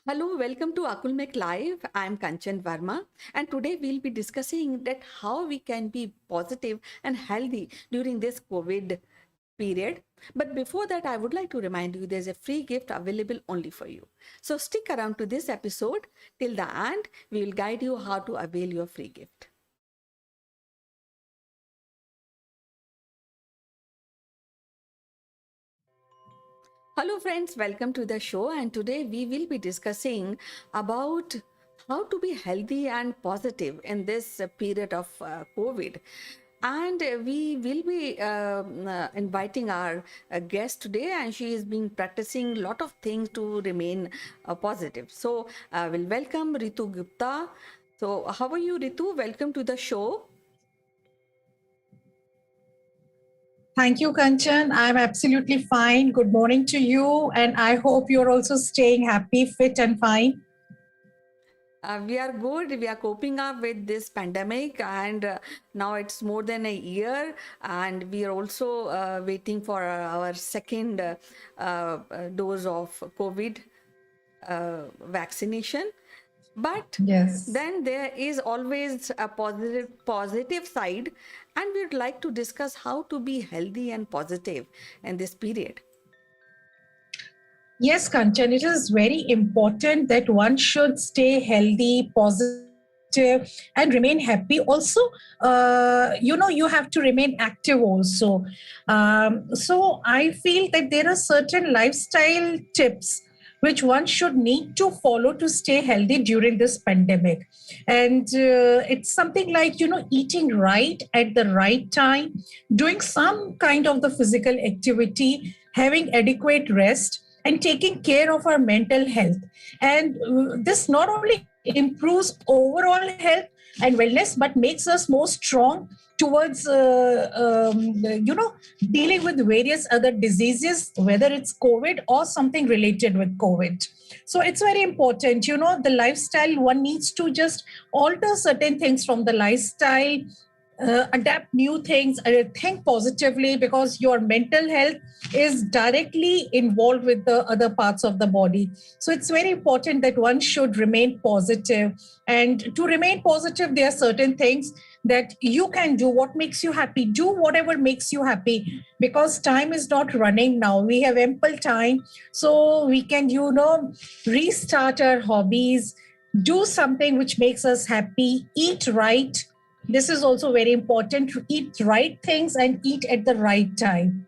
Hello, welcome to Akulmek Live. I'm Kanchan Verma, and today we'll be discussing that how we can be positive and healthy during this COVID period. But before that, I would like to remind you there's a free gift available only for you. So stick around to this episode till the end. We will guide you how to avail your free gift. Hello, friends, welcome to the show. And today we will be discussing about how to be healthy and positive in this period of COVID. And we will be inviting our guest today, and she has been practicing a lot of things to remain positive. So, we'll welcome Ritu Gupta. So, how are you, Ritu? Welcome to the show. Thank you, Kanchan. I'm absolutely fine. Good morning to you. And I hope you're also staying happy, fit, and fine. We are good. We are coping up with this pandemic, and now it's more than a year, and we are also waiting for our second dose of COVID vaccination. But Yes. then there is always a positive side, and we'd like to discuss how to be healthy and positive in this period. Yes, Kanchan, it is very important that one should stay healthy, positive, and remain happy. Also, you have to remain active also. So I feel that there are certain lifestyle tips which one should need to follow to stay healthy during this pandemic. And it's something like, eating right at the right time, doing some kind of the physical activity, having adequate rest, and taking care of our mental health. And this not only improves overall health and wellness, but makes us more strong towards dealing with various other diseases, whether it's COVID or something related with COVID. So it's very important, the lifestyle, one needs to just alter certain things from the lifestyle, adapt new things, think positively, because your mental health is directly involved with the other parts of the body. So it's very important that one should remain positive. And to remain positive, there are certain things that you can do. What makes you happy? Do whatever makes you happy, because time is not running now. We have ample time. So we can, restart our hobbies, do something which makes us happy, eat right. This is also very important, to eat right things and eat at the right time.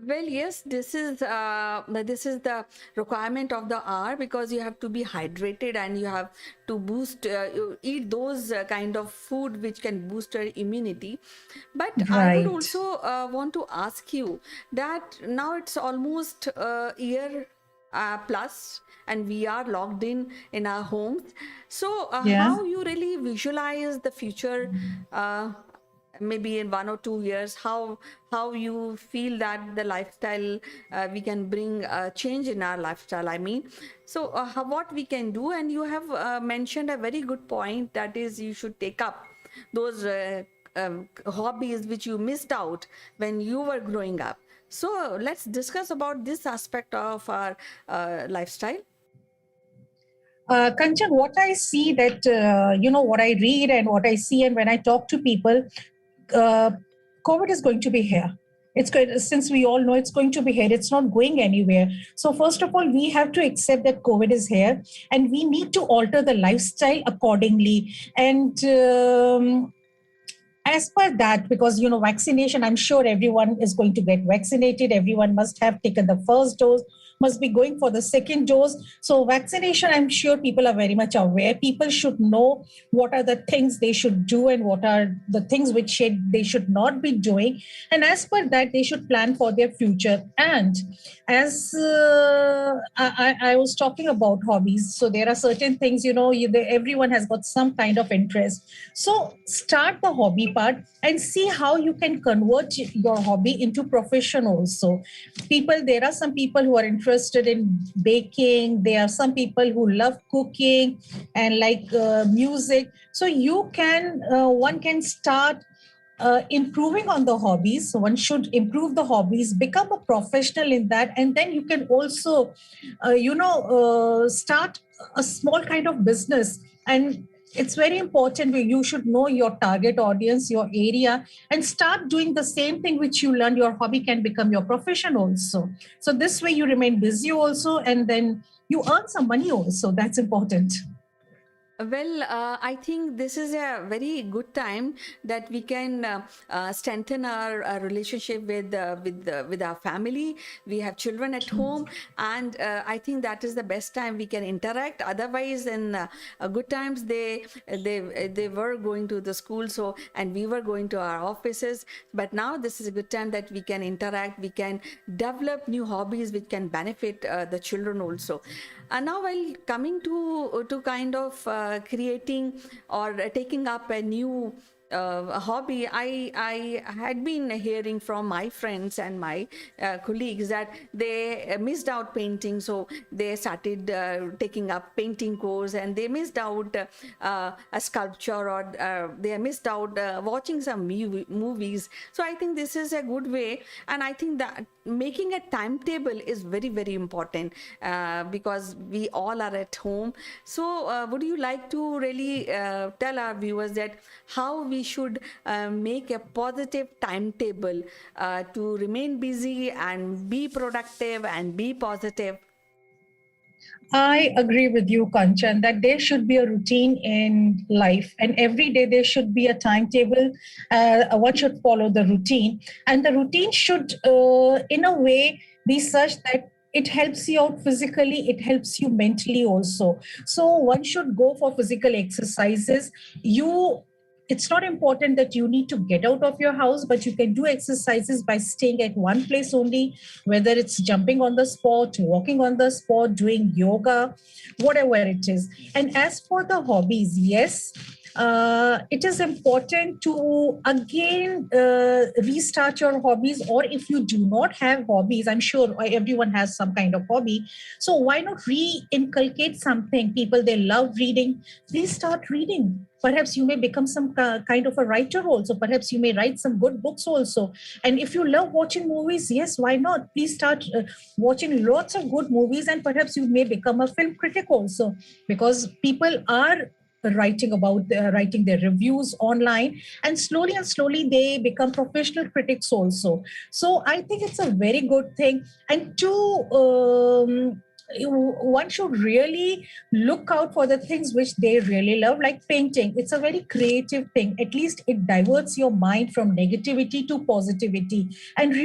Well, yes, this is the requirement of the hour, because you have to be hydrated and you have to boost you eat those kind of food which can boost your immunity. But I would Right. also want to ask you that now it's almost a year plus, and we are locked in our homes. So Yeah. how you really visualize the future? Maybe in 1 or 2 years, how you feel that the lifestyle, we can bring a change in our lifestyle, I mean. So what we can do, and you have mentioned a very good point, that is you should take up those hobbies which you missed out when you were growing up. So let's discuss about this aspect of our lifestyle. Kanchan, what I see that, what I read and what I see, and when I talk to people, uh, COVID is going to be here. It's going, since we all know it's going to be here, it's not going anywhere. So, first of all, we have to accept that COVID is here, and we need to alter the lifestyle accordingly. And as per that, because vaccination, I'm sure everyone is going to get vaccinated, everyone must have taken the first dose, must be going for the second dose. So vaccination, I'm sure people are very much aware. People should know what are the things they should do and what are the things which they should not be doing, and as per that they should plan for their future. And as I was talking about hobbies, so there are certain things, everyone has got some kind of interest. So start the hobby part and see how you can convert your hobby into profession also. People, there are some people who are interested in baking. There are some people who love cooking and like music. So you can, one can start improving on the hobbies. So one should improve the hobbies, become a professional in that, and then you can also, start a small kind of business. And it's very important where you should know your target audience, your area, and start doing the same thing which you learned. Your hobby can become your profession also. So this way you remain busy also, and then you earn some money also. That's important. Well, I think this is a very good time that we can strengthen our relationship with our family. We have children at home, and I think that is the best time we can interact. Otherwise, in good times, they were going to the school, so and we were going to our offices. But now this is a good time that we can interact. We can develop new hobbies which can benefit the children also. And now, while coming to kind of creating or taking up a new hobby, I had been hearing from my friends and my colleagues that they missed out painting, so they started taking up painting course, and they missed out a sculpture, or they missed out watching some movies. So I think this is a good way, and I think that making a timetable is very, very important because we all are at home. So would you like to really tell our viewers that how we should make a positive timetable to remain busy and be productive and be positive? I agree with you, Kanchan, that there should be a routine in life, and every day there should be a timetable. One should follow the routine, and the routine should, in a way, be such that it helps you out physically, it helps you mentally also. So one should go for physical exercises. You It's not important that you need to get out of your house, but you can do exercises by staying at one place only, whether it's jumping on the spot, walking on the spot, doing yoga, whatever it is. And as for the hobbies, yes, it is important to again restart your hobbies. Or if you do not have hobbies, I'm sure everyone has some kind of hobby, so why not re-inculcate something? People, they love reading, please start reading. Perhaps you may become some kind of a writer also. Perhaps you may write some good books also. And if you love watching movies, yes, why not? Please start watching lots of good movies, and perhaps you may become a film critic also, because people are writing their reviews online, and slowly they become professional critics also. So I think it's a very good thing. And one should really look out for the things which they really love, like painting. It's a very creative thing. At least it diverts your mind from negativity to positivity, and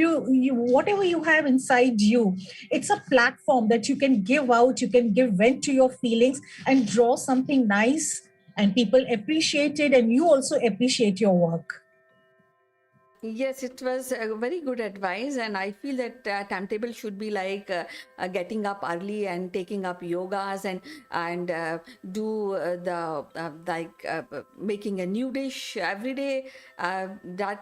whatever you have inside you, it's a platform that you can give out. You can give vent to your feelings and draw something nice, and people appreciate it, and you also appreciate your work. Yes, it was a very good advice, and I feel that timetable should be like getting up early and taking up yogas, and do the making a new dish every day. That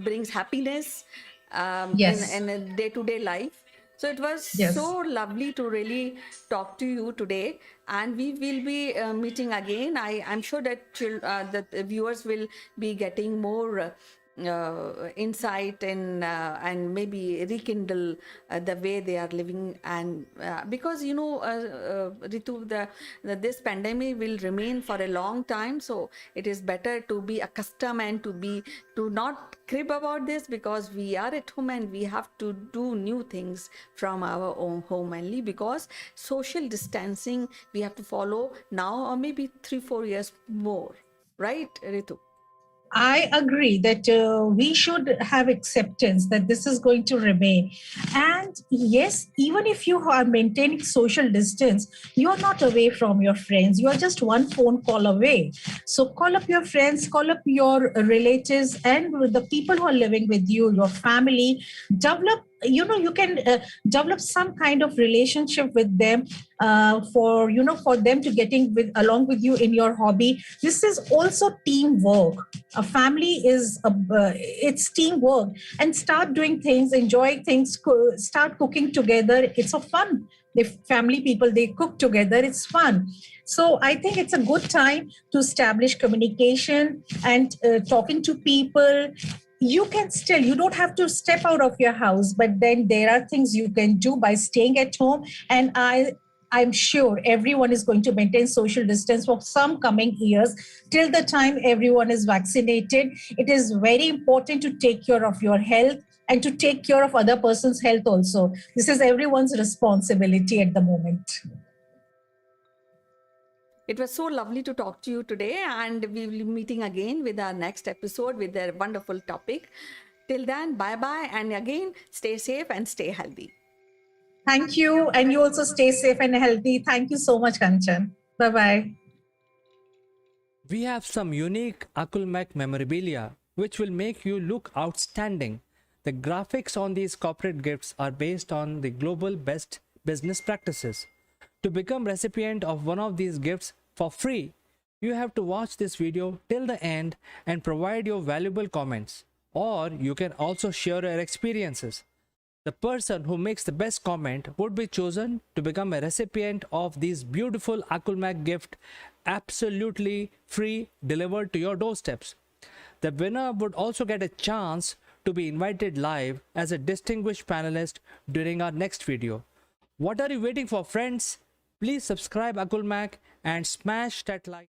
brings happiness Yes. in a day-to-day life. So it was Yes. so lovely to really talk to you today, and we will be meeting again. I'm sure that the viewers will be getting more insight and maybe rekindle the way they are living. And because Ritu, this pandemic will remain for a long time, so it is better to be accustomed and to not crib about this, because we are at home and we have to do new things from our own home only, because social distancing we have to follow now, or maybe 3-4 years more, right, Ritu? I agree that we should have acceptance that this is going to remain. And yes, even if you are maintaining social distance, you are not away from your friends. You are just one phone call away. So call up your friends, call up your relatives, and with the people who are living with you, your family. Develop, you can develop some kind of relationship with them, for them to getting with along with you in your hobby. This is also teamwork. A family is it's teamwork. And start doing things, enjoy things, start cooking together. It's a fun. if family people, they cook together, it's fun. So I think it's a good time to establish communication and talking to people. You can still, you don't have to step out of your house, but then there are things you can do by staying at home. And I'm sure everyone is going to maintain social distance for some coming years till the time everyone is vaccinated. It is very important to take care of your health and to take care of other person's health also. This is everyone's responsibility at the moment. It was so lovely to talk to you today, and we will be meeting again with our next episode with a wonderful topic. Till then, bye bye, and again, stay safe and stay healthy. Thank you. And you also stay safe and healthy. Thank you so much, Kanchan. Bye bye. We have some unique Akulmek memorabilia which will make you look outstanding. The graphics on these corporate gifts are based on the global best business practices. To become recipient of one of these gifts for free, you have to watch this video till the end and provide your valuable comments. Or you can also share your experiences. The person who makes the best comment would be chosen to become a recipient of this beautiful Akulmak gift, absolutely free, delivered to your doorsteps. The winner would also get a chance to be invited live as a distinguished panelist during our next video. What are you waiting for, friends? Please subscribe Akulmak and smash that like.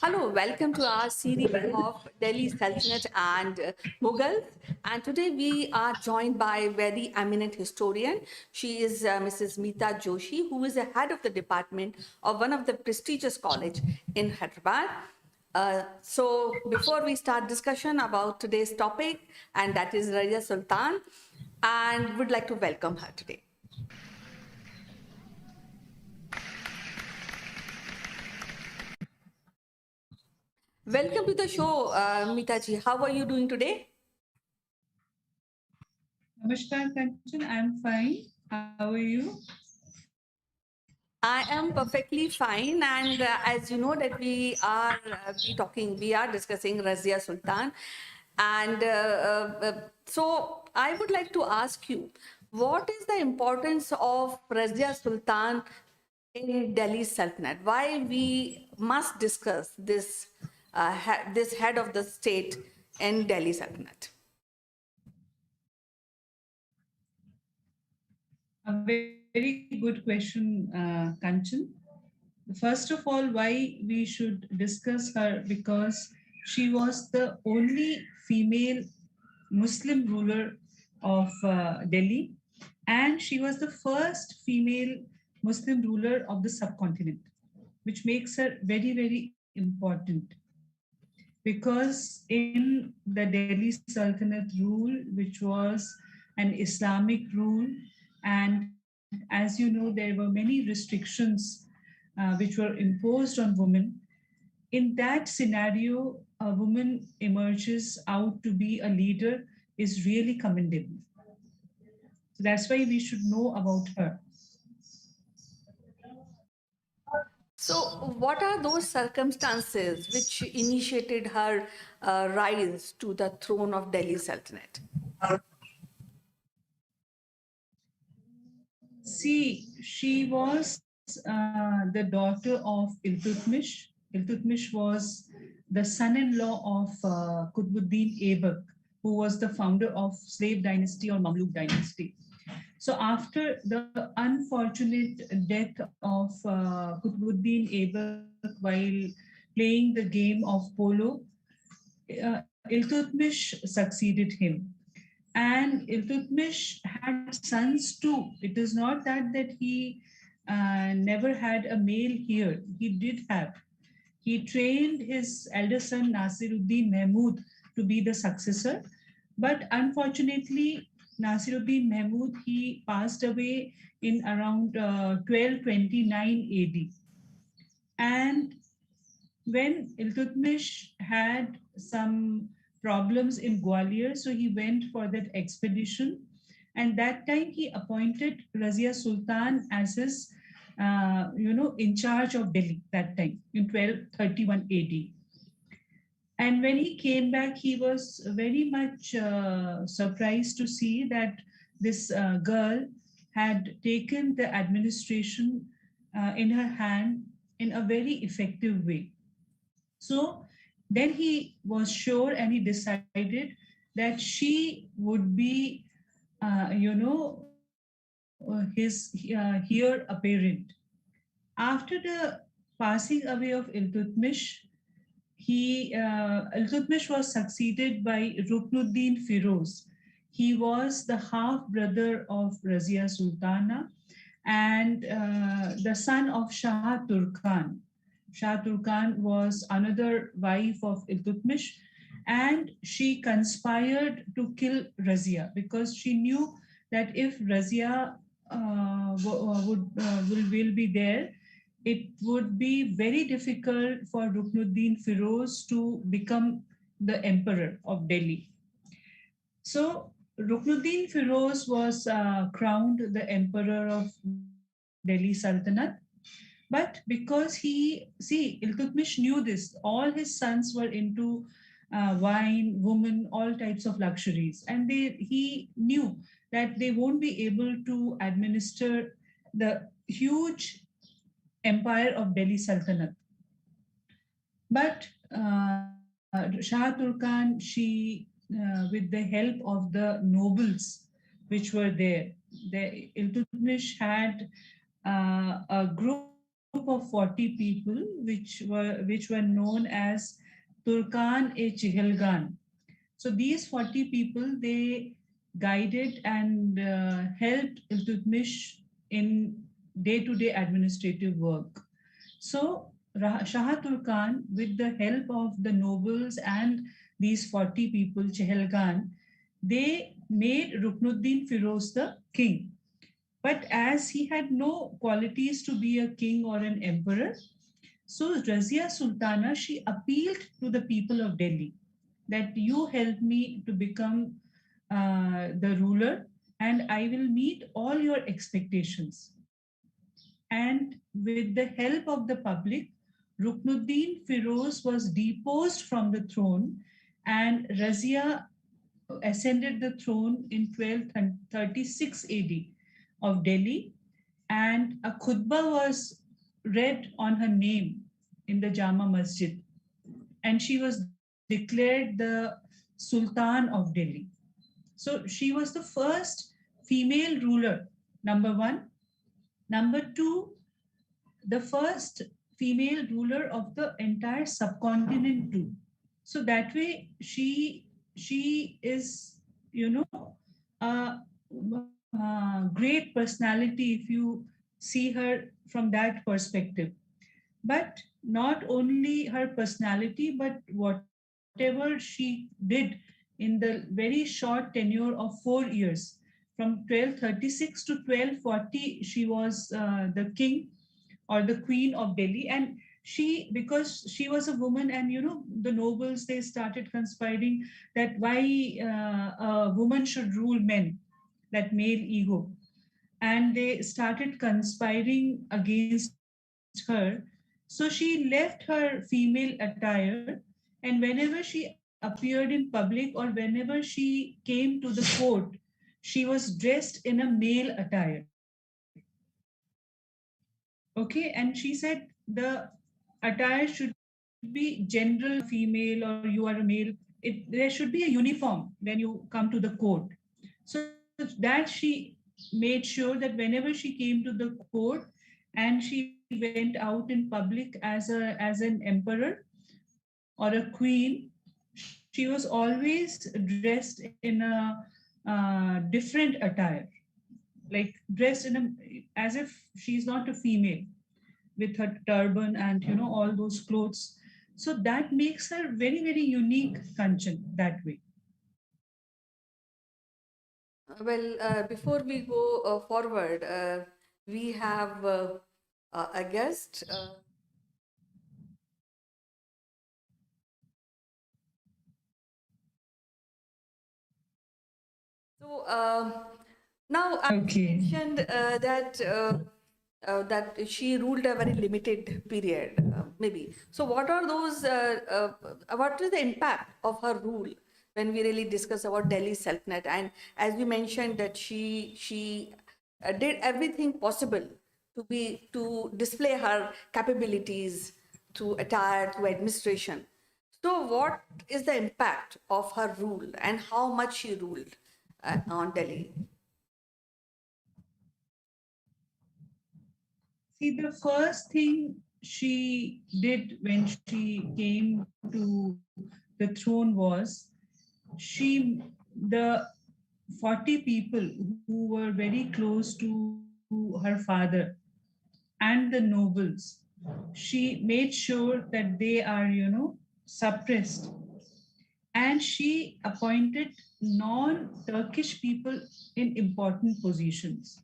Hello, welcome to our series of Delhi Sultanate and Mughals. And today we are joined by a very eminent historian. She is Mrs. Meeta Joshi, who is the head of the department of one of the prestigious college in Hyderabad. So before we start discussion about today's topic, and that is Razia Sultan, and would like to welcome her today. Welcome to the show, Meeta ji. How are you doing today? Namaskar, Kanchan. I'm fine. How are you? I am perfectly fine, and as you know that we are discussing Razia Sultan, and so I would like to ask you, what is the importance of Razia Sultan in Delhi Sultanate? Why we must discuss this this head of the state in Delhi Sultanate? A very good question, Kanchan. First of all, why we should discuss her, because she was the only female Muslim ruler of Delhi, and she was the first female Muslim ruler of the subcontinent, which makes her very, very important. Because in the Delhi Sultanate rule, which was an Islamic rule, and as you know, there were many restrictions which were imposed on women. In that scenario, a woman emerges out to be a leader is really commendable. So that's why we should know about her. So, what are those circumstances which initiated her rise to the throne of Delhi Sultanate? See, she was the daughter of Iltutmish. Iltutmish was the son-in-law of Qutbuddin Aibak, who was the founder of slave dynasty or Mamluk dynasty. So after the unfortunate death of Qutbuddin Aibak while playing the game of polo, Iltutmish succeeded him. And Iltutmish had sons too. It is not that he never had a male heir. He did have. He trained his elder son Nasiruddin Mahmud to be the successor, but unfortunately, Nasiruddin Mahmud he passed away in around 1229 AD, and when Iltutmish had some problems in Gwalior, so he went for that expedition. And that time he appointed Razia Sultan as his, in charge of Delhi that time in 1231 AD. And when he came back, he was very much surprised to see that this girl had taken the administration in her hand in a very effective way. So then he was sure and he decided that she would be, his heir apparent. After the passing away of Iltutmish was succeeded by Ruknuddin Firoz. He was the half brother of Razia Sultana and the son of Shah Turkan. Shah Turkan was another wife of Iltutmish, and she conspired to kill Razia because she knew that if Razia will be there, it would be very difficult for Ruknuddin Firoz to become the emperor of Delhi. So Ruknuddin Firoz was crowned the emperor of Delhi Sultanate. But because Iltutmish knew this, all his sons were into wine, women, all types of luxuries, and he knew that they won't be able to administer the huge empire of Delhi Sultanate. But Shah Turkan, with the help of the nobles which were there, Iltutmish had a group of 40 people which were known as Turkan e Chihelgan. So these 40 people they guided and helped Iltutmish in day-to-day administrative work. So Shah Turkan, with the help of the nobles and these 40 people, Chehelgan, they made Ruknuddin Firoz the king. But as he had no qualities to be a king or an emperor, so Razia Sultana, she appealed to the people of Delhi that you help me to become the ruler and I will meet all your expectations. And with the help of the public, Ruknuddin Firoz was deposed from the throne and Razia ascended the throne in 1236 AD of Delhi, and a khutbah was read on her name in the Jama Masjid, and she was declared the Sultan of Delhi. So she was the first female ruler, number one. Number two, the first female ruler of the entire subcontinent too. So that way she is, a, great personality if you see her from that perspective. But not only her personality, but whatever she did in the very short tenure of 4 years, from 1236 to 1240, she was the king or the queen of Delhi. And because she was a woman, and the nobles they started conspiring that why a woman should rule men, that male ego, and they started conspiring against her. So she left her female attire, and whenever she appeared in public or whenever she came to the court, she was dressed in a male attire. Okay, and she said the attire should be general, whether you are a female or you are a male. There should be a uniform when you come to the court. So that she made sure that whenever she came to the court and she went out in public as an emperor or a queen, she was always dressed in a different attire, like dressed in a as if she's not a female with her turban and all those clothes. So that makes her very, very unique, Kanchan, that way. Well, before we go forward, we have a guest. So now, as you Okay. mentioned that she ruled a very limited period, maybe. So, what are those? What is the impact of her rule when we really discuss about Delhi Sultanate? And as you mentioned that she did everything possible to display her capabilities through attire, through administration. So, what is the impact of her rule and how much she ruled on Delhi? See, the first thing she did when she came to the throne was she, the 40 people who were very close to her father and the nobles, she made sure that they are, suppressed. And she appointed non Turkish people in important positions.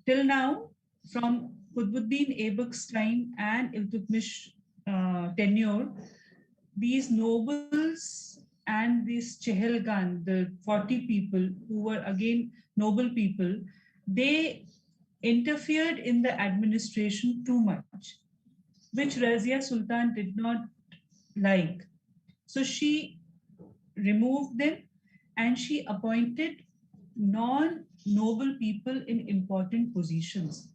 Till now, from Qutbuddin Aibak's time and Iltutmish tenure, these nobles and these Chehelgan, the 40 people who were again noble people, they interfered in the administration too much, which Razia Sultan did not like. So she removed them and she appointed non noble people in important positions.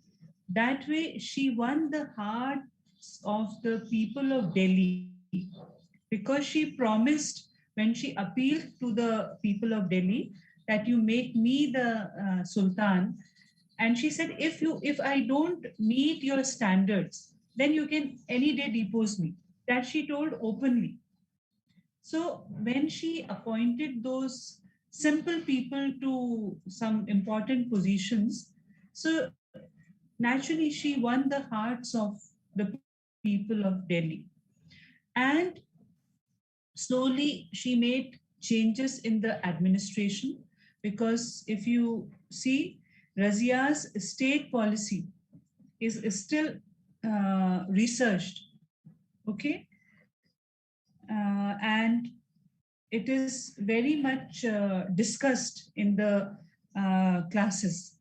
That way, she won the hearts of the people of Delhi because she promised when she appealed to the people of Delhi that you make me the Sultan. And she said, if I don't meet your standards, then you can any day depose me. That she told openly. So when she appointed those simple people to some important positions, so naturally she won the hearts of the people of Delhi. And slowly she made changes in the administration, because if you see, Razia's state policy is still researched, okay, and it is very much discussed in the classes.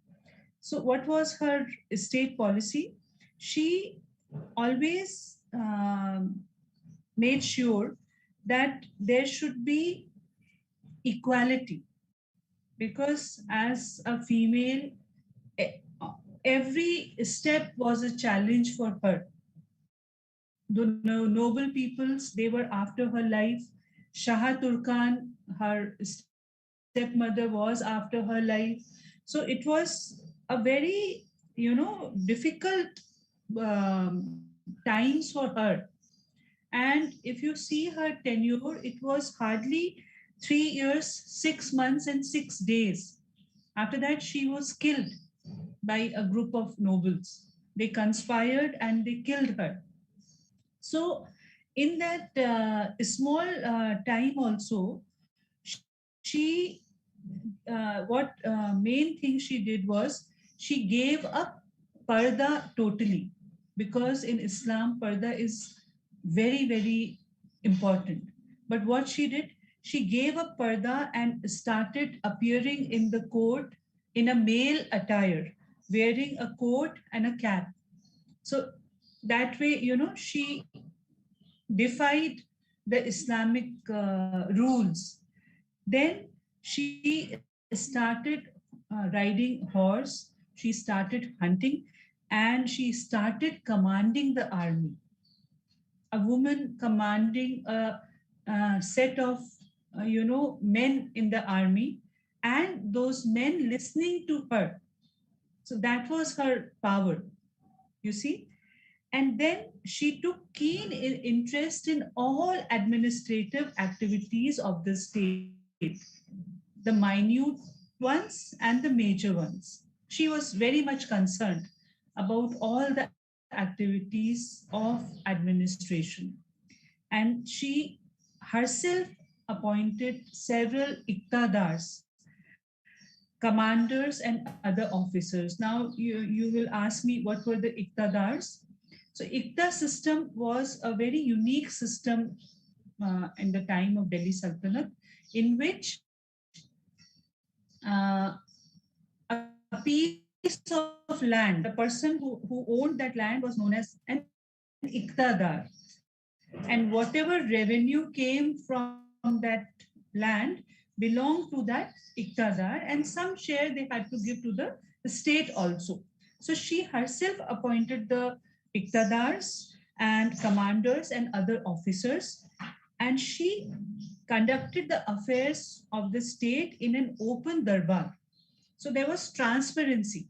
So, what was her state policy? She always made sure that there should be equality, because as a female, e- every step was a challenge for her. The noble peoples, they were after her life. Shah Turkan, her stepmother, was after her life. So it was a very, difficult times for her. And if you see her tenure, it was hardly 3 years, 6 months, and 6 days. After that, she was killed by a group of nobles. They conspired and they killed her. So, in that small time also, she what main thing she did was she gave up parda totally, because in Islam parda is very, very important. But what she did, she gave up parda and started appearing in the court in a male attire, wearing a coat and a cap. So that way, she defied the Islamic rules. Then she started riding horse, she started hunting, and she started commanding the army. A woman commanding a set of men in the army, and those men listening to her. So that was her power, you see. And then she took keen interest in all administrative activities of the state, the minute ones and the major ones. she was very much concerned about all the activities of administration. And she herself appointed several iktadars, commanders, and other officers. Now, you will ask me what were the iktadars? So, Ikta system was a very unique system in the time of Delhi Sultanate, in which a piece of land, the person who owned that land was known as an iktadar. And whatever revenue came from that land belonged to that iktadar, and some share they had to give to the state also. So she herself appointed the iktadars and commanders and other officers, and she conducted the affairs of the state in an open darbar. So there was transparency.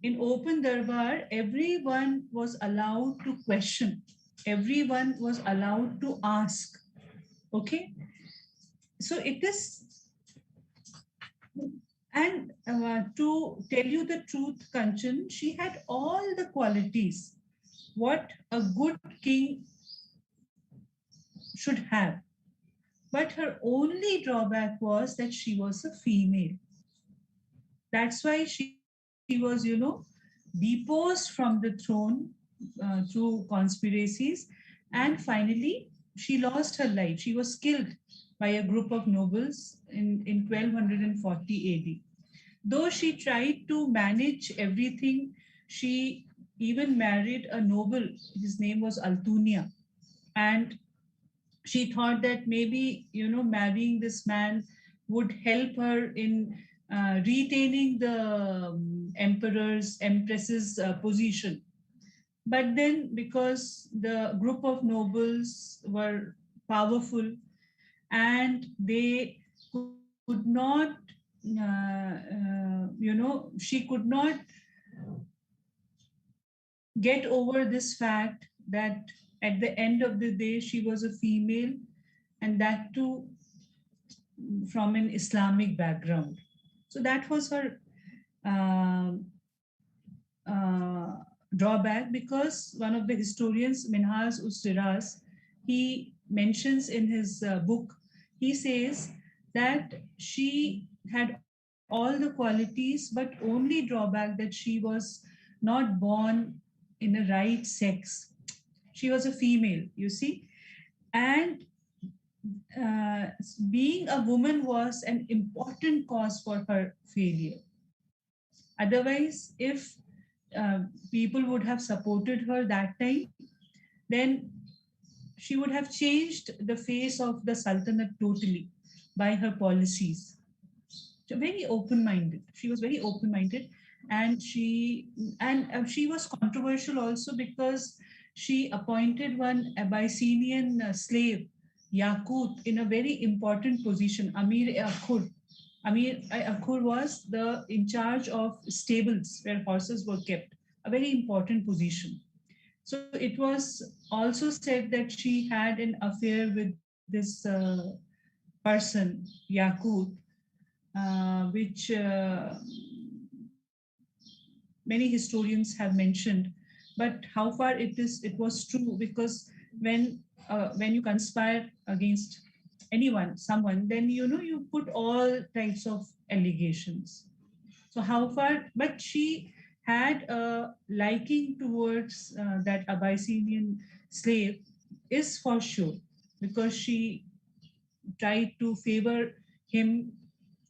In open darbar, everyone was allowed to question, everyone was allowed to ask. Okay, so it is, and to tell you the truth, Kanchan, she had all the qualities what a good king should have. But her only drawback was that she was a female. That's why she was, deposed from the throne through conspiracies. And finally, she lost her life. She was killed by a group of nobles in 1240 AD. Though she tried to manage everything, she even married a noble. His name was Altunia. And she thought that maybe, marrying this man would help her in retaining the emperor's, empress's position. But then, because the group of nobles were powerful and they could not, she could not get over this fact that at the end of the day she was a female, and that too from an Islamic background. So that was her um drawback, because one of the historians, Minhas Ustiraz, he mentions in his book, he says that she had all the qualities, but only drawback that she was not born in a right sex. She was a female, you see. And uh, being a woman was an important cause for her failure. Otherwise, if people would have supported her that time, then she would have changed the face of the Sultanate totally by her policies. So very open-minded. She was very open-minded, and she was controversial also because she appointed one Abyssinian slave, Yakut, in a very important position, Amir Akhur. Amir Akhur was the in charge of stables where horses were kept, a very important position. So it was also said that she had an affair with this person, Yakut, which many historians have mentioned. But how far it was true, because when you conspire against anyone, someone, then you put all types of allegations. So how far, but she had a liking towards that Abyssinian slave is for sure, because she tried to favor him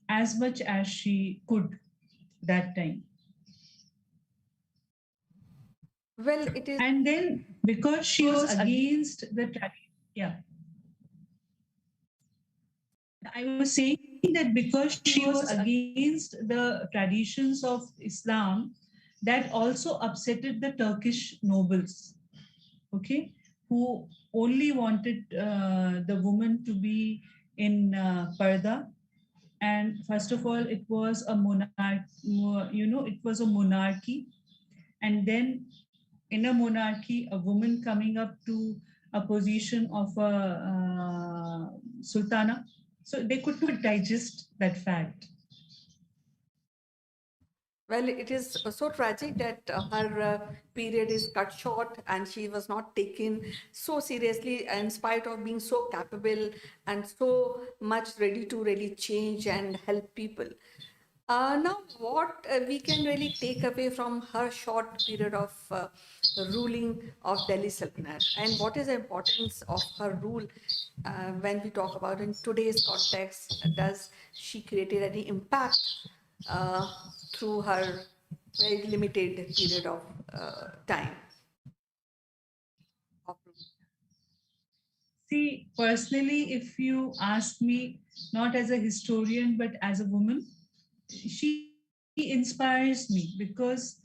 as much as she could that time. Well, it is. And then, because she was against the yeah, I was saying that because she was against the traditions of Islam, that also upsetted the Turkish nobles, okay, who only wanted the woman to be in parda. And first of all, it was a it was a monarchy. And then in a monarchy, a woman coming up to a position of a sultana. So they could not digest that fact. Well, it is so tragic that her period is cut short and she was not taken so seriously, in spite of being so capable and so much ready to really change and help people. Now, what we can really take away from her short period of ruling of Delhi Sultanate, and what is the importance of her rule when we talk about in today's context? Does she created any impact uh, through her very limited period of time? Of See, personally, if you ask me, not as a historian, but as a woman, she inspires me because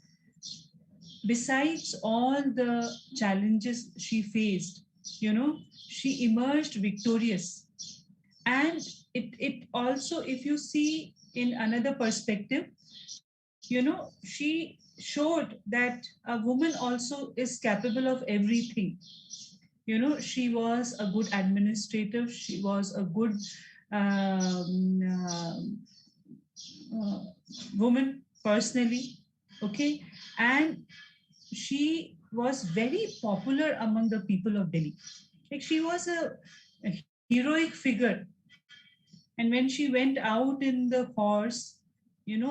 besides all the challenges she faced, you know, she emerged victorious. And it also, if you see in another perspective, she showed that a woman also is capable of everything. She was a good administrator, she was a good um, uh, woman personally, okay, and she was very popular among the people of Delhi. Like, she was a heroic figure. And when she went out in the horse,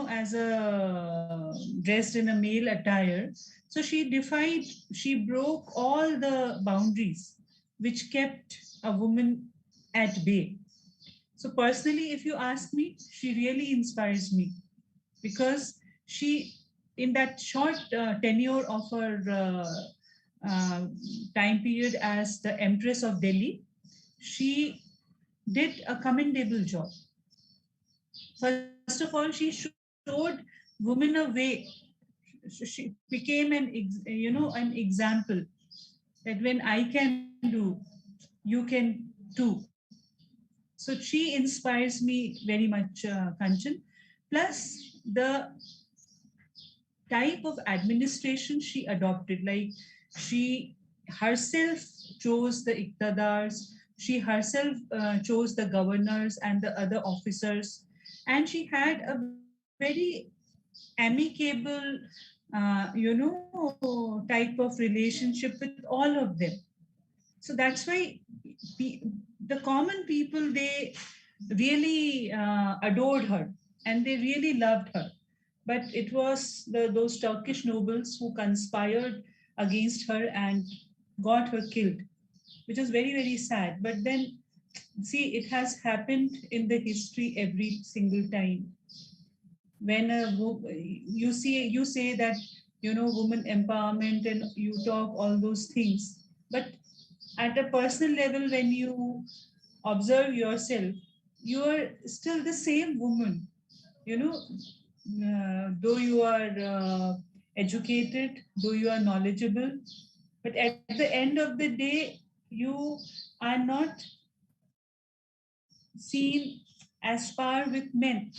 as a dressed in a male attire, so she broke all the boundaries which kept a woman at bay. So personally, if you ask me, she really inspires me because she, in that short tenure of her time period as the Empress of Delhi, she did a commendable job. First of all, she showed women a way. She became an example that when I can do, you can too. So she inspires me very much, Kanchan. Plus, the type of administration she adopted, like, she herself chose the iqtadars, she herself chose the governors and the other officers, and she had a very amicable, type of relationship with all of them. So that's why the common people, they really adored her and they really loved her. But it was those Turkish nobles who conspired against her and got her killed, which is very, very sad. But then, see, it has happened in the history every single time. When you say that, woman empowerment, and you talk all those things, but at a personal level, when you observe yourself, you are still the same woman. you know though you are educated, though you are knowledgeable, but at the end of the day, you are not seen as par with men.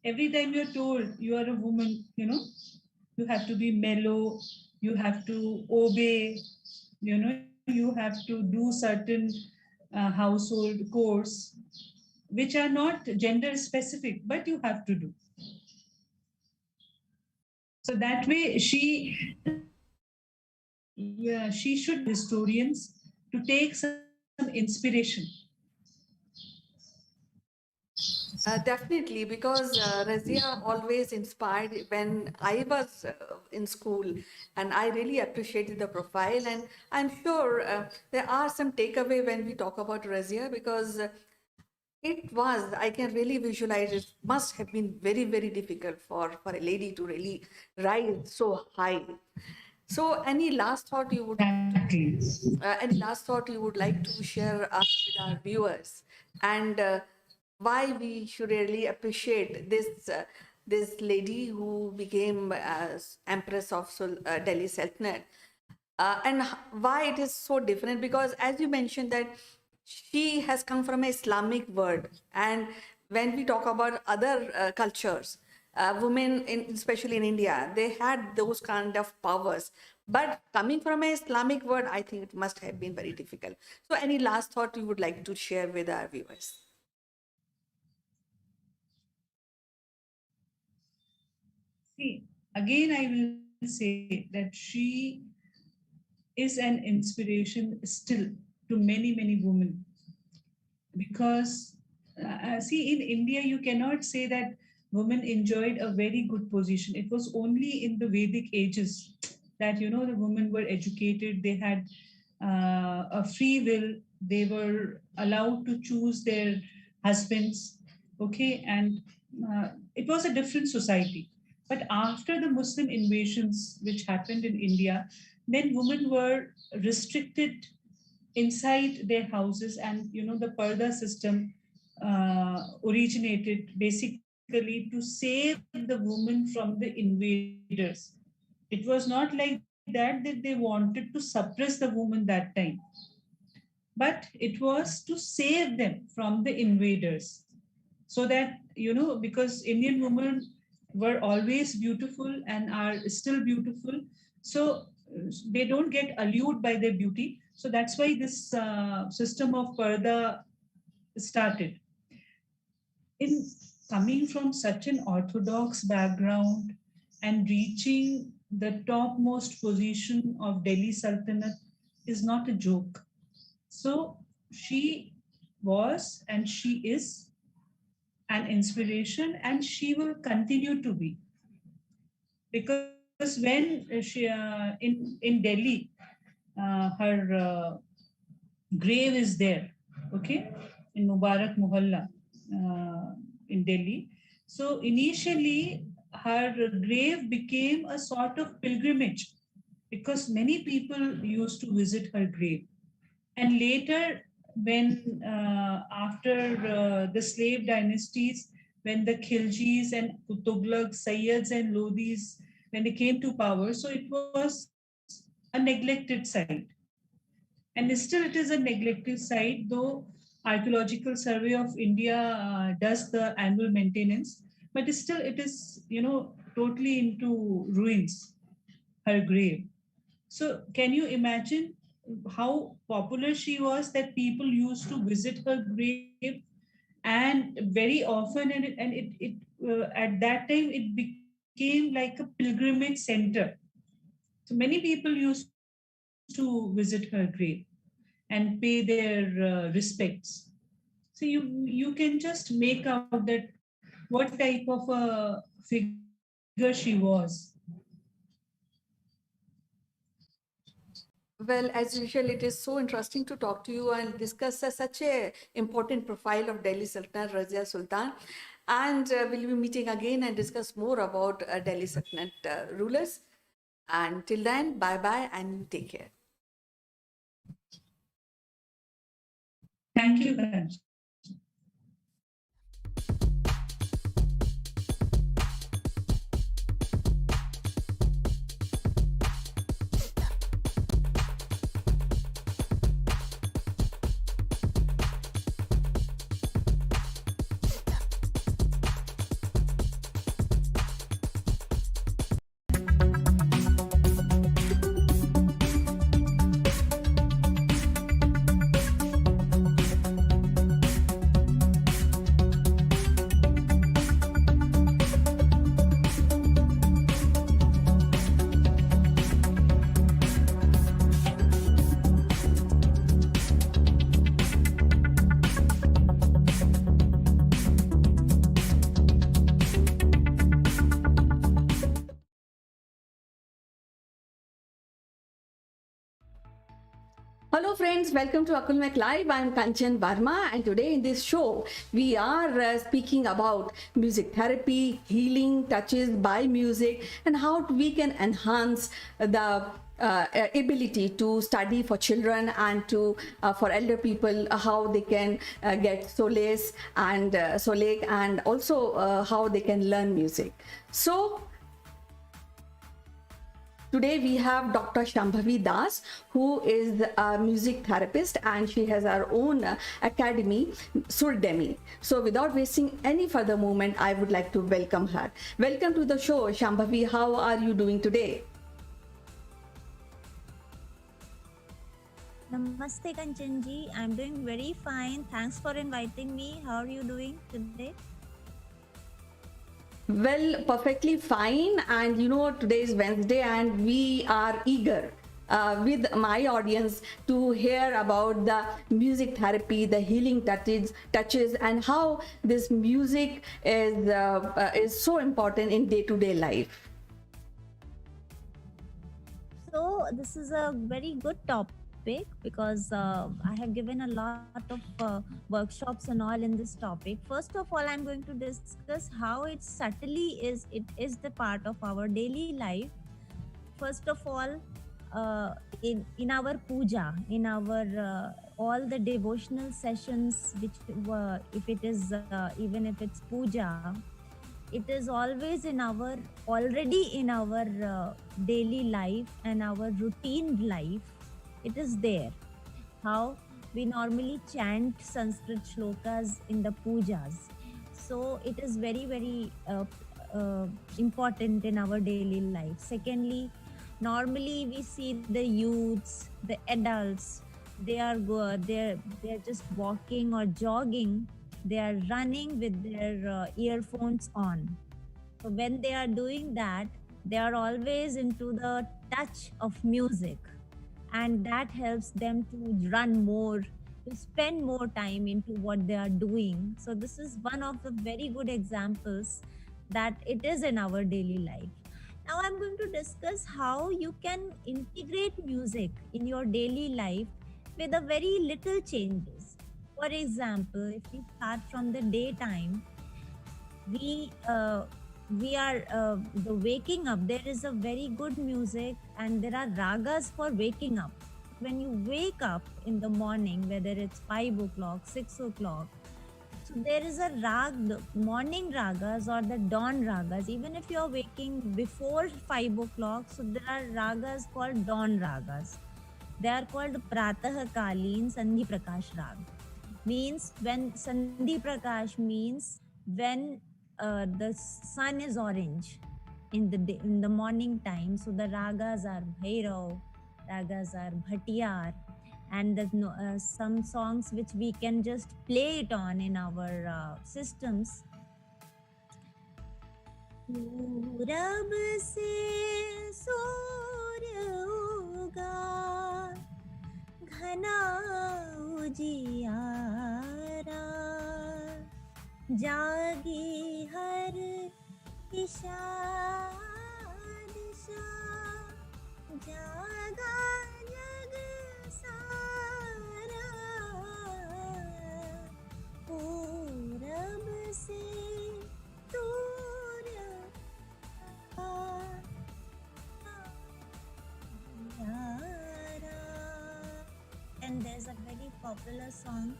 Every time you're told you are a woman, you have to be mellow, you have to obey, you have to do certain household chores, which are not gender specific, but you have to do. So that way, yeah, she should historians to take some inspiration. Definitely, because Razia always inspired when I was in school, and I really appreciated the profile. And I'm sure there are some takeaway when we talk about Razia, because it was, I can really visualize it must have been very, very difficult for a lady to really rise so high. So, any last thought you would like to share with our viewers, and why we should really appreciate this lady who became Empress of Delhi Sultanate, and why it is so different? Because as you mentioned that she has come from a Islamic world, and when we talk about other cultures, women, especially in India, they had those kind of powers. But coming from a Islamic world, I think it must have been very difficult. So, any last thought you would like to share with our viewers? See, again, I will say that she is an inspiration still to many, many women because see, in India you cannot say that women enjoyed a very good position. It was only in the Vedic ages that the women were educated, they had a free will, they were allowed to choose their husbands, okay, and it was a different society. But after the Muslim invasions which happened in India, then women were restricted inside their houses, and the parda system originated basically to save the woman from the invaders. It was not like that they wanted to suppress the woman that time, but it was to save them from the invaders, so that because Indian women were always beautiful and are still beautiful, so they don't get allured by their beauty. So that's why this system of parda started. In coming from such an orthodox background and reaching the topmost position of Delhi Sultanate is not a joke. So she was and she is an inspiration, and she will continue to be, because when in Delhi, her grave is there, okay, in Mubarak Mohalla, in Delhi. So initially, her grave became a sort of pilgrimage because many people used to visit her grave. And later, when after the slave dynasties, when the Khiljis and Tughlaq, Sayyids and Lodhis, when they came to power, so it was a neglected site. And still it is a neglected site, though Archaeological Survey of India does the annual maintenance, but still it is, totally into ruins, her grave. So, can you imagine how popular she was that people used to visit her grave, and very often, and at that time it became like a pilgrimage center. So many people used to visit her grave and pay their respects. So you can just make out that what type of a figure she was. Well, as usual, it is so interesting to talk to you and discuss such a important profile of Delhi Sultan, Razia Sultan. And we'll be meeting again and discuss more about Delhi Sultanate rulers. And till then, bye bye and you take care. Thank you, Kanch. Hello friends, welcome to Akulmek Live. I'm Kanchan Verma, and today in this show we are speaking about music therapy, healing touches by music, and how we can enhance the ability to study for children and to for elder people, how they can get solace and solace, and also how they can learn music. So today we have Dr. Shambhavi Das, who is a music therapist, and she has her own academy, Surdemi. So without wasting any further moment, I would like to welcome her. Welcome to the show, Shambhavi. How are you doing today? Namaste Kanchanji, I'm doing very fine. Thanks for inviting me. How are you doing today? Well, perfectly fine. And today is Wednesday, and we are eager with my audience to hear about the music therapy, the healing touches, and how this music is so important in day-to-day life. So this is a very good topic because I have given a lot of workshops and all in this topic. First of all, I'm going to discuss how it subtly is the part of our daily life. First of all, in our puja, in our all the devotional sessions, which if it is even if it's puja, it is always in our already in our daily life and our routine life. It is there. How we normally chant Sanskrit shlokas in the pujas, so it is very important in our daily life. Secondly, normally we see the youths, the adults, they're just walking or jogging, they are running with their earphones on. So when they are doing that, they are always into the touch of music, and that helps them to run more, to spend more time into what they are doing. So this is one of the very good examples that it is in our daily life. Now I'm going to discuss how you can integrate music in your daily life with a very little changes. For example, if we start from the daytime, we uh, we are the waking up, there is a very good music and there are ragas for waking up. When you wake up in the morning, whether it's 5 o'clock, 6 o'clock, so there is a rag, the morning ragas or the dawn ragas. Even if you are waking before 5 o'clock, so there are ragas called dawn ragas. They are called Pratah Kalin Sandhi Prakash Rag. Means when Sandhi Prakash means when the sun is orange in the day, in the morning time. So the ragas are Bhairav, ragas are Bhatiyar, and there's some songs which we can just play it on in our systems. पूरब से सूर्य उगा, घना उजियारा, जागी हर दिशा दिशा, जागा जग सारा, पूरब से सूर्य उजियारा. And there's a very popular song,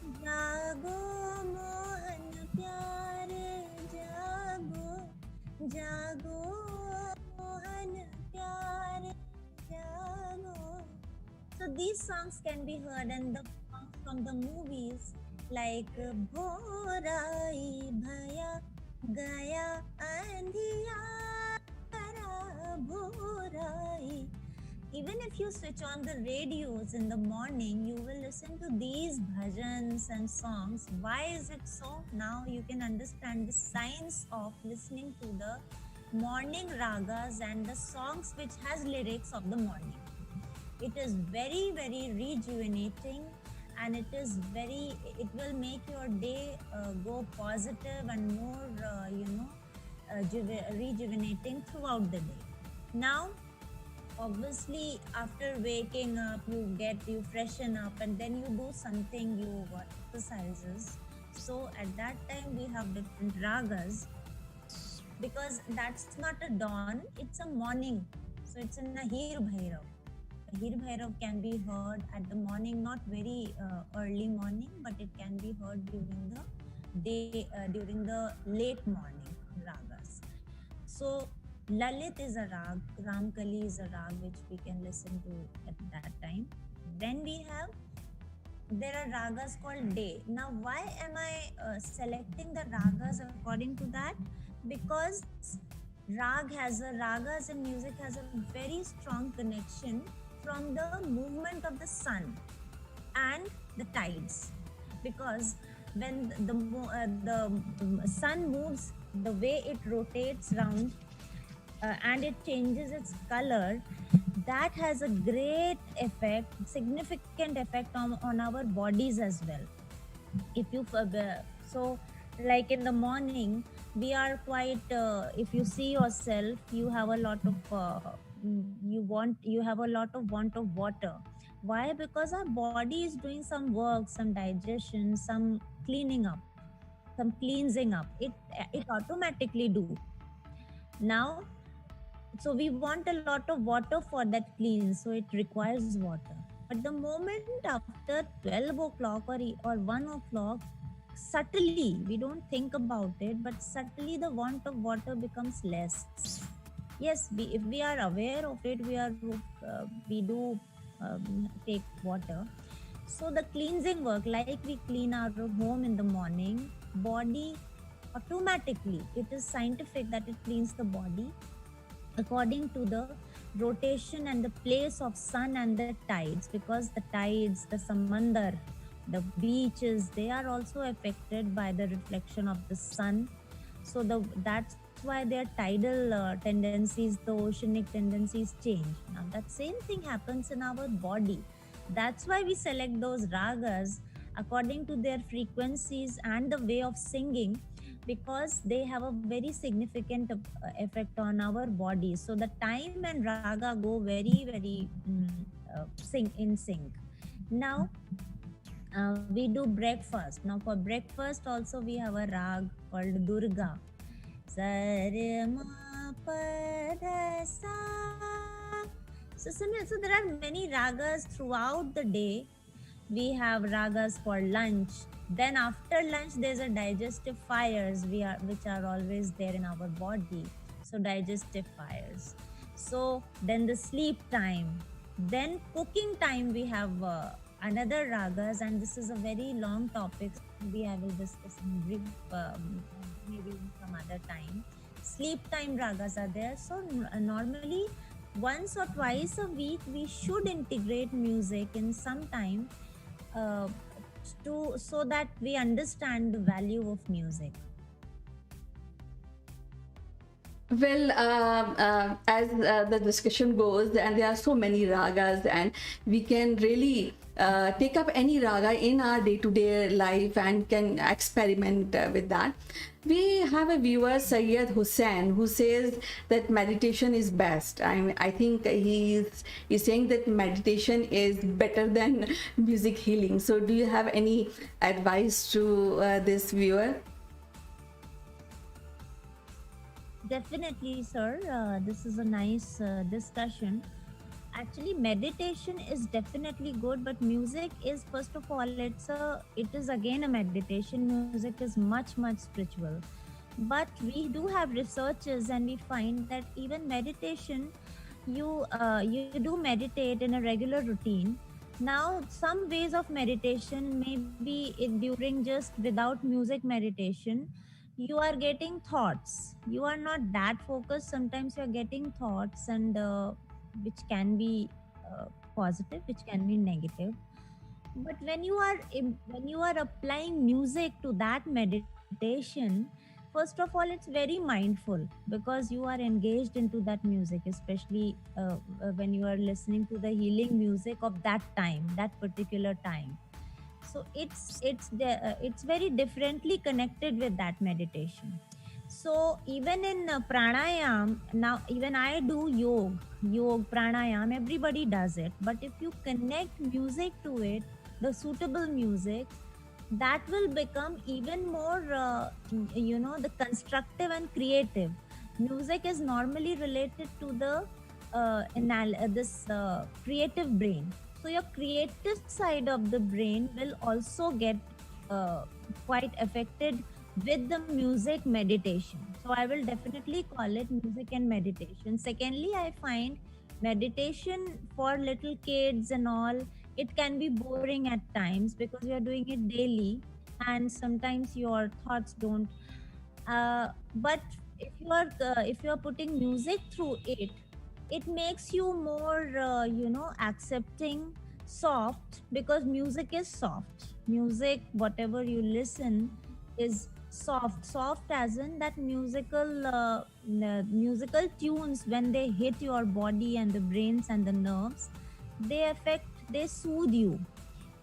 जागो मोहन प्यारे, जागो जागो मोहन प्यारे, जागो. So these songs can be heard, and the songs from the movies like Bhorai Bhaya Gaya Andhiyara, Bhorai. Even if you switch on the radios in the morning, you will listen to these bhajans and songs. Why is it so? Now you can understand the science of listening to the morning ragas and the songs which has lyrics of the morning. It is very rejuvenating, and it will make your day go positive and more rejuvenating throughout the day. Now obviously after waking up, you freshen up, and then you do something, you exercises. So at that time we have different ragas, because that's not a dawn, it's a morning. So it's in a Hir Bhairav. Hir Bhairav can be heard at the morning, not very early morning, but it can be heard during the day, during the late morning ragas. So Lalit is a rag, Ramkali is a rag which we can listen to at that time. Then there are ragas called day. Now why am I selecting the ragas according to that? Because ragas in music has a very strong connection from the movement of the sun and the tides. Because when the sun moves, the way it rotates round, and it changes its color, that has a great effect, significant effect on our bodies as well. If you so like in the morning, we are quite if you see yourself, you have a lot of you have a lot of want of water. Why? Because our body is doing some work, some digestion, some cleaning up, some cleansing up. It automatically do. Now, so we want a lot of water for that clean, so it requires water. But the moment after 12 o'clock or 1 o'clock, subtly, we don't think about it, but subtly the want of water becomes less. Yes, if we are aware of it, we do take water. So the cleansing work, like we clean our home in the morning, body automatically, it is scientific that it cleans the body according to the rotation and the place of sun and the tides, because the tides, the samandar, the beaches, they are also affected by the reflection of the sun. So that's why their tidal tendencies, the oceanic tendencies change. Now that same thing happens in our body. That's why we select those ragas according to their frequencies and the way of singing, because they have a very significant effect on our bodies. So the time and raga go very sync. Now we do breakfast. Now for breakfast also we have a rag called Durga. So there are many ragas throughout the day. We have ragas for lunch. Then after lunch, there's a digestive fires which are always there in our body. So digestive fires. So then the sleep time. Then cooking time, we have another ragas, and this is a very long topic. Maybe I will discuss in brief, maybe in some other time. Sleep time ragas are there. So normally, once or twice a week, we should integrate music in some time so that we understand the value of music. Well, as the discussion goes, and there are so many ragas, and we can really take up any raga in our day-to-day life and can experiment with that. We have a viewer, Syed Hussain, who says that meditation is best. I think he's saying that meditation is better than music healing. So do you have any advice to this viewer? Definitely, sir. This is a nice discussion. Actually, meditation is definitely good, but music is, first of all, it is again a meditation. Music is much spiritual. But we do have researches, and we find that even meditation, you do meditate in a regular routine. Now, some ways of meditation, maybe during just without music meditation, you are getting thoughts. You are not that focused. Sometimes you are getting thoughts, and which can be positive, which can be negative. But when you are applying music to that meditation, first of all, it's very mindful, because you are engaged into that music, especially when you are listening to the healing music of that time, that particular time. So it's very differently connected with that meditation. So even in pranayam, now even I do yoga pranayam, everybody does it. But if you connect music to it, the suitable music, that will become even more, the constructive and creative. Music is normally related to the creative brain. So your creative side of the brain will also get quite affected with the music meditation. So I will definitely call it music and meditation. Secondly, I find meditation for little kids and all, it can be boring at times because you are doing it daily, and sometimes your thoughts don't. But if you are putting music through it, it makes you more accepting, soft, because music is soft. Music, whatever you listen, is soft as in that musical tunes, when they hit your body and the brains and the nerves, they soothe you.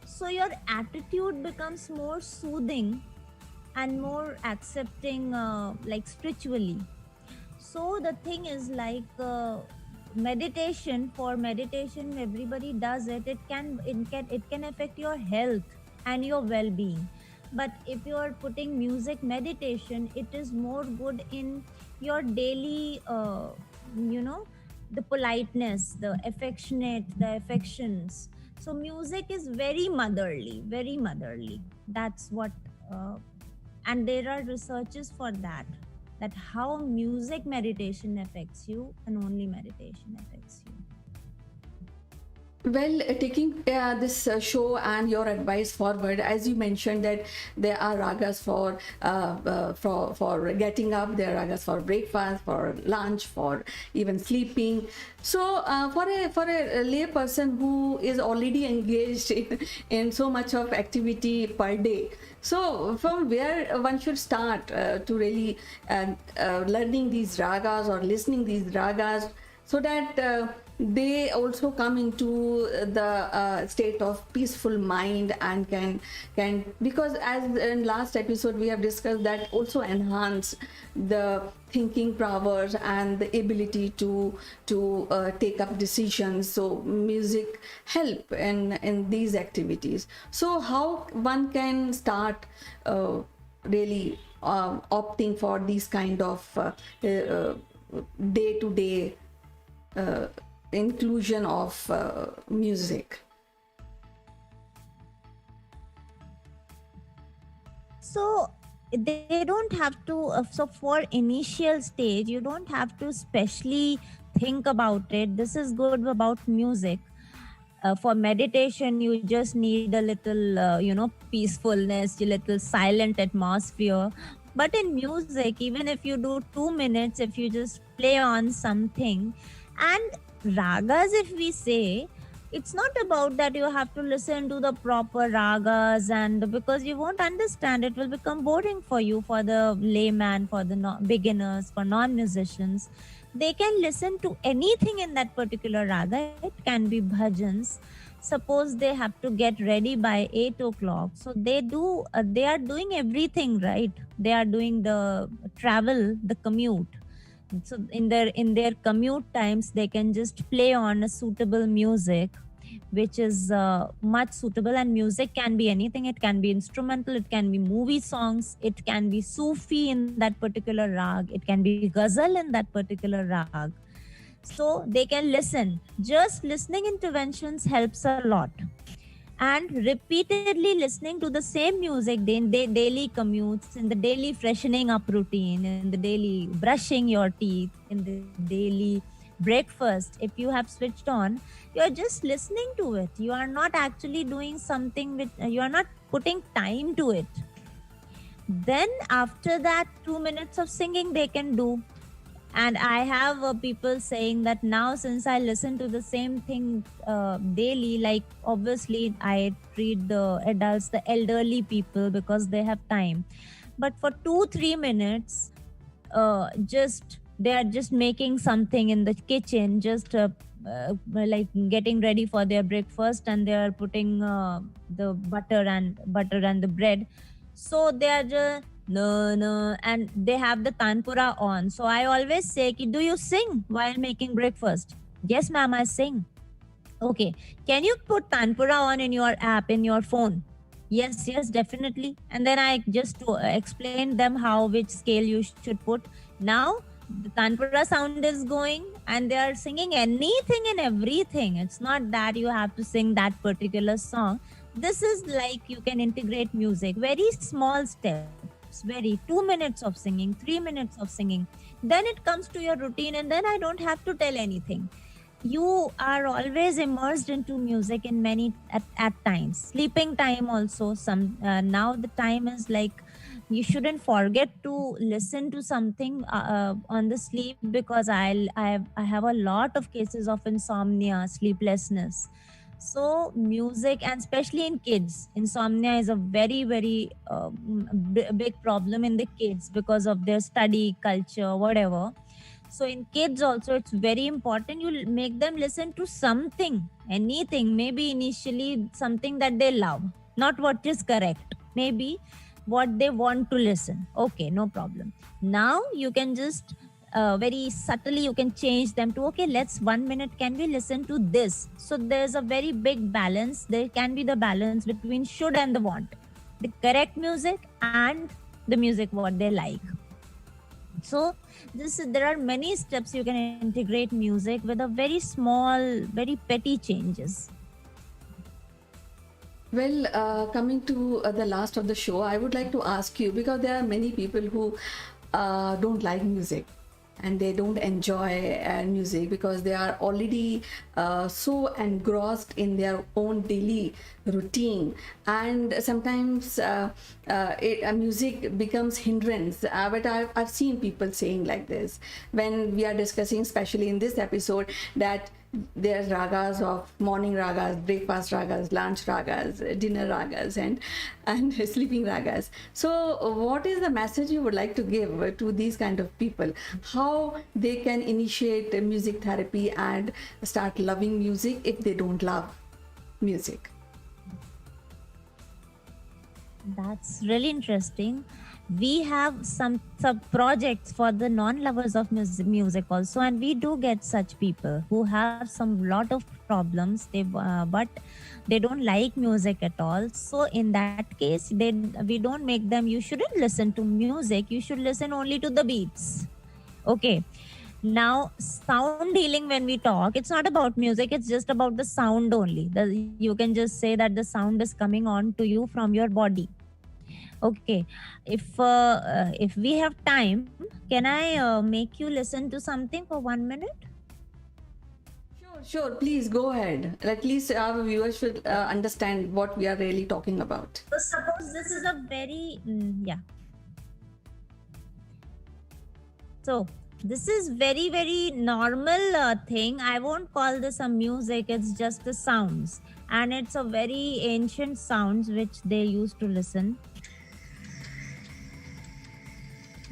So your attitude becomes more soothing and more accepting, like spiritually. So the thing is like, meditation, for meditation everybody does it. It can affect your health and your well-being. But if you are putting music meditation, it is more good in your daily, you know the politeness, the affectionate, the affections. So music is very motherly, very motherly. That's what, uh, and there are researches for that, that how music meditation affects you, and only meditation affects you. Well, taking this show and your advice forward, as you mentioned that there are ragas for getting up, there are ragas for breakfast, for lunch, for even sleeping. So, for a lay person who is already engaged in so much of activity per day, so from where one should start to really learning these ragas or listening these ragas, so that they also come into the state of peaceful mind, and can, because as in last episode we have discussed, that also enhance the thinking powers and the ability to take up decisions. So music help in these activities. So how one can start really opting for these kind of day to day inclusion of music? So they don't have to, so for initial stage you don't have to specially think about it. This is good about music. For meditation you just need a little, peacefulness, a little silent atmosphere. But in music, even if you do 2 minutes, if you just play on something, and ragas, if we say, it's not about that you have to listen to the proper ragas, and because you won't understand, it will become boring for you, for the layman, for the beginners, for non-musicians. They can listen to anything in that particular raga. It can be bhajans. Suppose they have to get ready by 8 o'clock, so they are doing everything, right? They are doing the travel, the commute. So in their commute times, they can just play on a suitable music, which is much suitable. And music can be anything. It can be instrumental, it can be movie songs, it can be Sufi in that particular rag, it can be ghazal in that particular rag. So they can listen. Just listening interventions helps a lot. And repeatedly listening to the same music in the daily commutes, in the daily freshening up routine, in the daily brushing your teeth, in the daily breakfast, if you have switched on, you're just listening to it. You are not actually doing something with, you are not putting time to it. Then after that, 2 minutes of singing they can do. And I have people saying that now, since I listen to the same thing daily, like obviously I treat the adults, the elderly people, because they have time. But for 2-3 minutes, just they are just making something in the kitchen, just like getting ready for their breakfast, and they are putting the butter and the bread. So they are just no, and they have the tanpura on. So I always say, do you sing while making breakfast? Yes, ma'am, I sing. Okay, can you put tanpura on in your app, in your phone? Yes, definitely. And then I just explain them which scale you should put. Now the tanpura sound is going, and they are singing anything and everything. It's not that you have to sing that particular song. This is like you can integrate music, very small steps, very 2 minutes of singing, 3 minutes of singing. Then it comes to your routine, and then I don't have to tell anything. You are always immersed into music in many at times. Sleeping time also, some now the time is like, you shouldn't forget to listen to something on the sleep, because I have a lot of cases of insomnia, sleeplessness. So music, and especially in kids, insomnia is a very very big problem in the kids because of their study culture, whatever. So in kids also, it's very important you make them listen to something, anything, maybe initially something that they love, not what is correct, maybe what they want to listen. Okay, no problem. Now you can just very subtly you can change them to, okay, let's 1 minute can we listen to this. So there's a very big balance. There can be the balance between should and the want, the correct music and the music what they like. So there are many steps you can integrate music with a very small, very petty changes. Well, coming to the last of the show, I would like to ask you, because there are many people who don't like music and they don't enjoy music because they are already so engrossed in their own daily routine, and sometimes music becomes hindrance. But I've seen people saying like this when we are discussing, especially in this episode, that there's ragas of morning ragas, breakfast ragas, lunch ragas, dinner ragas, and sleeping ragas. So what is the message you would like to give to these kind of people, how they can initiate music therapy and start loving music if they don't love music? That's really interesting. We have some sub projects for the non-lovers of music also, and we do get such people who have some lot of problems. But they don't like music at all. So in that case, we don't make them. You shouldn't listen to music. You should listen only to the beats. Okay. Now, sound healing, when we talk, it's not about music, it's just about the sound only. You can just say that the sound is coming on to you from your body. Okay, if we have time, can I make you listen to something for 1 minute? Sure, please go ahead. At least our viewers should understand what we are really talking about. So suppose this is a very yeah. So this is very very normal thing. I won't call this a music, it's just the sounds, and it's a very ancient sounds which they used to listen.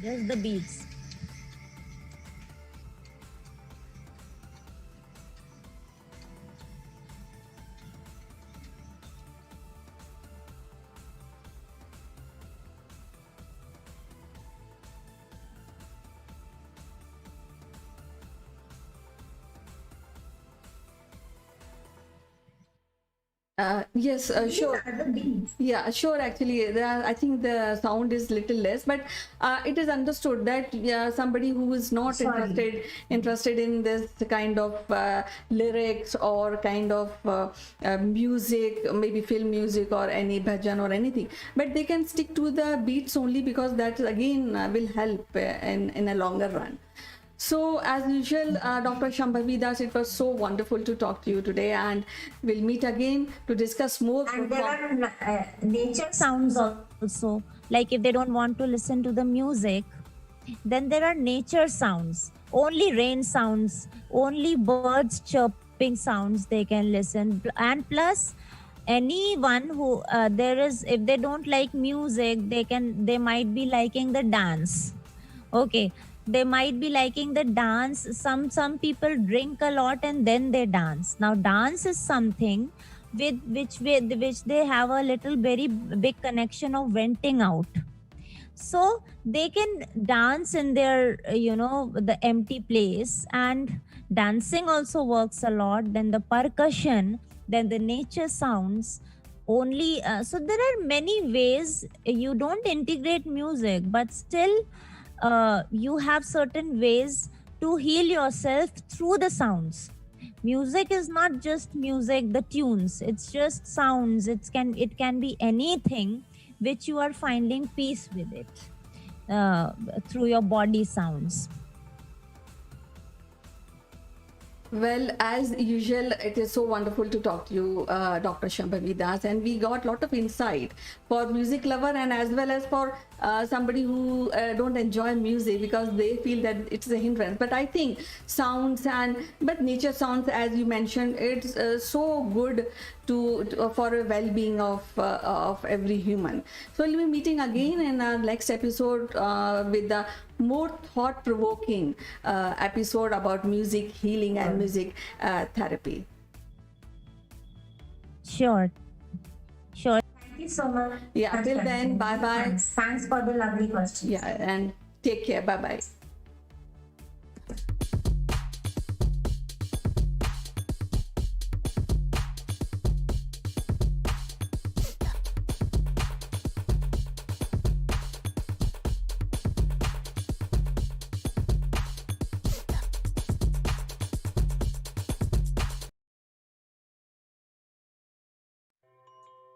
Just the beats. Yes, sure. Yeah, sure. Actually, I think the sound is little less, but it is understood that somebody who is not interested in this kind of lyrics or kind of music, maybe film music or any bhajan or anything, but they can stick to the beats only, because that again will help in a longer run. So as usual, Dr. Shambhavi Das, it was so wonderful to talk to you today, and we'll meet again to discuss more. And there are nature sounds also. Like if they don't want to listen to the music, then there are nature sounds, only rain sounds, only birds chirping sounds they can listen. And plus, anyone who if they don't like music, they might be liking the dance. Okay, they might be liking the dance. Some people drink a lot and then they dance. Now dance is something with which they have a little very big connection of venting out. So they can dance in their the empty place, and dancing also works a lot. Then the percussion, then the nature sounds only. So there are many ways. You don't integrate music, but still you have certain ways to heal yourself through the sounds. Music is not just music, the tunes, it's just sounds. It can be anything which you are finding peace with it through your body sounds. Well, as usual, it is so wonderful to talk to you, Dr. Shambhavi Das, and we got a lot of insight for music lover and as well as for somebody who don't enjoy music because they feel that it's a hindrance. But I think sounds but nature sounds, as you mentioned, it's so good to for a well-being of every human. So we'll be meeting again in our next episode with the more thought-provoking episode about music healing and music therapy. Sure. Sure. Thank you so much. Yeah, till then, bye bye. Thanks for the lovely questions. Yeah, and take care. Bye bye.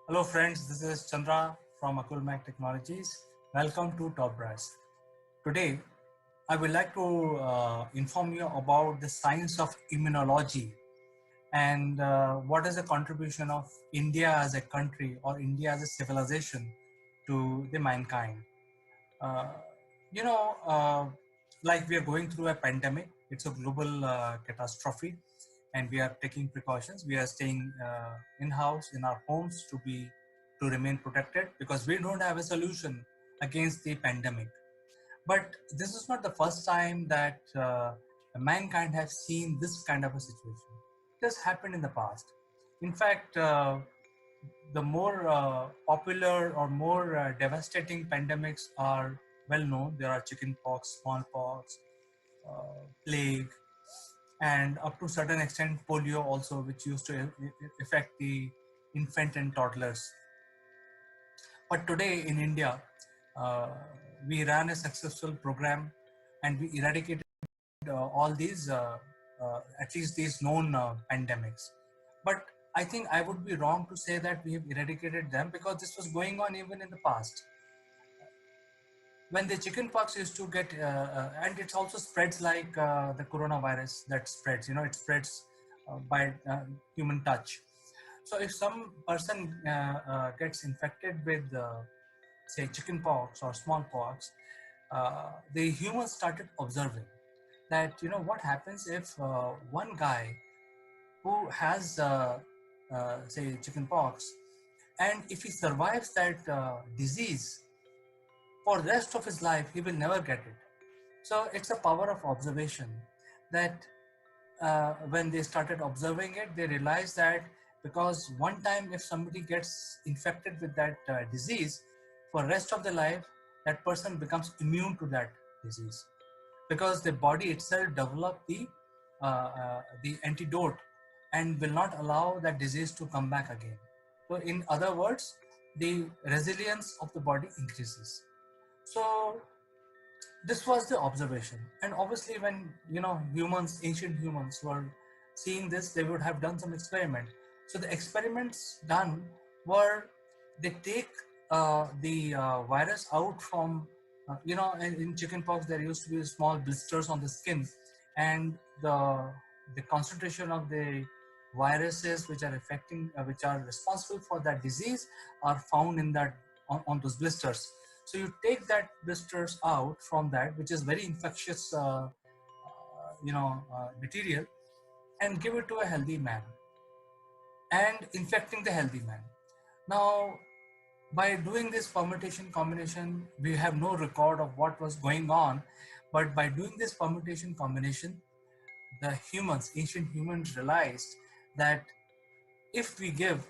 Hello friends, this is Chandra from Akulmac Technologies. Welcome to Top Brass. Today, I would like to inform you about the science of immunology and what is the contribution of India as a country or India as a civilization to the mankind. Uh, you know, like we are going through a pandemic, it's a global catastrophe and we are taking precautions. We are staying in-house in our homes to remain protected because we don't have a solution against the pandemic. But this is not the first time that mankind has seen this kind of a situation. It has happened in the past. In fact, the more popular or more devastating pandemics are well known. There are chickenpox, smallpox, plague, and up to a certain extent polio also, which used to affect the infant and toddlers. But today in India, uh, we ran a successful program and we eradicated all these, at least these known pandemics. But I think I would be wrong to say that we have eradicated them because this was going on even in the past. When the chickenpox used to get, and it also spreads like the coronavirus that spreads, it spreads by human touch. So if some person gets infected with, say, chickenpox or smallpox, the humans started observing that, what happens if one guy who has, say, chickenpox, and if he survives that disease, for the rest of his life, he will never get it. So it's a power of observation that when they started observing it, they realized that because one time if somebody gets infected with that disease, for the rest of their life, that person becomes immune to that disease because the body itself developed the antidote and will not allow that disease to come back again. So in other words, the resilience of the body increases. So this was the observation, and obviously when humans, ancient humans were seeing this, they would have done some experiment. So the experiments done were they take the virus out from in chickenpox there used to be small blisters on the skin, and the concentration of the viruses which are affecting which are responsible for that disease are found in that on those blisters. So you take that blisters out from that, which is very infectious, material, and give it to a healthy man, and infecting the healthy man. Now, by doing this permutation combination, we have no record of what was going on, but by doing this permutation combination, the humans, ancient humans, realized that if we give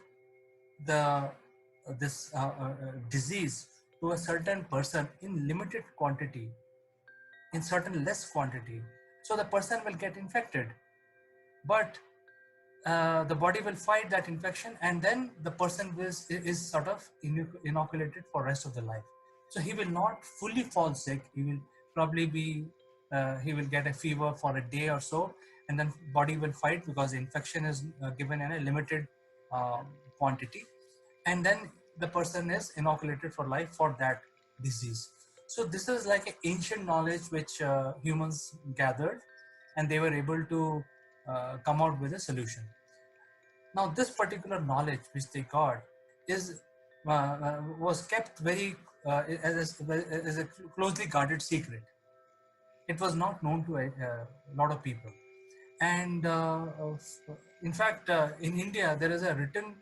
the this disease to a certain person in limited quantity, in certain less quantity, so the person will get infected, but the body will fight that infection, and then the person is sort of inoculated for rest of the life. So he will not fully fall sick. He will probably be he will get a fever for a day or so, and then body will fight because the infection is given in a limited quantity, and then the person is inoculated for life for that disease. So this is like an ancient knowledge which humans gathered, and they were able to come out with a solution. Now, this particular knowledge which they got is was kept very as a closely guarded secret. It was not known to a lot of people, and in fact, in India there is a written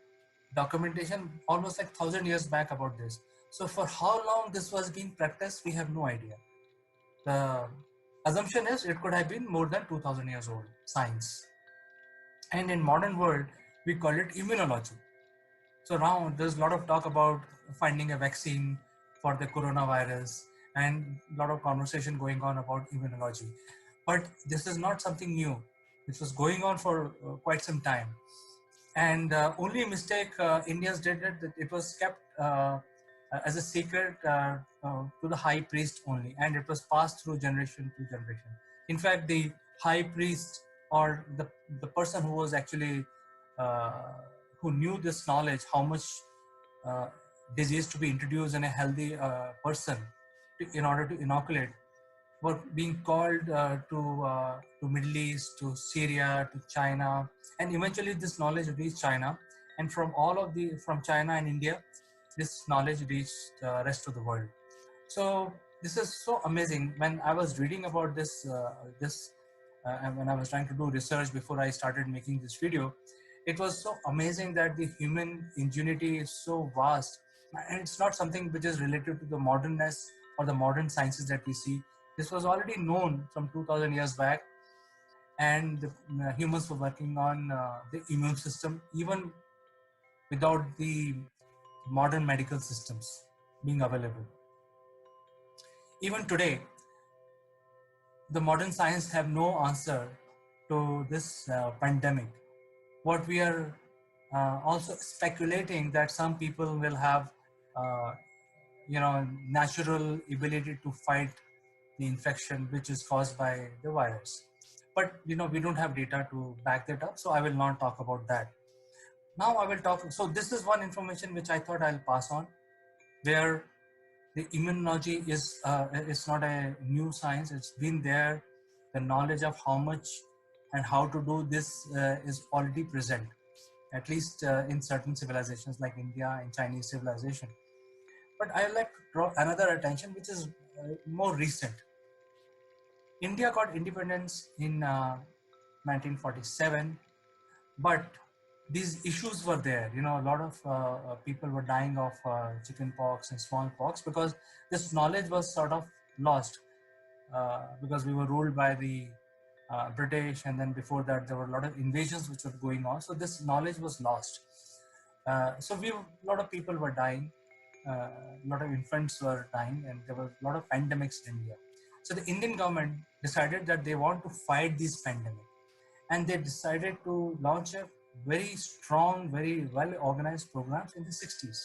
documentation almost like 1,000 years back about this. So, for how long this was being practiced, we have no idea. The assumption is it could have been more than 2,000 years old science, and in modern world we call it immunology. So now there's a lot of talk about finding a vaccine for the coronavirus and a lot of conversation going on about immunology. But this is not something new. This was going on for quite some time. And only mistake Indians did it, that it was kept as a secret to the high priest only, and it was passed through generation to generation. In fact, the high priest, or the person who was actually uh, who knew this knowledge, how much uh, disease to be introduced in a healthy person in order to inoculate, were being called to Middle East, to Syria, to China, and eventually this knowledge reached China, and from China and India, this knowledge reached the rest of the world. So this is so amazing. When I was reading about and when I was trying to do research before I started making this video, it was so amazing that the human ingenuity is so vast, and it's not something which is related to the modernness or the modern sciences that we see. This was already known from 2,000 years back, and the humans were working on the immune system even without the modern medical systems being available. Even today, the modern science have no answer to this pandemic. What we are also speculating that some people will have, uh, natural ability to fight the infection which is caused by the virus. But we don't have data to back that up, so I will not talk about that. Now I will talk. So this is one information which I thought I'll pass on, where the immunology is it's not a new science. It's been there. The knowledge of how much and how to do this is already present, at least in certain civilizations like India and Chinese civilization. But I would like to draw another attention, which is more recent. India got independence in 1947, but these issues were there. A lot of people were dying of chicken pox and smallpox because this knowledge was sort of lost, because we were ruled by the British, and then before that there were a lot of invasions which were going on. So this knowledge was lost. So a lot of people were dying, a lot of infants were dying, and there were a lot of pandemics in India. So the Indian government decided that they want to fight these pandemics, and they decided to launch a very strong, very well organized programs in the 60s.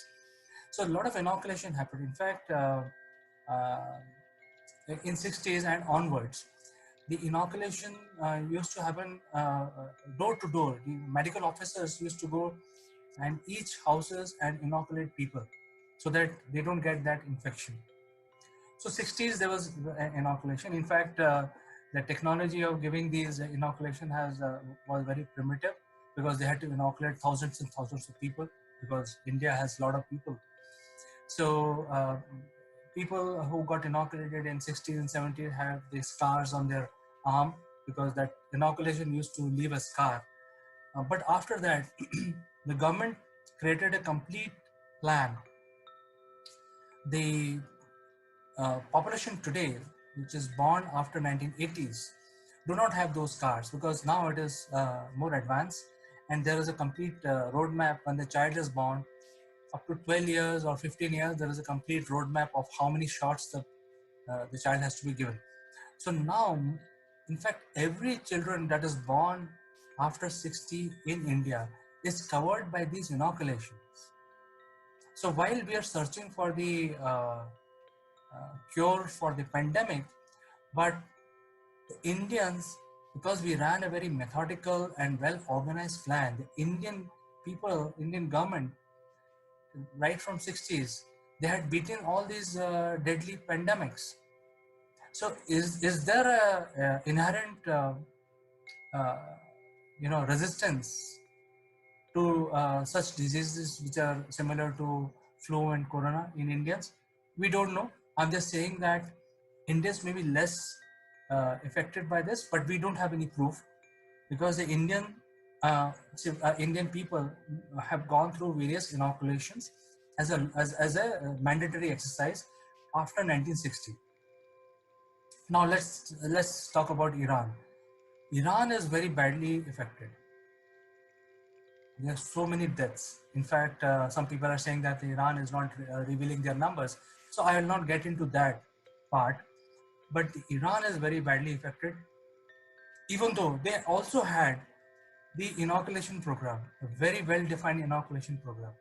So a lot of inoculation happened. In fact, uh, in 60s and onwards, the inoculation used to happen door to door. The medical officers used to go and each houses and inoculate people so that they don't get that infection. So 60s there was inoculation. In fact, the technology of giving these inoculation was very primitive, because they had to inoculate thousands and thousands of people, because India has a lot of people. So people who got inoculated in 60s and 70s have the scars on their arm, because that inoculation used to leave a scar. But after that, the government created a complete plan. The population today, which is born after 1980s, do not have those scars, because now it is more advanced, and there is a complete roadmap. When the child is born, up to 12 years or 15 years, there is a complete roadmap of how many shots the child has to be given. So now, in fact, every children that is born after 60 in India is covered by these inoculations. So while we are searching for the cure for the pandemic, but the Indians, because we ran a very methodical and well organized plan, the Indian people, Indian government, right from 60s, they had beaten all these deadly pandemics. So is there a inherent uh, resistance to such diseases which are similar to flu and corona in Indians? We don't know. I'm just saying that Indians may be less affected by this, but we don't have any proof because the Indian people have gone through various inoculations as a mandatory exercise after 1960. Now let's talk about Iran. Iran is very badly affected. There are so many deaths. In fact, some people are saying that Iran is not revealing their numbers. So I will not get into that part. But Iran is very badly affected, even though they also had the inoculation program, a very well defined inoculation program.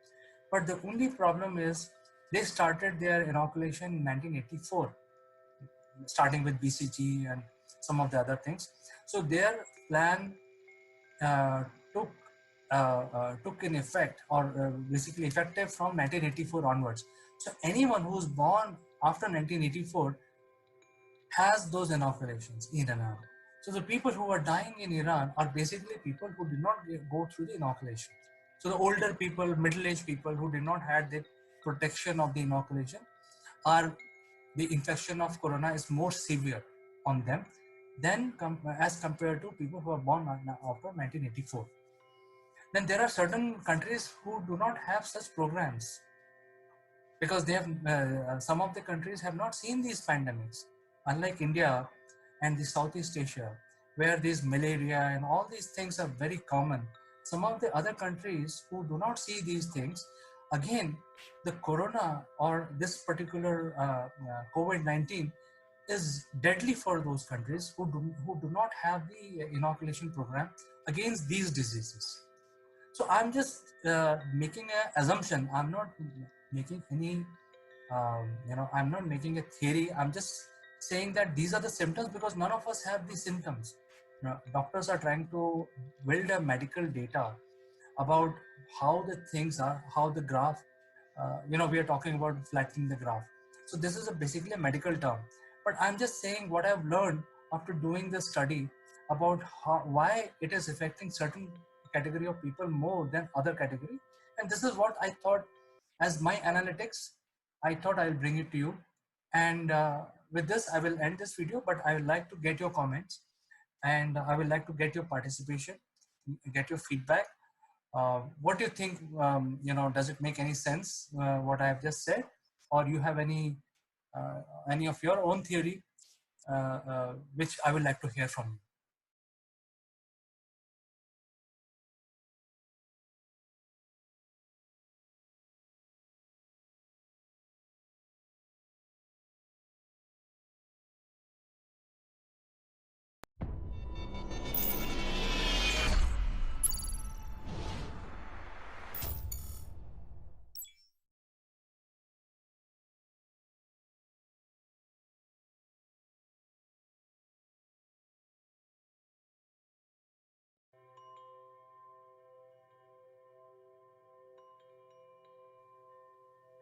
But the only problem is they started their inoculation in 1984, starting with BCG and some of the other things. So their plan uh, took took in effect or basically effective from 1984 onwards. So anyone who's born after 1984 has those inoculations in and out. So the people who are dying in Iran are basically people who did not go through the inoculation. So the older people, middle-aged people who did not have the protection of the inoculation, are the infection of corona is more severe on them than as compared to people who are born after 1984. Then there are certain countries who do not have such programs because they have some of the countries have not seen these pandemics, unlike India and the Southeast Asia, where this malaria and all these things are very common. Some of the other countries who do not see these things, again, the corona or this particular COVID-19 is deadly for those countries who do not have the inoculation program against these diseases. So I'm just making an assumption. I'm not making any, I'm not making a theory. I'm just saying that these are the symptoms because none of us have these symptoms. Doctors are trying to build a medical data about how the things are, how the graph, we are talking about flattening the graph. So this is basically a medical term. But I'm just saying what I've learned after doing this study about why it is affecting certain category of people more than other category. And this is what I thought as my analytics, I thought I'll bring it to you. And with this, I will end this video, but I would like to get your comments and I would like to get your participation, get your feedback. What do you think? Does it make any sense what I have just said, or you have any of your own theory, which I would like to hear from you?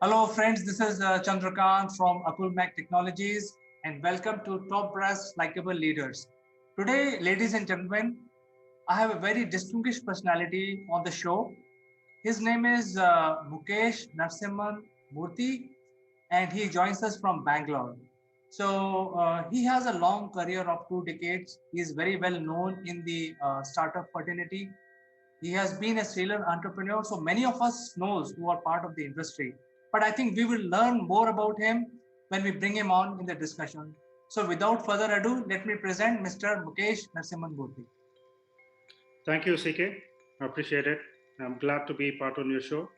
Hello, friends. This is Chandrakant from Akulmac Technologies, and welcome to Top Brass Likeable Leaders. Today, ladies and gentlemen, I have a very distinguished personality on the show. His name is Mukesh Narasimhan Murthy, and he joins us from Bangalore. So he has a long career of 2 decades. He is very well known in the startup fraternity. He has been a serial entrepreneur, so many of us knows who are part of the industry. But I think we will learn more about him when we bring him on in the discussion. So without further ado, let me present Mr. Mukesh Narasimhan Murthy. Thank you, CK. I appreciate it. I'm glad to be part on your show.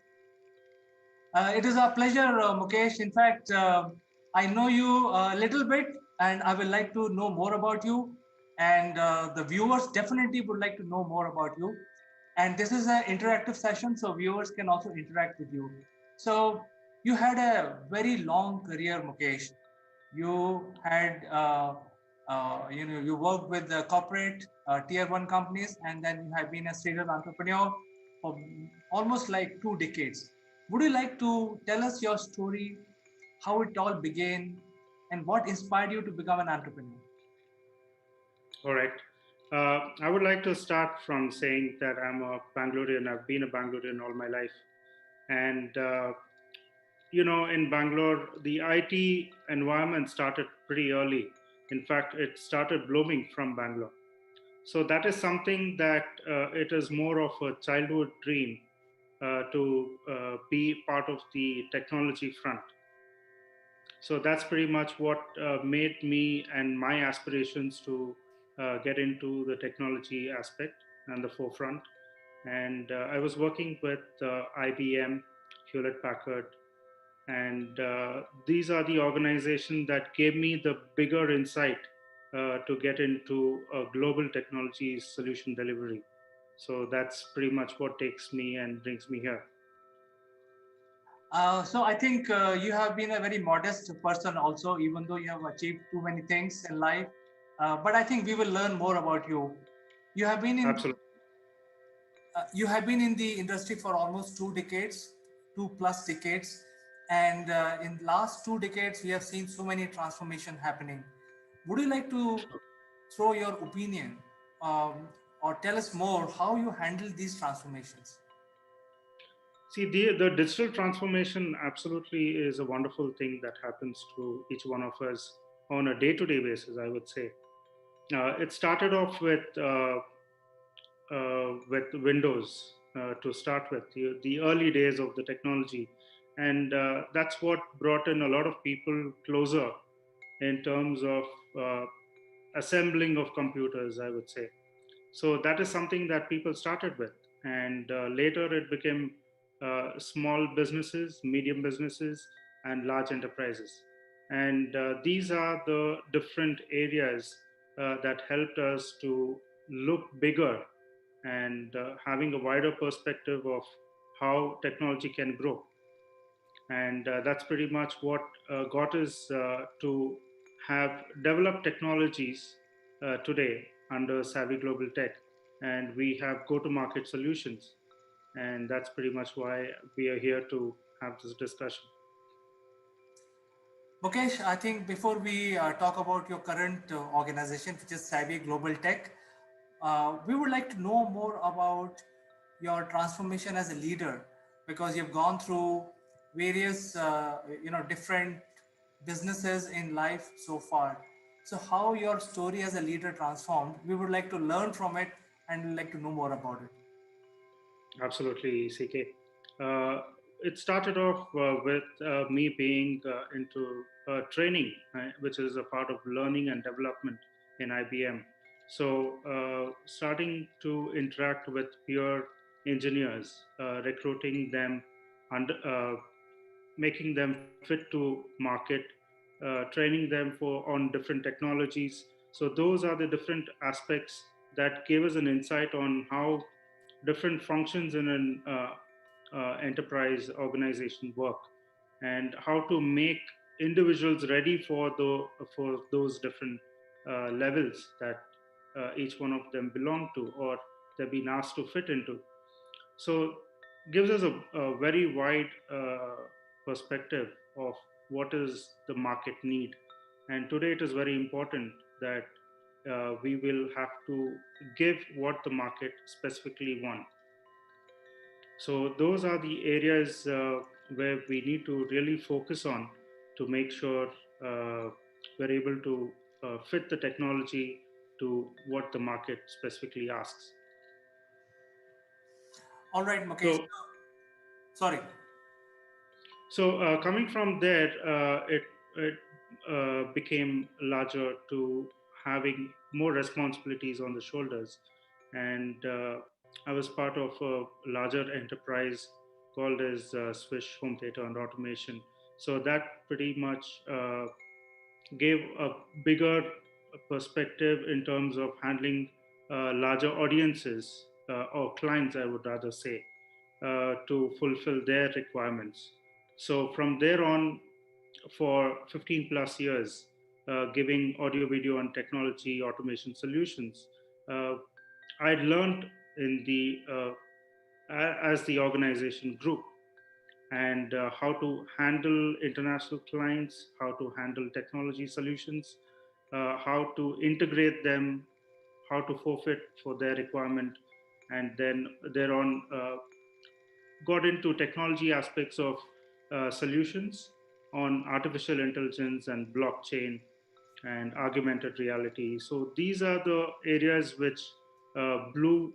It is a pleasure, Mukesh. In fact, I know you a little bit, and I would like to know more about you. And the viewers definitely would like to know more about you. And this is an interactive session, so viewers can also interact with you. So you had a very long career, Mukesh. You had, you worked with the corporate tier one companies, and then you have been a serial entrepreneur for almost like 2 decades. Would you like to tell us your story, how it all began, and what inspired you to become an entrepreneur? All right. I would like to start from saying that I'm a Bangalorean. I've been a Bangalorean all my life. And, in Bangalore, the IT environment started pretty early. In fact, it started blooming from Bangalore. So that is something that it is more of a childhood dream to be part of the technology front. So that's pretty much what made me and my aspirations to get into the technology aspect and the forefront. And I was working with IBM, Hewlett Packard, and these are the organizations that gave me the bigger insight to get into global technology solution delivery. So that's pretty much what takes me and brings me here. So I think you have been a very modest person also, even though you have achieved too many things in life. But I think we will learn more about you. You have been in Absolutely. you have been in the industry for almost 2 decades, 2+ decades, and in last 2 decades we have seen so many transformation happening. Would you like to throw your opinion, or tell us more how you handle these transformations? See, the digital transformation absolutely is a wonderful thing that happens to each one of us on a day to day basis, I would say. It started off with Windows to start with, the early days of the technology. And that's what brought in a lot of people closer in terms of uh, assembling of computers, I would say. So that is something that people started with. And later it became small businesses, medium businesses, and large enterprises. And these are the different areas that helped us to look bigger and having a wider perspective of how technology can grow. And that's pretty much what got us to have developed technologies today under Savvy Global Tech. And we have go to market solutions. And that's pretty much why we are here to have this discussion. Mukesh, I think before we talk about your current organization, which is Savvy Global Tech, we would like to know more about your transformation as a leader, because you've gone through various, different businesses in life so far. So, how your story as a leader transformed, we would like to learn from it and we'd like to know more about it. Absolutely, CK. Uh, it started off with me being into training, which is a part of learning and development in IBM. So, starting to interact with peer engineers, recruiting them, and making them fit to market, training them for on different technologies. So, those are the different aspects that gave us an insight on how different functions in an enterprise organization work, and how to make individuals ready for those different levels that each one of them belong to, or they've been asked to fit into. So gives us a very wide perspective of what is the market need. And today it is very important that we will have to give what the market specifically want. So those are the areas where we need to really focus on to make sure we're able to fit the technology to what the market specifically asks. All right, Mukesh. So, Sorry. coming from there, it became larger to having more responsibilities on the shoulders, and I was part of a larger enterprise called as Swish Home Theater and Automation. So that pretty much gave a bigger perspective in terms of handling larger audiences or clients, I would rather say, to fulfill their requirements. So from there on, for 15 plus years, giving audio, video, and technology automation solutions, uh, I learned in the as the organization grew, and how to handle international clients, how to handle technology solutions, how to integrate them, how to forfeit for their requirement, and then thereon got into technology aspects of solutions on artificial intelligence and blockchain and augmented reality. So these are the areas which blew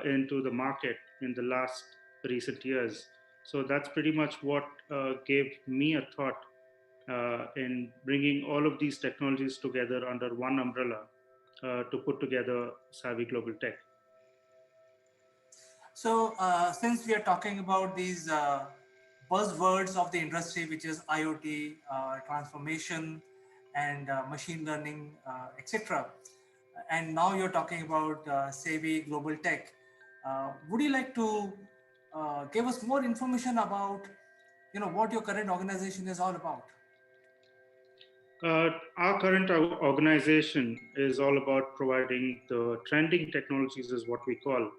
into the market in the last recent years. So that's pretty much what gave me a thought in bringing all of these technologies together under one umbrella to put together Savvy Global Tech. So, since we are talking about these buzzwords of the industry, which is IoT, transformation, and machine learning, etc., and now you're talking about Savvy Global Tech, would you like to give us more information about, what your current organization is all about? Our current organization is all about providing the trending technologies, is what we call.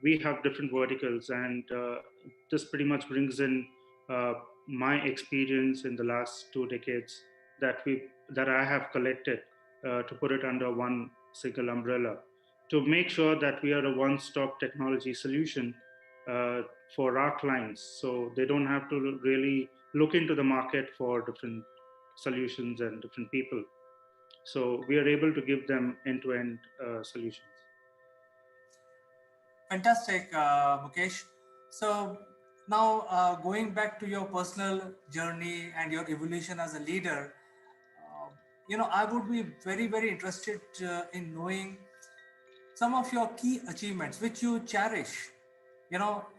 We have different verticals, and this pretty much brings in uh, my experience in the last 2 decades that I have collected to put it under one single umbrella to make sure that we are a one-stop technology solution uh, for our clients, so they don't have to really look into the market for different solutions and different people. So we are able to give them end-to-end solutions. Fantastic, Mukesh. So now going back to your personal journey and your evolution as a leader, I would be very, very interested in knowing some of your key achievements which you cherish.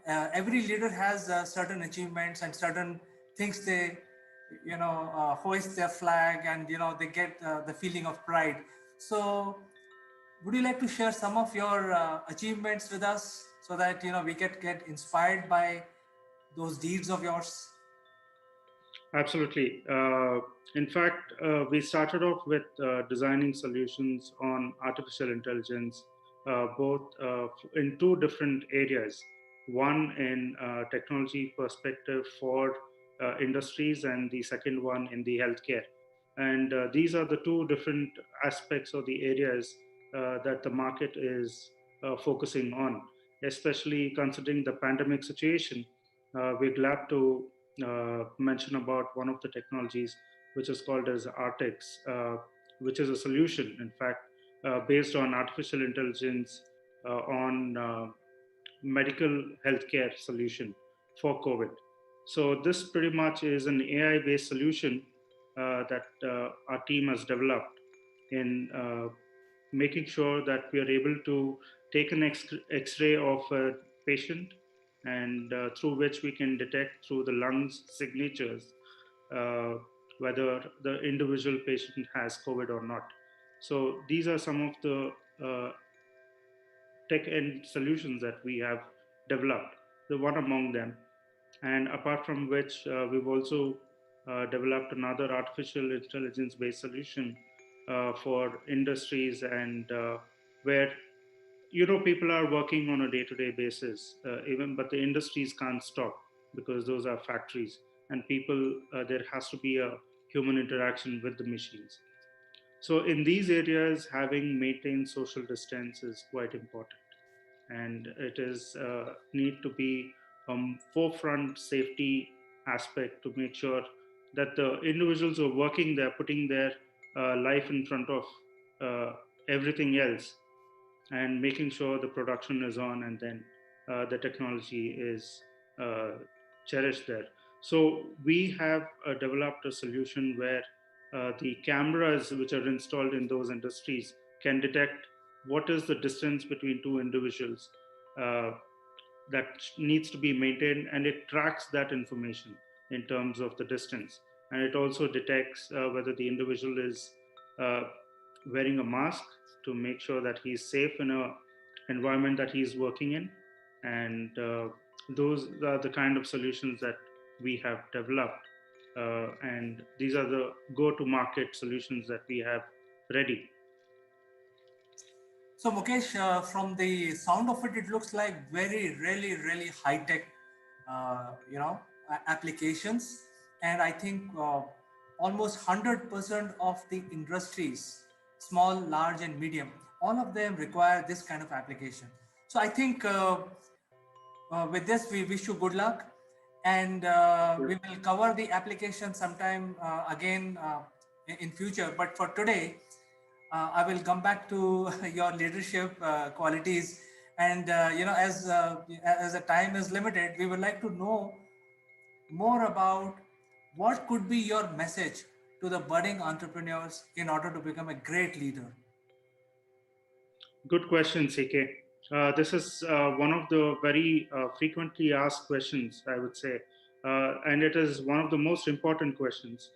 Every leader has certain achievements and certain things they, hoist their flag, and they get the feeling of pride. So would you like to share some of your achievements with us so that we can get inspired by those deeds of yours? Absolutely. In fact, we started off with designing solutions on artificial intelligence, both in two different areas. One in technology perspective for industries, and the second one in the healthcare. And these are the two different aspects of the areas that the market is focusing on, especially considering the pandemic situation. We're glad to mention about one of the technologies, which is called as Artex, which is a solution, in fact, based on artificial intelligence on medical healthcare solution for COVID. So this pretty much is an AI-based solution that our team has developed in making sure that we are able to take an X-ray of a patient, and through which we can detect through the lungs signatures uh, whether the individual patient has COVID or not. So these are some of the uh, tech end solutions that we have developed, the one among them. And apart from which, we've also developed another artificial intelligence based solution for industries, and where people are working on a day-to-day basis, even, but the industries can't stop because those are factories, and people, there has to be a human interaction with the machines. So in these areas, having maintained social distance is quite important, and it is need to be forefront safety aspect to make sure that the individuals who are working there, putting their life in front of uh, everything else, and making sure the production is on, and then the technology is uh, cherished there. So we have developed a solution where the cameras which are installed in those industries can detect what is the distance between two individuals uh, that needs to be maintained, and it tracks that information in terms of the distance, and it also detects whether the individual is uh, wearing a mask to make sure that he's safe in a environment that he's working in. And those are the kind of solutions that we have developed, and these are the go-to market solutions that we have ready. So Mukesh, from the sound of it, it looks like very, really, really high tech, applications, and I think almost 100% of the industries, small, large, and medium, all of them require this kind of application. So I think with this, we wish you good luck, and we will cover the application sometime again in future. But for today, I will come back to your leadership qualities, and as the time is limited, we would like to know more about what could be your message to the budding entrepreneurs in order to become a great leader. Good question, CK. This is one of the very frequently asked questions, I would say, and it is one of the most important questions.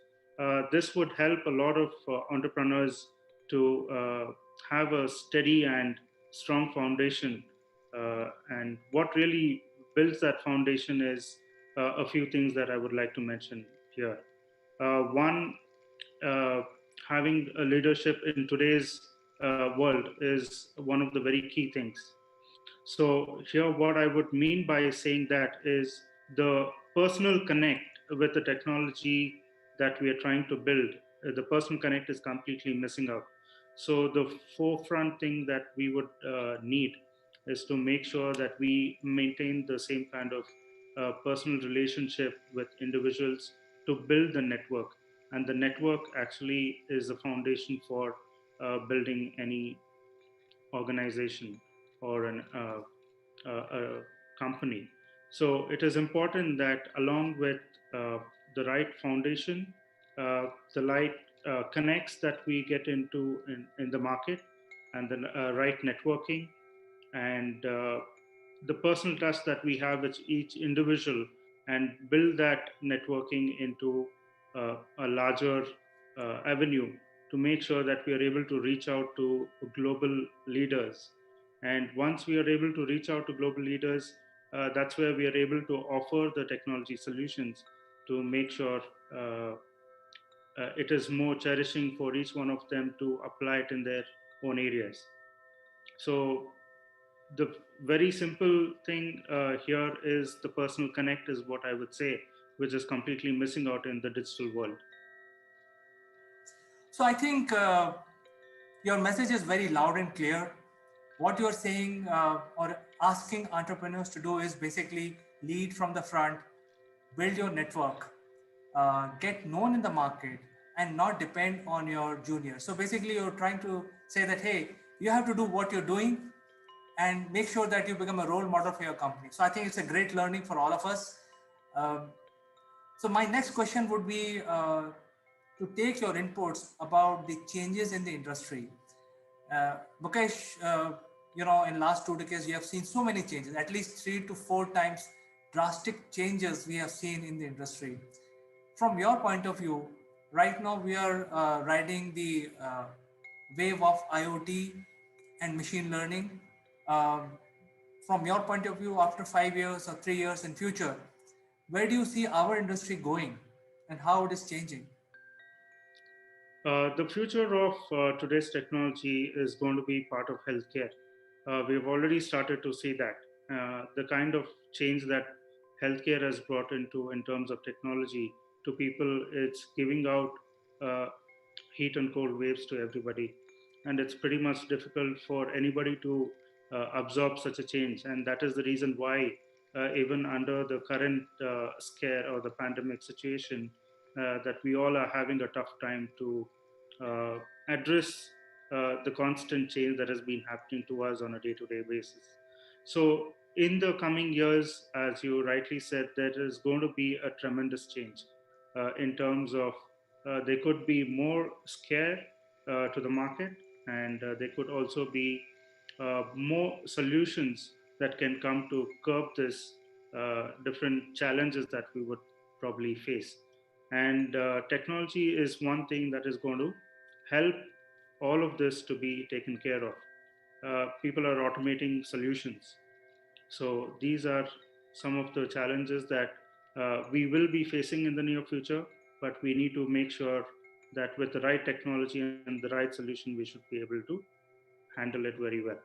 This would help a lot of entrepreneurs to have a steady and strong foundation. And what really builds that foundation is a few things that I would like to mention here. One, uh, having a leadership in today's world is one of the very key things. So, here, what I would mean by saying that is the personal connect with the technology that we are trying to build. The personal connect is completely missing out. So, the forefront thing that we would need is to make sure that we maintain the same kind of personal relationship with individuals to build the network. And the network actually is the foundation for building any organization or a company. So it is important that along with the right foundation, the right connects that we get into in the market, and the right networking, and the personal trust that we have with each individual, and build that networking into a larger avenue to make sure that we are able to reach out to global leaders. And once we are able to reach out to global leaders, that's where we are able to offer the technology solutions to make sure it is more cherishing for each one of them to apply it in their own areas. So the very simple thing here is the personal connect is what I would say, which is completely missing out in the digital world. So I think your message is very loud and clear. What you're saying or asking entrepreneurs to do is basically lead from the front, build your network, get known in the market, and not depend on your juniors. So basically, you're trying to say that, hey, you have to do what you're doing and make sure that you become a role model for your company. So I think it's a great learning for all of us. Um, so my next question would be to take your inputs about the changes in the industry. Mukesh, in last 2 decades, we have seen so many changes, at least 3 to 4 times drastic changes we have seen in the industry. From your point of view, right now we are riding the wave of IoT and machine learning. Um, from your point of view, after 5 years or 3 years in future, where do you see our industry going and how it is changing? The future of today's technology is going to be part of healthcare. We've already started to see that. The kind of change that healthcare has brought into in terms of technology to people, it's giving out uh, heat and cold waves to everybody. And it's pretty much difficult for anybody to absorb such a change. And that is the reason why, even under the current scare or the pandemic situation, that we all are having a tough time to uh, address the constant change that has been happening to us on a day to day basis. So, in the coming years, as you rightly said, there is going to be a tremendous change in terms of there could be more scare to the market, and there could also be more solutions that can come to curb this different challenges that we would probably face. And technology is one thing that is going to help all of this to be taken care of. People are automating solutions. So these are some of the challenges that we will be facing in the near future, but we need to make sure that with the right technology and the right solution, we should be able to handle it very well.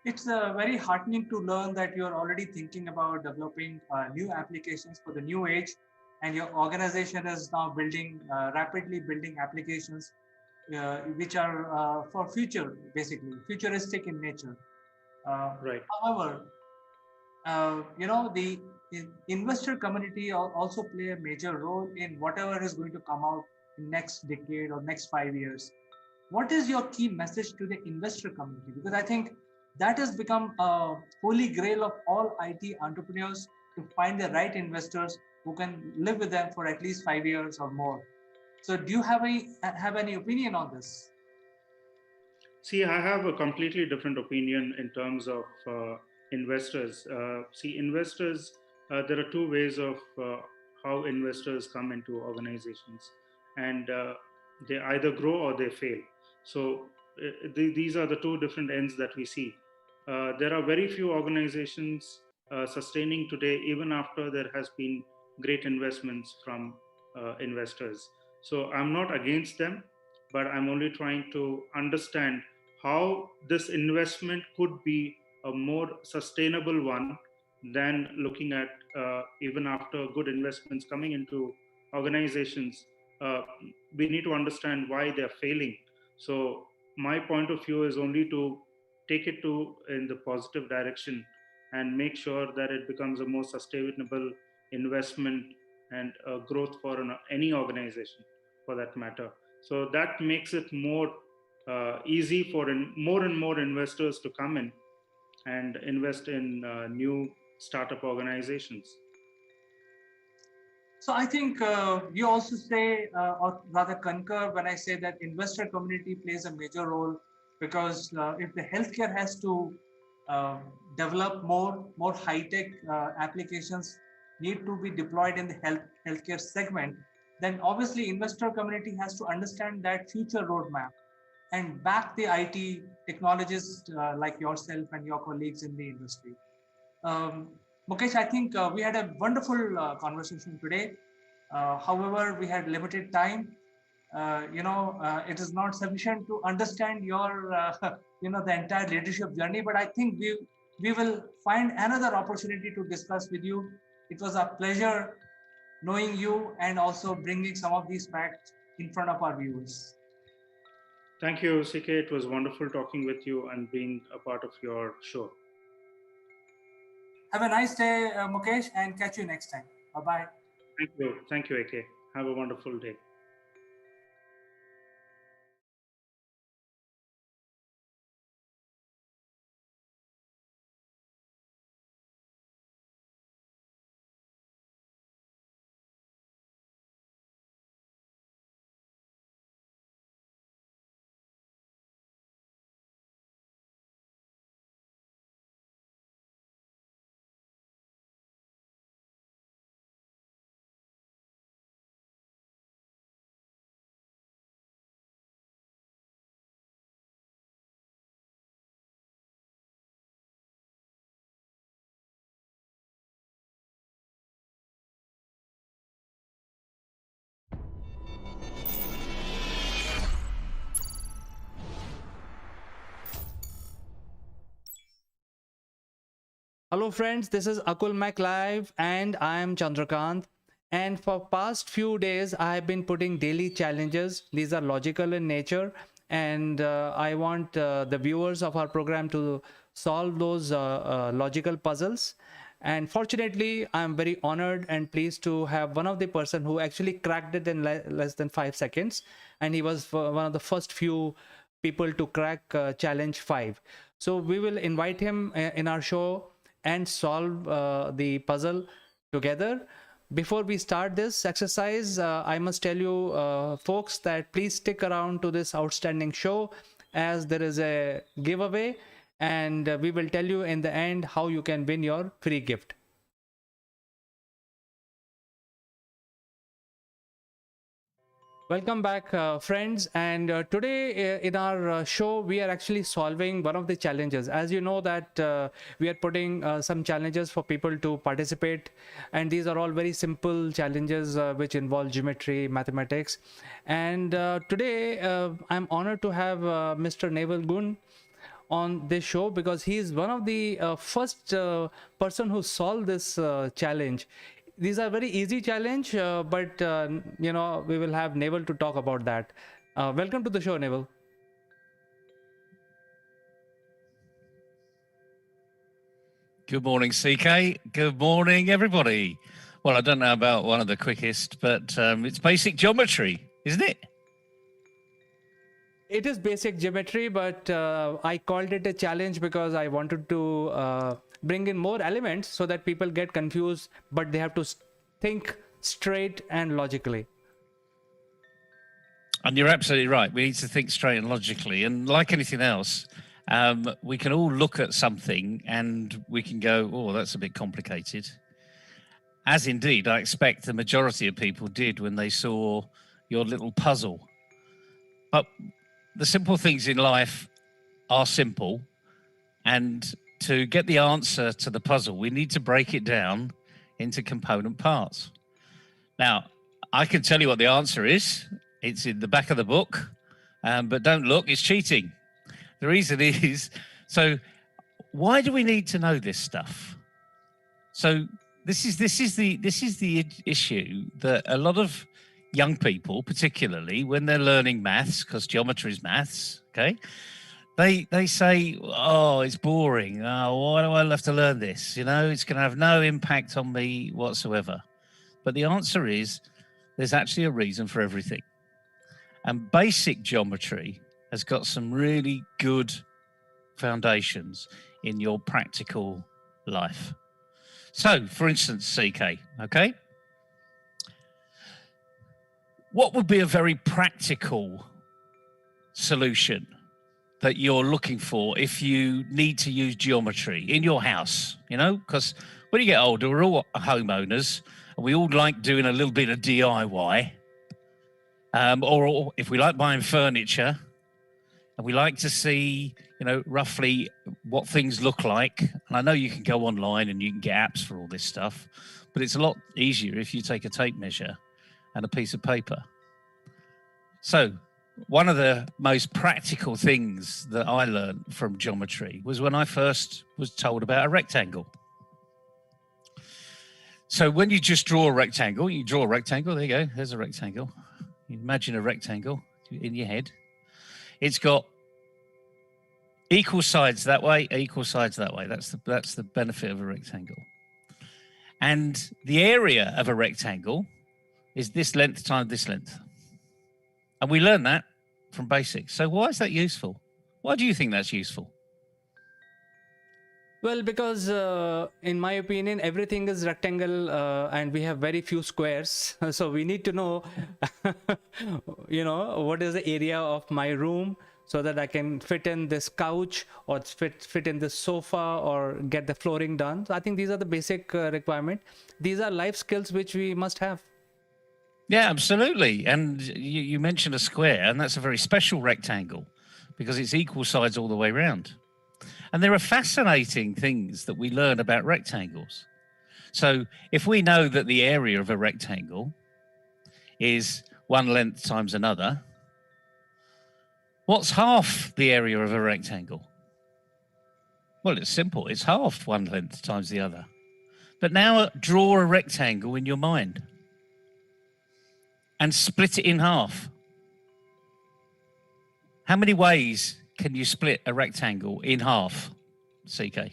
It's very heartening to learn that you're already thinking about developing new applications for the new age, and your organization is now building rapidly building applications which are for future, basically futuristic in nature. Right. However, the investor community also play a major role in whatever is going to come out in next decade or next 5 years. What is your key message to the investor community? Because I think that has become a holy grail of all IT entrepreneurs, to find the right investors who can live with them for at least 5 years or more. So do you have any opinion on this? See, I have a completely different opinion in terms of investors. See, investors, there are two ways of how investors come into organizations, and they either grow or they fail. So, these are the two different ends that we see. There are very few organizations sustaining today, even after there has been great investments from investors. So, I'm not against them, but I'm only trying to understand how this investment could be a more sustainable one than looking at even after good investments coming into organizations. Uh, we need to understand why they're failing. So my point of view is only to take it to in the positive direction and make sure that it becomes a more sustainable investment and growth for any organization for that matter. So that makes it more easy for more and more investors to come in and invest in new startup organizations. So I think you also say, or rather concur when I say that investor community plays a major role, because if the healthcare has to uh, develop more high tech applications need to be deployed in the healthcare segment, then obviously investor community has to understand that future roadmap and back the IT technologists like yourself and your colleagues in the industry. Um, Mukesh, I think we had a wonderful conversation today. However, we had limited time. It is not sufficient to understand your, the entire leadership journey. But I think we will find another opportunity to discuss with you. It was a pleasure knowing you and also bringing some of these facts in front of our viewers. Thank you, CK. It was wonderful talking with you and being a part of your show. Have a nice day, Mukesh, and catch you next time. Bye bye. Thank you. Thank you, AK. Have a wonderful day. Hello friends, this is Akul Mac Live and I am Chandrakant. And for past few days, I have been putting daily challenges. These are logical in nature, and I want the viewers of our program to solve those logical puzzles. And fortunately, I am very honored and pleased to have one of the person who actually cracked it in less than 5 seconds, and he was one of the first few people to crack challenge 5. So we will invite him in our show and solve the puzzle together. Before we start this exercise, I must tell you folks that please stick around to this outstanding show, as there is a giveaway, and we will tell you in the end how you can win your free gift. Welcome back, friends. And today in our show, we are actually solving one of the challenges. As you know that we are putting some challenges for people to participate. And these are all very simple challenges which involve geometry, mathematics. And today, I'm honored to have Mr. Naval Gun on this show, because he is one of the first person who solved this challenge. These are very easy challenge, but we will have Naval to talk about that. Welcome to the show, Neville. Good morning, CK. Good morning, everybody. Well, I don't know about one of the quickest, but it's basic geometry, isn't it? It is basic geometry, but I called it a challenge because I wanted to bring in more elements so that people get confused, but they have to think straight and logically. And you're absolutely right. We need to think straight and logically. And like anything else, we can all look at something and we can go, oh, that's a bit complicated. As indeed, I expect the majority of people did when they saw your little puzzle. But the simple things in life are simple. And to get the answer to the puzzle, we need to break it down into component parts. Now, I can tell you what the answer is. It's in the back of the book, but don't look, it's cheating. The reason is, so why do we need to know this stuff? So this is the issue that a lot of young people, particularly when they're learning maths, because geometry is maths, okay? They say, oh, it's boring. Oh, why do I have to learn this? You know, it's going to have no impact on me whatsoever. But the answer is, there's actually a reason for everything. And basic geometry has got some really good foundations in your practical life. So, for instance, CK, okay? What would be a very practical solution that you're looking for if you need to use geometry in your house? You know, because when you get older, we're all homeowners and we all like doing a little bit of DIY. Or if we like buying furniture and we like to see, you know, roughly what things look like. And I know you can go online and you can get apps for all this stuff, but it's a lot easier if you take a tape measure and a piece of paper. So one of the most practical things that I learned from geometry was when I first was told about a rectangle. So when you just draw a rectangle, you draw a rectangle, there you go, there's a rectangle. You imagine a rectangle in your head. It's got equal sides that way, equal sides that way. That's the benefit of a rectangle. And the area of a rectangle is this length times this length. And we learn that from basics. So why is that useful? Why do you think that's useful? Well, because in my opinion, everything is rectangle and we have very few squares. So we need to know, you know, what is the area of my room so that I can fit in this couch or fit in this sofa or get the flooring done. So I think these are the basic requirement. These are life skills which we must have. Yeah, absolutely. And you mentioned a square, and that's a very special rectangle because it's equal sides all the way around. And there are fascinating things that we learn about rectangles. So if we know that the area of a rectangle is one length times another, what's half the area of a rectangle? Well, it's simple. It's half one length times the other. But now draw a rectangle in your mind and split it in half. How many ways can you split a rectangle in half, CK?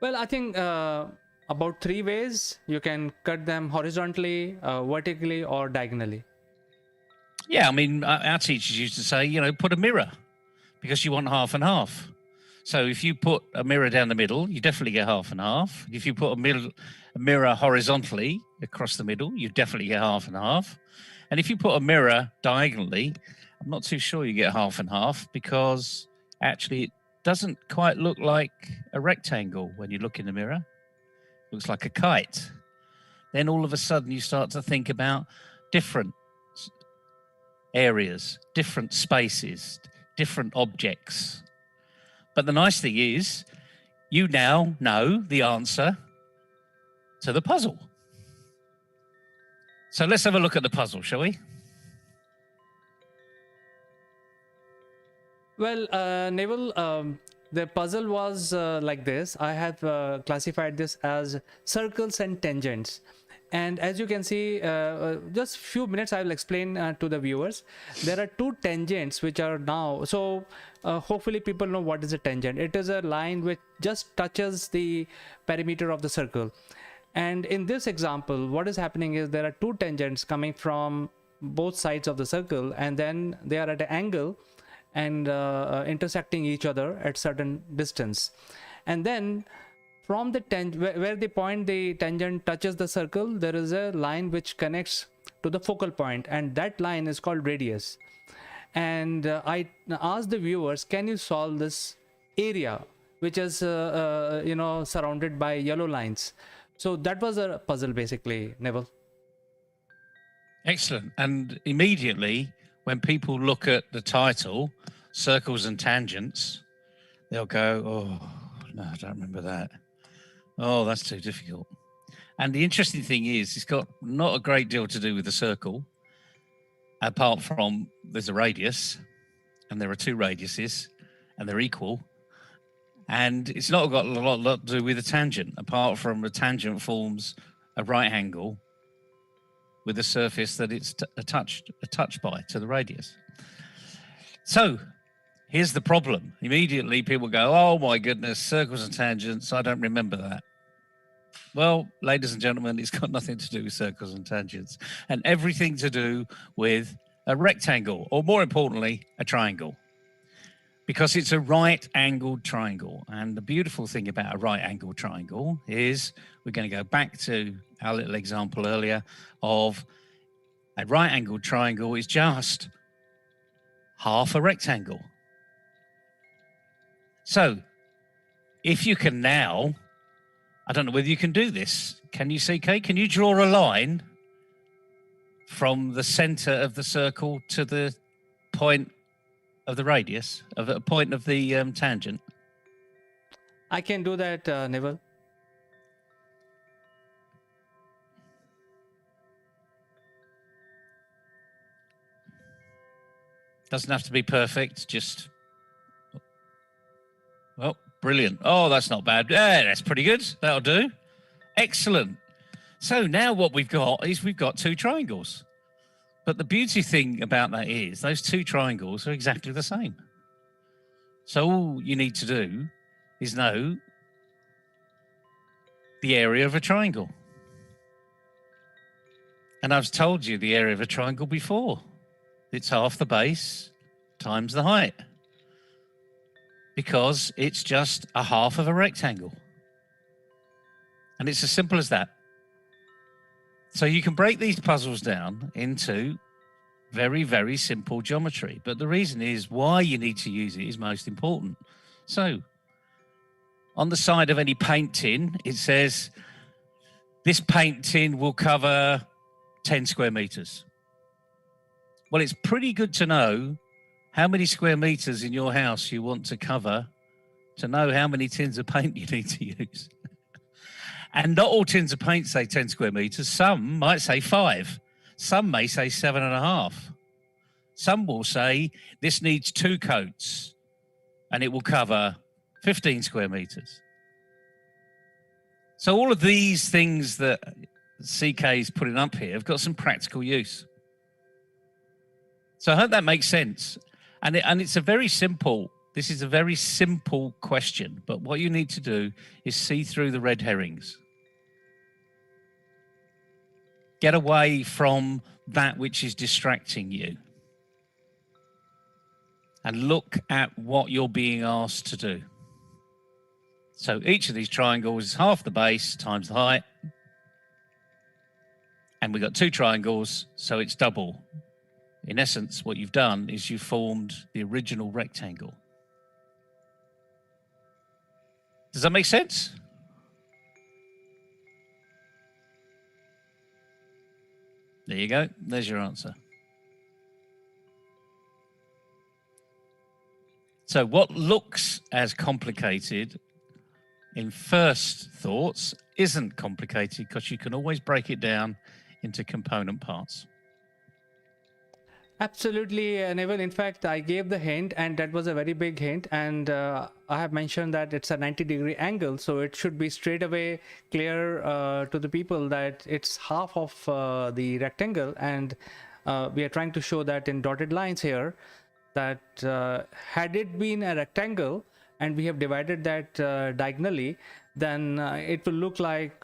Well, I think about 3 ways. You can cut them horizontally, vertically, or diagonally. Yeah, I mean, our teachers used to say, you know, put a mirror because you want half and half. So if you put a mirror down the middle, you definitely get half and half. If you put a mirror horizontally across the middle, you definitely get half and half. And if you put a mirror diagonally, I'm not too sure you get half and half because actually it doesn't quite look like a rectangle when you look in the mirror. It looks like a kite. Then all of a sudden you start to think about different areas, different spaces, different objects. But the nice thing is you now know the answer to the puzzle. So let's have a look at the puzzle, shall we? Well, Neville, the puzzle was like this. I have classified this as circles and tangents. And as you can see, just few minutes I will explain to the viewers. There are two tangents which are now, so hopefully people know what is a tangent. It is a line which just touches the perimeter of the circle. And in this example, what is happening is there are two tangents coming from both sides of the circle, and then they are at an angle and intersecting each other at certain distance. And then from the where the point the tangent touches the circle, there is a line which connects to the focal point, and that line is called radius. And I asked the viewers, can you solve this area which is surrounded by yellow lines? So that was a puzzle basically, Neville. Excellent. And immediately when people look at the title, Circles and Tangents, they'll go, oh, no, I don't remember that. Oh, that's too difficult. And the interesting thing is, it's got not a great deal to do with the circle, apart from there's a radius, and there are two radiuses, and they're equal. And it's not got a lot to do with a tangent, apart from a tangent forms a right angle with a surface that it's touched by to the radius. So here's the problem. Immediately people go, oh my goodness, circles and tangents, I don't remember that. Well, ladies and gentlemen, it's got nothing to do with circles and tangents, and everything to do with a rectangle, or more importantly, a triangle. Because it's a right-angled triangle. And the beautiful thing about a right-angled triangle is, we're going to go back to our little example earlier of a right-angled triangle is just half a rectangle. So if you can now, I don't know whether you can do this. Can you see, Kate? Can you draw a line from the center of the circle to the point of the radius, of a point of the tangent? I can do that, Neville. Doesn't have to be perfect, just, well, brilliant. Oh, that's not bad. Yeah, that's pretty good. That'll do. Excellent. So now what we've got is we've got two triangles. But the beauty thing about that is those two triangles are exactly the same. So all you need to do is know the area of a triangle. And I've told you the area of a triangle before. It's half the base times the height, because it's just a half of a rectangle. And it's as simple as that. So you can break these puzzles down into very, very simple geometry. But the reason is why you need to use it is most important. So on the side of any paint tin, it says, this paint tin will cover 10 square meters. Well, it's pretty good to know how many square meters in your house you want to cover to know how many tins of paint you need to use. And not all tins of paint say 10 square meters. Some might say 5. Some may say 7.5. Some will say this needs 2 coats and it will cover 15 square meters. So all of these things that CK is putting up here have got some practical use. So I hope that makes sense. And it's a very simple, this is a very simple question, but what you need to do is see through the red herrings. Get away from that which is distracting you. And look at what you're being asked to do. So each of these triangles is half the base times the height. And we've got 2 triangles, so it's double. In essence, what you've done is you've formed the original rectangle. Does that make sense? There you go. There's your answer. So what looks as complicated in first thoughts isn't complicated, because you can always break it down into component parts. Absolutely, Neville. In fact, I gave the hint, and that was a very big hint. And I have mentioned that it's a 90-degree angle, so it should be straight away clear to the people that it's half of the rectangle. And we are trying to show that in dotted lines here, that had it been a rectangle and we have divided that diagonally, then it will look like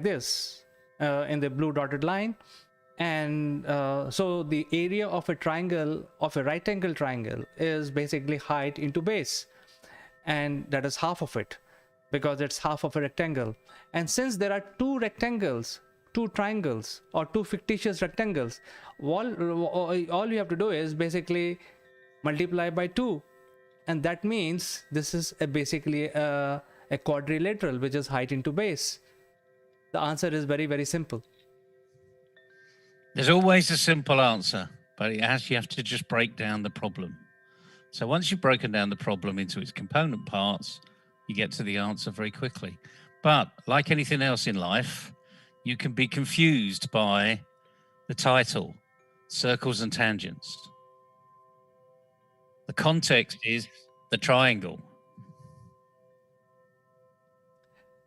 this in the blue dotted line. And so the area of a triangle, of a right angle triangle, is basically height into base, and that is half of it because it's half of a rectangle. And since there are two rectangles, two triangles, or two fictitious rectangles, all you have to do is basically multiply by 2, and that means this is basically a quadrilateral, which is height into base. The answer is very, very simple. There's always a simple answer, but you have to just break down the problem. So once you've broken down the problem into its component parts, you get to the answer very quickly. But like anything else in life, you can be confused by the title, circles and tangents. The context is the triangle.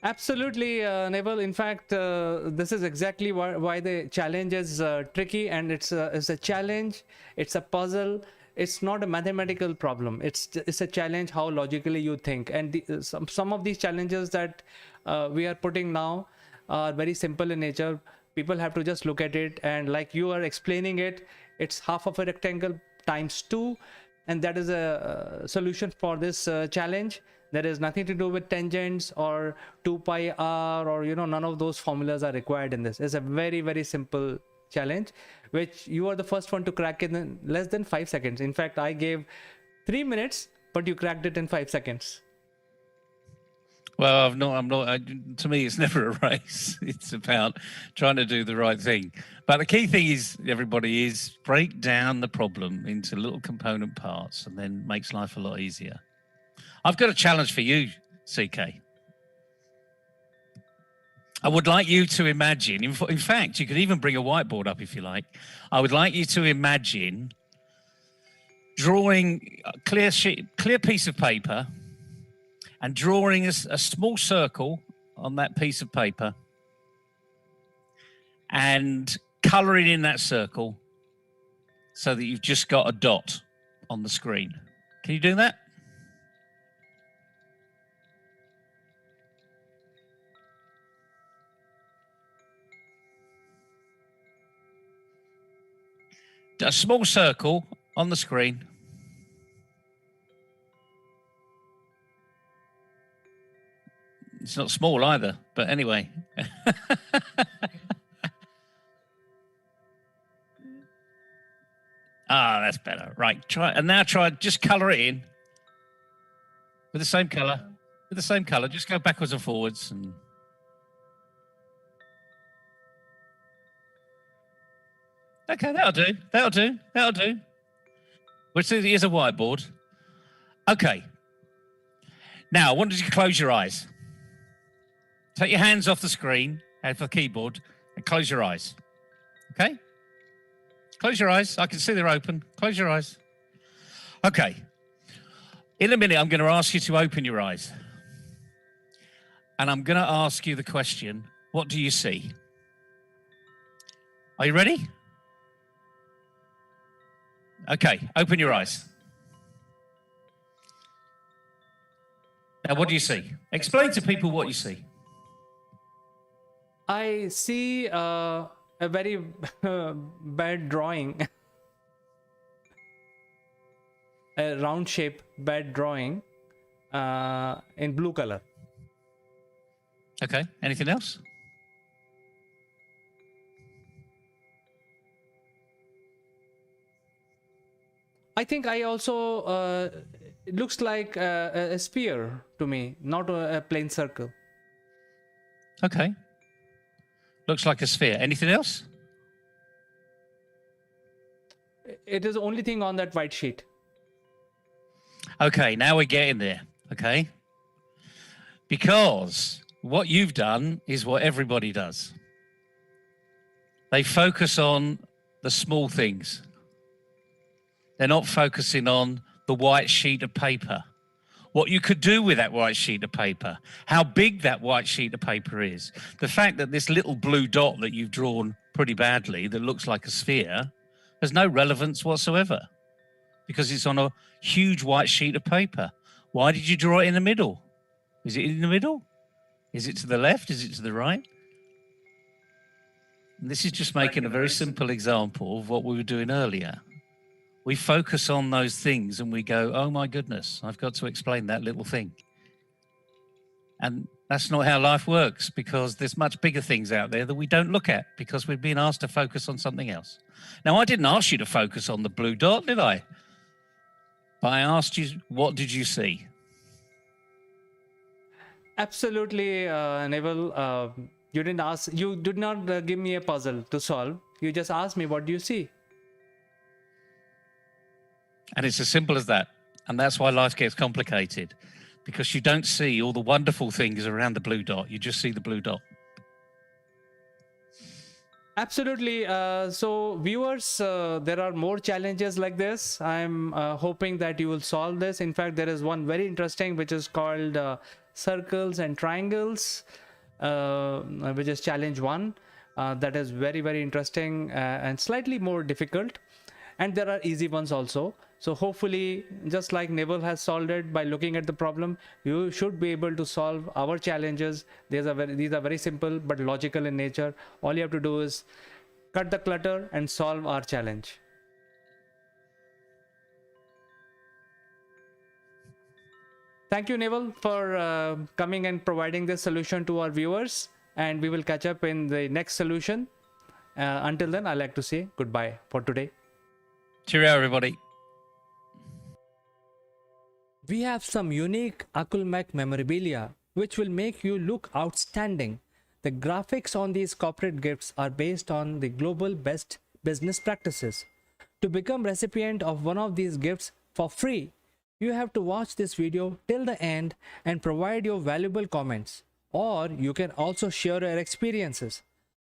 Absolutely, Neville. In fact, this is exactly why the challenge is tricky, and it's a challenge. It's a puzzle. It's not a mathematical problem. It's a challenge how logically you think. And some of these challenges that we are putting now are very simple in nature. People have to just look at it, and like you are explaining it, it's half of a rectangle times 2, and that is a solution for this challenge. There is nothing to do with tangents or 2 pi r, or none of those formulas are required in this. It's a very, very simple challenge, which you are the first one to crack in less than 5 seconds. In fact, I gave 3 minutes, but you cracked it in 5 seconds. Well, I'm not. To me, it's never a race. It's about trying to do the right thing. But the key thing is, everybody, is break down the problem into little component parts, and then makes life a lot easier. I've got a challenge for you, CK. I would like you to imagine, in fact, you could even bring a whiteboard up if you like. I would like you to imagine drawing a clear piece of paper and drawing a small circle on that piece of paper and colouring in that circle so that you've just got a dot on the screen. Can you do that? A small circle on the screen. It's not small either, but anyway. That's better. Right, try, just colour it in with the same colour. With the same colour, just go backwards and forwards. And okay, that'll do. Here's a whiteboard. Okay. Now, I want you to close your eyes. Take your hands off the screen, off the keyboard, and close your eyes. Okay? Close your eyes. I can see they're open. Close your eyes. Okay. In a minute, I'm going to ask you to open your eyes. And I'm going to ask you the question, what do you see? Are you ready? Okay, open your eyes. Now, what do you see? Explain to people what you see. I see a very bad drawing, a round shape bad drawing in blue color. Okay, anything else? I think I also, it looks like a sphere to me, not a plain circle. Okay. Looks like a sphere. Anything else? It is the only thing on that white sheet. Okay, now we're getting there. Okay. Because what you've done is what everybody does. They focus on the small things. They're not focusing on the white sheet of paper, what you could do with that white sheet of paper, how big that white sheet of paper is. The fact that this little blue dot that you've drawn pretty badly that looks like a sphere has no relevance whatsoever because it's on a huge white sheet of paper. Why did you draw it in the middle? Is it in the middle? Is it to the left? Is it to the right? And this is just making a very simple example of what we were doing earlier. We focus on those things and we go, oh my goodness, I've got to explain that little thing. And that's not how life works, because there's much bigger things out there that we don't look at because we've been asked to focus on something else. Now, I didn't ask you to focus on the blue dot, did I? But I asked you, what did you see? Absolutely, Neville. You did not give me a puzzle to solve. You just asked me, what do you see? And it's as simple as that. And that's why life gets complicated, because you don't see all the wonderful things around the blue dot. You just see the blue dot. Absolutely. So viewers, there are more challenges like this. I'm hoping that you will solve this. In fact, there is one very interesting which is called circles and triangles, which is challenge 1. That is very, very interesting and slightly more difficult. And there are easy ones also. So hopefully, just like Neville has solved it by looking at the problem, you should be able to solve our challenges. These are very simple but logical in nature. All you have to do is cut the clutter and solve our challenge. Thank you, Neville, for coming and providing this solution to our viewers. And we will catch up in the next solution. Until then, I'd like to say goodbye for today. Cheerio, everybody. We have some unique Akulmek memorabilia which will make you look outstanding. The graphics on these corporate gifts are based on the global best business practices. To become recipient of one of these gifts for free, you have to watch this video till the end and provide your valuable comments, or you can also share your experiences.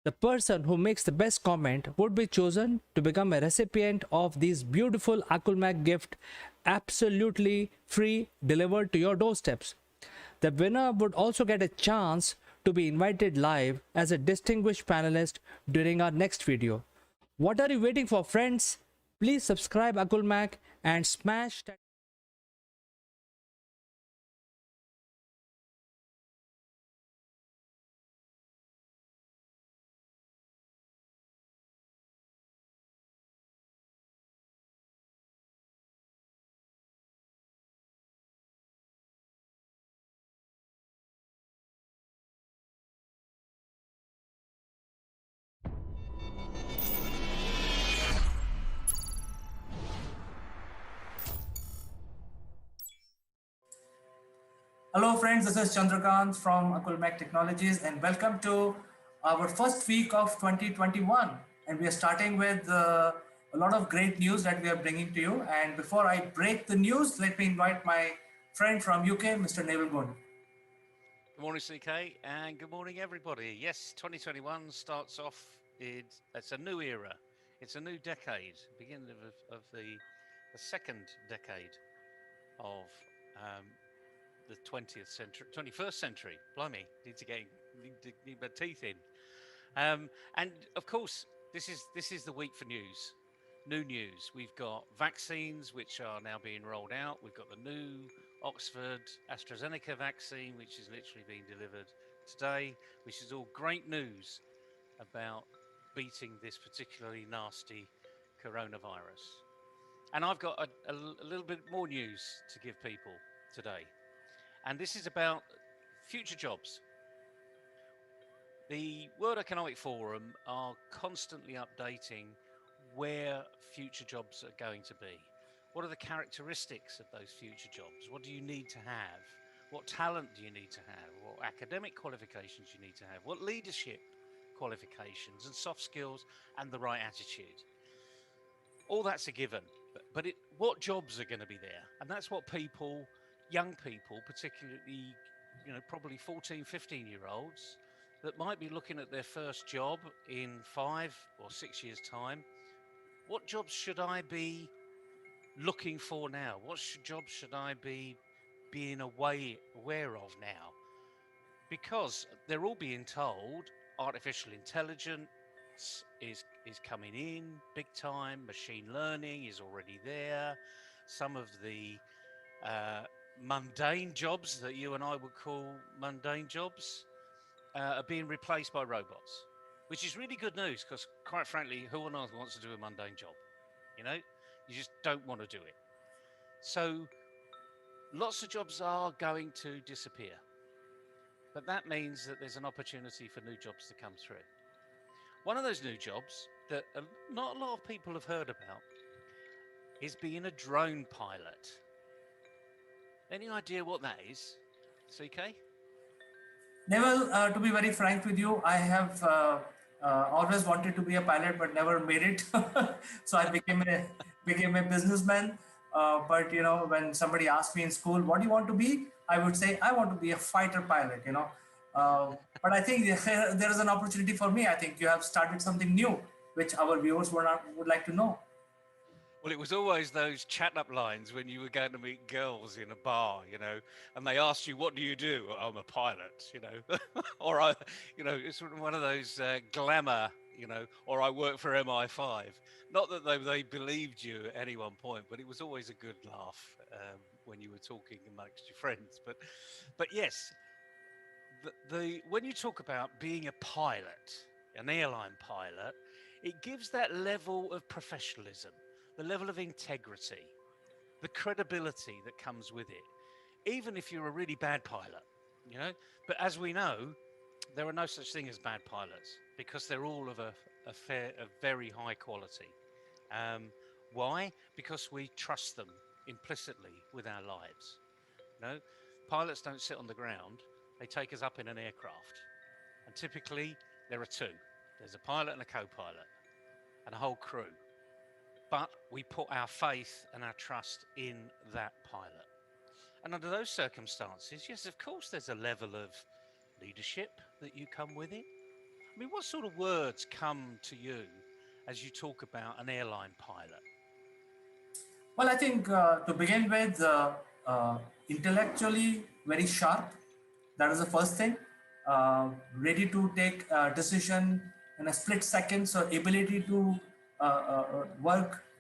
The person who makes the best comment would be chosen to become a recipient of this beautiful Akulmek gift, absolutely free, delivered to your doorsteps. The winner would also get a chance to be invited live as a distinguished panelist during our next video. What are you waiting for, friends? Please subscribe Akulmek and smash that Hello friends, this is Chandrakant from Akulmek Technologies and welcome to our first week of 2021. And we are starting with a lot of great news that we are bringing to you. And before I break the news, let me invite my friend from UK, Mr. Neville Gunn. Good morning, CK, and good morning, everybody. Yes, 2021 starts off, it's a new era. It's a new decade, beginning of the second decade of the 20th century, 21st century. Blimey, need my teeth in. And of course, this is the week for news. New news. We've got vaccines which are now being rolled out. We've got the new Oxford AstraZeneca vaccine, which is literally being delivered today, which is all great news about beating this particularly nasty coronavirus. And I've got a little bit more news to give people today. And this is about future jobs. The World Economic Forum are constantly updating where future jobs are going to be. What are the characteristics of those future jobs? What do you need to have? What talent do you need to have? What academic qualifications you need to have? What leadership qualifications and soft skills and the right attitude? All that's a given, but what jobs are going to be there? And that's what people, young people, particularly, probably 14, 15-year-olds that might be looking at their first job in 5 or 6 years' time. What jobs should I be looking for now? What job should I be being aware of now? Because they're all being told artificial intelligence is coming in big time, machine learning is already there. Some of the mundane jobs that you and I would call mundane jobs are being replaced by robots, which is really good news because, quite frankly, who on earth wants to do a mundane job? You know, you just don't want to do it. So, lots of jobs are going to disappear, but that means that there's an opportunity for new jobs to come through. One of those new jobs that not a lot of people have heard about is being a drone pilot. Any idea what that is, CK? Neville, to be very frank with you, I have always wanted to be a pilot, but never made it. So I became a businessman. But you know, when somebody asked me in school, "What do you want to be?" I would say, "I want to be a fighter pilot." You know, but I think there is an opportunity for me. I think you have started something new, which our viewers would like to know. Well, it was always those chat up lines when you were going to meet girls in a bar, you know, and they asked you, "What do you do?" "I'm a pilot," you know, or it's sort of one of those glamour, you know, or "I work for MI5." Not that they believed you at any one point, but it was always a good laugh when you were talking amongst your friends. But yes, the when you talk about being a pilot, an airline pilot, it gives that level of professionalism, the level of integrity, the credibility that comes with it, even if you're a really bad pilot, you know. But as we know, there are no such thing as bad pilots because they're all of a very high quality. Um, why? Because we trust them implicitly with our lives. You know, pilots don't sit on the ground; they take us up in an aircraft, and typically there are two. There's a pilot and a co-pilot, and a whole crew. But we put our faith and our trust in that pilot. And under those circumstances, yes, of course, there's a level of leadership that you come with it. I mean, what sort of words come to you as you talk about an airline pilot? Well, I think to begin with, intellectually very sharp. That is the first thing. Ready to take a decision in a split second. So ability to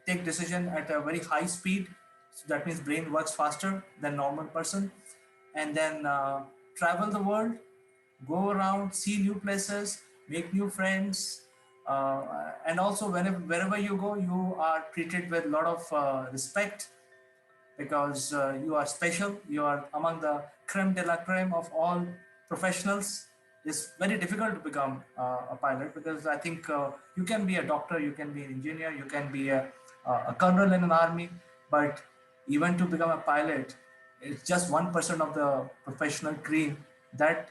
take decision at a very high speed. So that means brain works faster than normal person. And then travel the world, go around, see new places, make new friends, and also wherever you go, you are treated with a lot of respect because you are special. You are among the creme de la creme of all professionals. It's very difficult to become a pilot because I think you can be a doctor, you can be an engineer, you can be a colonel in an army, but even to become a pilot, it's just 1% of the professional cream that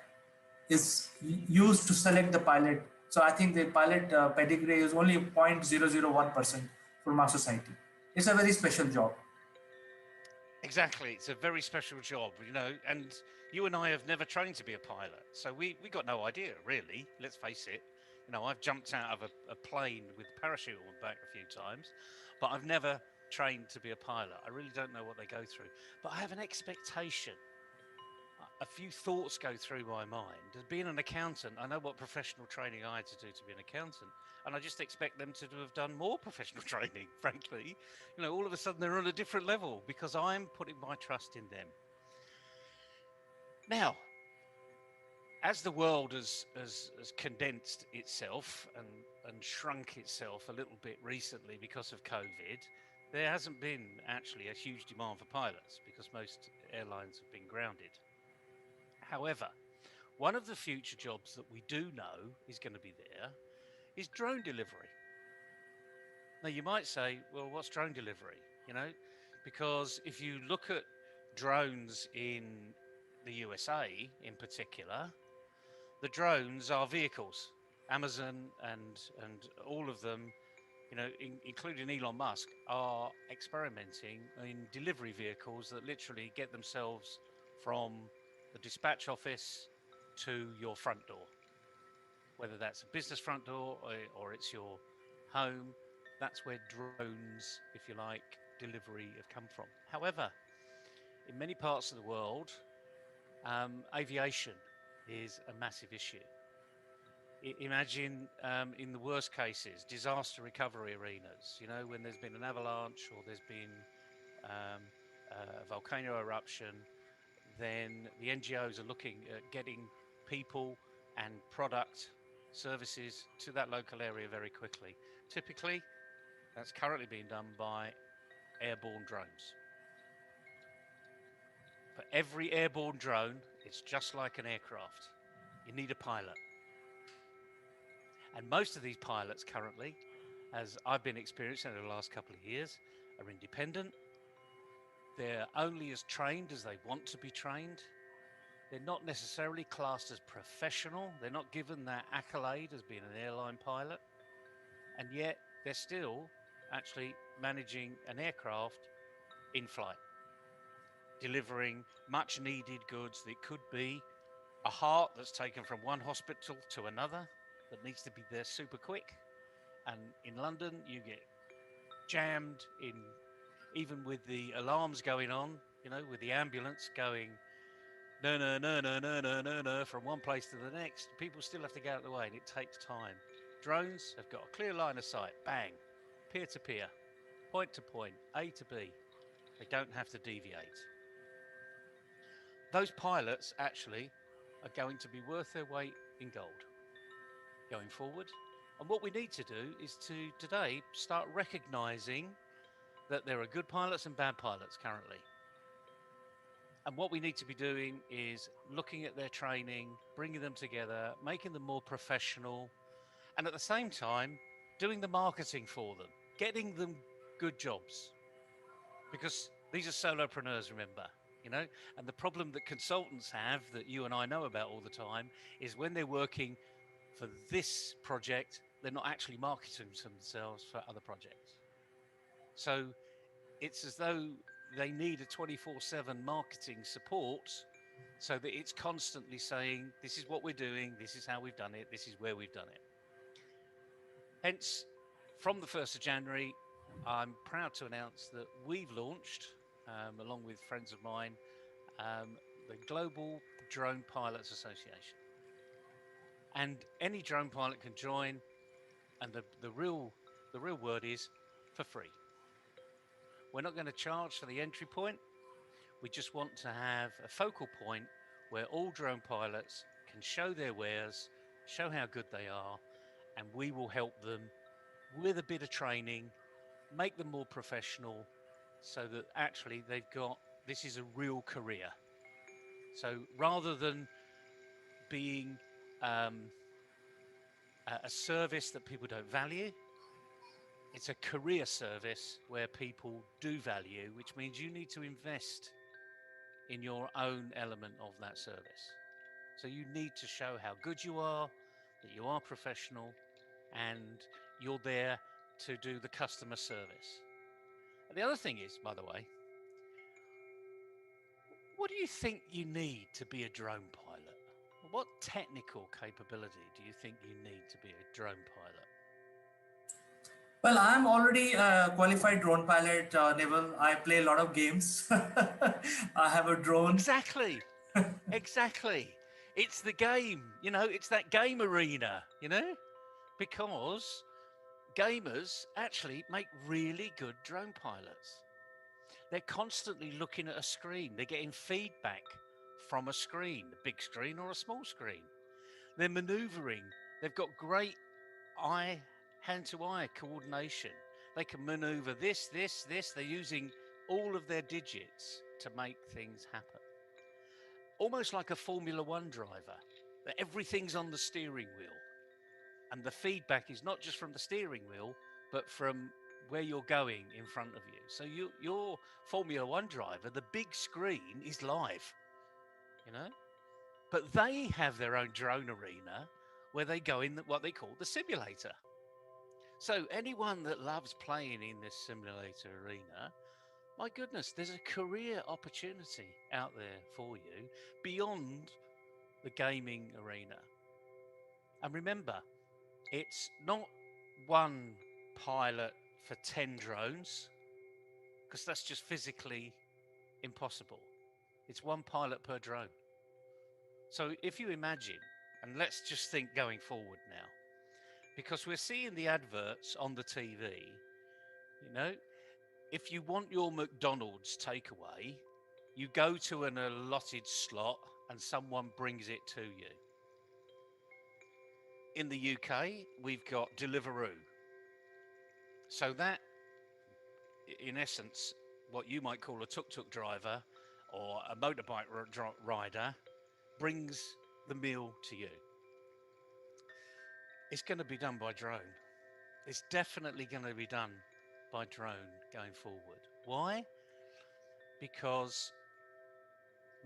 is used to select the pilot. So I think the pilot pedigree is only 0.001% from our society. It's a very special job. Exactly, it's a very special job, you know, and you and I have never trained to be a pilot, so we got no idea, really. Let's face it. You know, I've jumped out of a plane with a parachute on back a few times, but I've never trained to be a pilot. I really don't know what they go through, but I have an expectation. A few thoughts go through my mind. As being an accountant, I know what professional training I had to do to be an accountant, and I just expect them to have done more professional training, frankly. You know, all of a sudden they're on a different level because I'm putting my trust in them. Now, as the world has condensed itself and shrunk itself a little bit recently because of COVID, there hasn't been actually a huge demand for pilots because most airlines have been grounded. However, one of the future jobs that we do know is going to be there is drone delivery. Now, you might say, well, what's drone delivery? You know, because if you look at drones in the USA in particular, the drones are vehicles. Amazon and all of them, you know, including Elon Musk, are experimenting in delivery vehicles that literally get themselves from the dispatch office to your front door. Whether that's a business front door or it's your home, that's where drones, if you like, delivery have come from. However, in many parts of the world, aviation is a massive issue. Imagine in the worst cases, disaster recovery arenas, you know, when there's been an avalanche or there's been a volcano eruption, then the NGOs are looking at getting people and product services to that local area very quickly. Typically, that's currently being done by airborne drones. For every airborne drone, it's just like an aircraft. You need a pilot. And most of these pilots currently, as I've been experiencing over the last couple of years, are independent. They're only as trained as they want to be trained. They're not necessarily classed as professional. They're not given that accolade as being an airline pilot. And yet they're still actually managing an aircraft in flight, delivering much needed goods that could be a heart that's taken from one hospital to another that needs to be there super quick. And in London, you get jammed in, even with the alarms going on, you know, with the ambulance going no, no, no, no, no, no, no, no, from one place to the next. People still have to get out of the way, and it takes time. Drones have got a clear line of sight, bang, peer to peer, point to point, A to B. They don't have to deviate. Those pilots actually are going to be worth their weight in gold going forward. And what we need to do is to today start recognizing that there are good pilots and bad pilots currently. And what we need to be doing is looking at their training, bringing them together, making them more professional, and at the same time, doing the marketing for them, getting them good jobs. Because these are solopreneurs, remember, you know, and the problem that consultants have that you and I know about all the time is when they're working for this project, they're not actually marketing themselves for other projects. So it's as though they need a 24/7 marketing support so that it's constantly saying, this is what we're doing, this is how we've done it, this is where we've done it. Hence, from the 1st of January, I'm proud to announce that we've launched, along with friends of mine, the Global Drone Pilots Association. And any drone pilot can join, and the real word is for free. We're not going to charge for the entry point. We just want to have a focal point where all drone pilots can show their wares, show how good they are, and we will help them with a bit of training, make them more professional, so that actually they've got, this is a real career. So rather than being a service that people don't value, it's a career service where people do value, which means you need to invest in your own element of that service. So you need to show how good you are, that you are professional, and you're there to do the customer service. And the other thing is, by the way, what do you think you need to be a drone pilot? What technical capability do you think you need to be a drone pilot? Well, I'm already a qualified drone pilot, Neville. I play a lot of games. I have a drone. Exactly. Exactly. It's the game, you know, it's that game arena, you know, because gamers actually make really good drone pilots. They're constantly looking at a screen. They're getting feedback from a screen, a big screen or a small screen. They're maneuvering. They've got great hand-to-eye coordination. They can maneuver this, this, this. They're using all of their digits to make things happen. Almost like a Formula One driver, that everything's on the steering wheel. And the feedback is not just from the steering wheel, but from where you're going in front of you. So your Formula One driver, the big screen is live, you know? But they have their own drone arena where they go in what they call the simulator. So anyone that loves playing in this simulator arena, my goodness, there's a career opportunity out there for you beyond the gaming arena. And remember, it's not one pilot for 10 drones, because that's just physically impossible. It's one pilot per drone. So if you imagine, and let's just think going forward now, because we're seeing the adverts on the TV, you know, if you want your McDonald's takeaway, you go to an allotted slot and someone brings it to you. In the UK, we've got Deliveroo. So that, in essence, what you might call a tuk-tuk driver or a motorbike rider brings the meal to you. It's going to be done by drone. It's definitely going to be done by drone going forward. Why? Because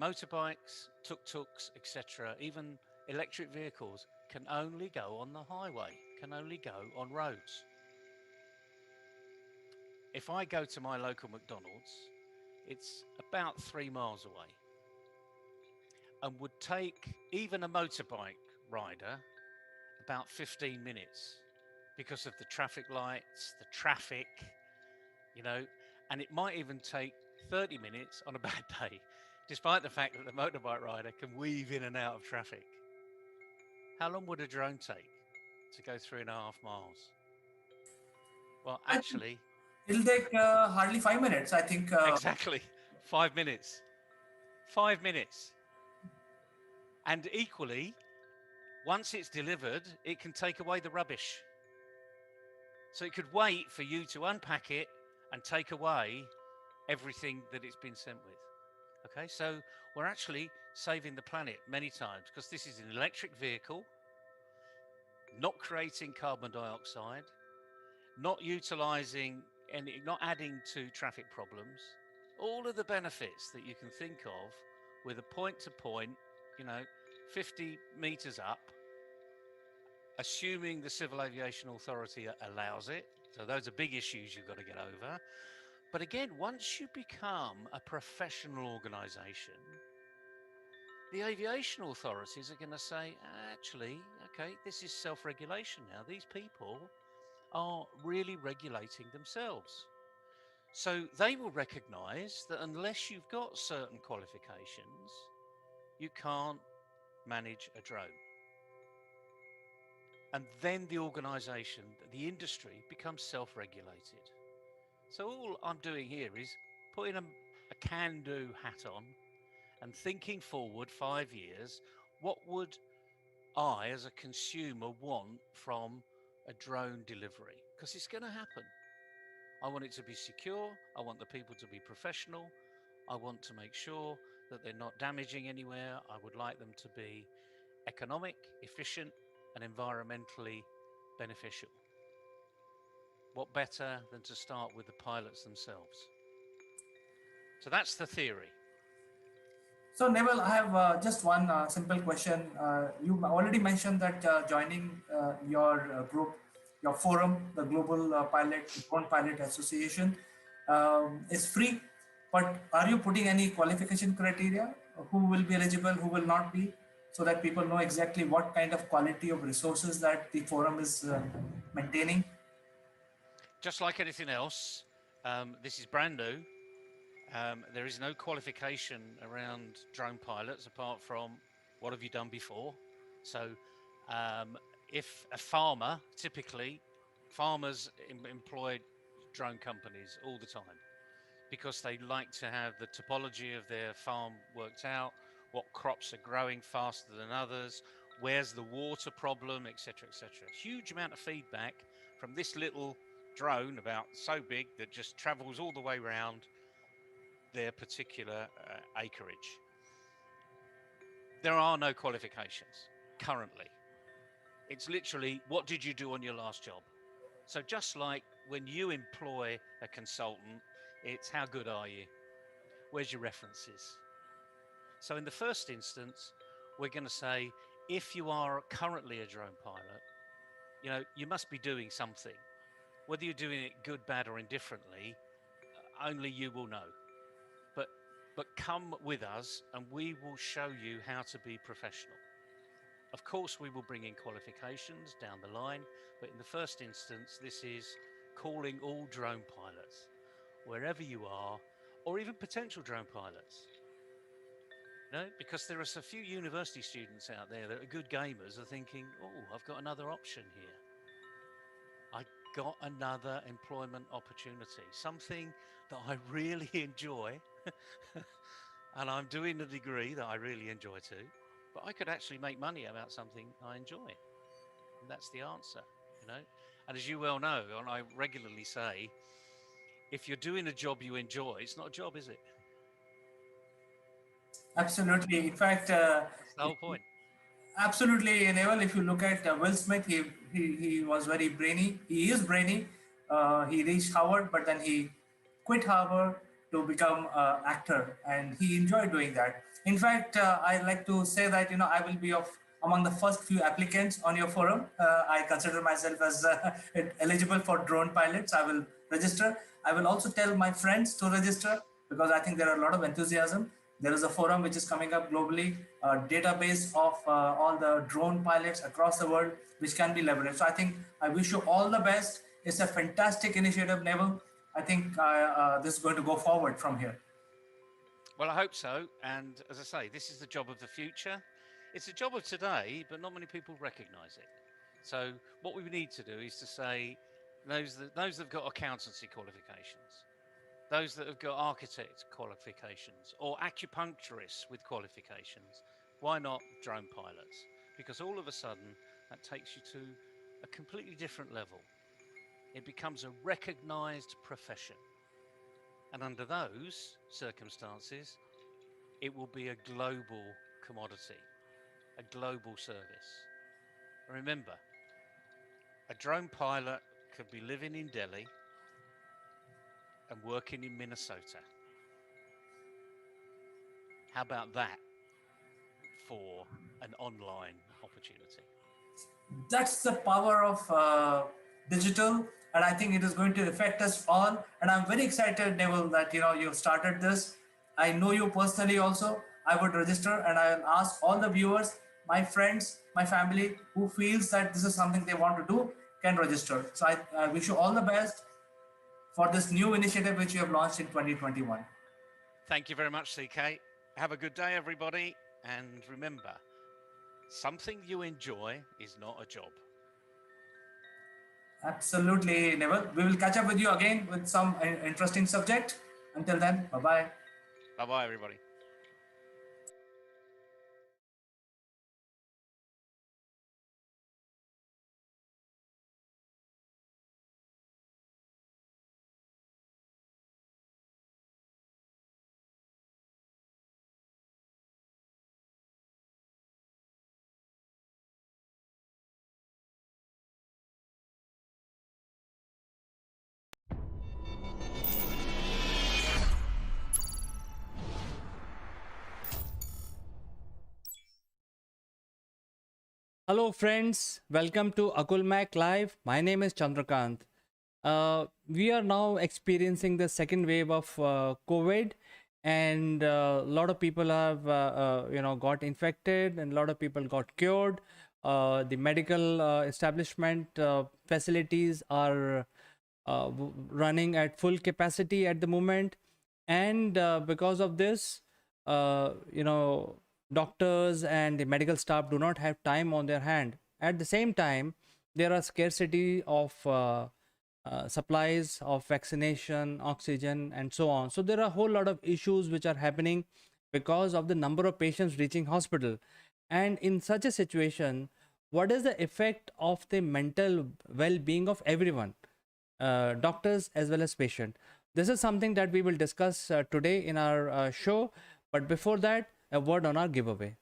motorbikes, tuk-tuks, etc., even electric vehicles can only go on the highway, can only go on roads. If I go to my local McDonald's, it's about 3 miles away and would take even a motorbike rider about 15 minutes because of the traffic lights, the traffic, you know, and it might even take 30 minutes on a bad day, despite the fact that the motorbike rider can weave in and out of traffic. How long would a drone take to go 3.5 miles? Well, I think actually, it'll take hardly 5 minutes. I think. exactly 5 minutes. 5 minutes. And equally, once it's delivered, it can take away the rubbish. So it could wait for you to unpack it and take away everything that it's been sent with. Okay, so we're actually saving the planet many times because this is an electric vehicle, not creating carbon dioxide, not utilizing any, not adding to traffic problems. All of the benefits that you can think of with a point to point, you know, 50 meters up, assuming the Civil Aviation Authority allows it. So those are big issues you've got to get over. But again, once you become a professional organization, the aviation authorities are going to say, actually, okay, this is self-regulation now. These people are really regulating themselves. So they will recognize that unless you've got certain qualifications, you can't manage a drone. And then the organization, the industry becomes self-regulated. So all I'm doing here is putting a can-do hat on and thinking forward 5 years, what would I as a consumer want from a drone delivery? Because it's going to happen. I want it to be secure. I want the people to be professional. I want to make sure that they're not damaging anywhere. I would like them to be economic, efficient, and environmentally beneficial. What better than to start with the pilots themselves? So that's the theory. So, Neville, I have just one simple question. You already mentioned that joining your group, your forum, the Global Drone Pilot Association, is free. But are you putting any qualification criteria? Who will be eligible, who will not be, so that people know exactly what kind of quality of resources that the forum is maintaining? Just like anything else, this is brand new. There is no qualification around drone pilots apart from what have you done before. So if a farmer, typically farmers employ drone companies all the time because they like to have the topology of their farm worked out, what crops are growing faster than others, where's the water problem, etc., etc. Huge amount of feedback from this little drone about so big that just travels all the way around their particular acreage. There are no qualifications currently. It's literally, what did you do on your last job? So just like when you employ a consultant, it's how good are you? Where's your references? So in the first instance, we're going to say, if you are currently a drone pilot, you know, you must be doing something. Whether you're doing it good, bad, or indifferently, only you will know. But come with us and we will show you how to be professional. Of course, we will bring in qualifications down the line, but in the first instance, this is calling all drone pilots. wherever you are, or even potential drone pilots. You know, because there are so few university students out there that are good gamers are thinking, oh, I've got another option here. I got another employment opportunity, something that I really enjoy. And I'm doing a degree that I really enjoy too, but I could actually make money about something I enjoy. And that's the answer, you know. And as you well know, and I regularly say, if you're doing a job you enjoy, it's not a job, is it? Absolutely. In fact, That's the whole point. absolutely, Neville. If you look at Will Smith, he was very brainy. He is brainy. He reached Harvard, but then he quit Harvard to become an actor, and he enjoyed doing that. In fact, I like to say that I will be of among the first few applicants on your forum. I consider myself as eligible for drone pilots. I will register. I will also tell my friends to register because I think there are a lot of enthusiasm. There is a forum which is coming up globally, a database of all the drone pilots across the world, which can be leveraged. So I think I wish you all the best. It's a fantastic initiative, Neville. I think this is going to go forward from here. Well, I hope so. And as I say, this is the job of the future. It's a job of today, but not many people recognize it. So what we need to do is to say those that have got accountancy qualifications, those that have got architect qualifications or acupuncturists with qualifications, why not drone pilots? Because all of a sudden that takes you to a completely different level. It becomes a recognized profession. And under those circumstances, it will be a global commodity, a global service. Remember, a drone pilot could be living in Delhi and working in Minnesota. How about that for an online opportunity? That's the power of digital, and I think it is going to affect us all. And I'm very excited, Neville, that you've started this. I know you personally also. I would register, and I'll ask all the viewers, my friends, my family, who feels that this is something they want to do, can register. So I wish you all the best for this new initiative which you have launched in 2021. Thank you very much, CK. Have a good day, everybody. And remember, something you enjoy is not a job. Absolutely, Neville. We will catch up with you again with some interesting subject. Until then, bye-bye. Bye-bye, everybody. Hello friends, welcome to Akulmak Live. My name is Chandrakant. We are now experiencing the second wave of COVID, and a lot of people have got infected, and a lot of people got cured. The medical establishment facilities are running at full capacity at the moment, and because of this, doctors and the medical staff do not have time on their hand. At the same time, there are scarcity of supplies of vaccination, oxygen, and so on. So there are a whole lot of issues which are happening because of the number of patients reaching hospital. And in such a situation, what is the effect of the mental well-being of everyone, doctors as well as patient? This is something that we will discuss today in our show. But before that, a word on our giveaway.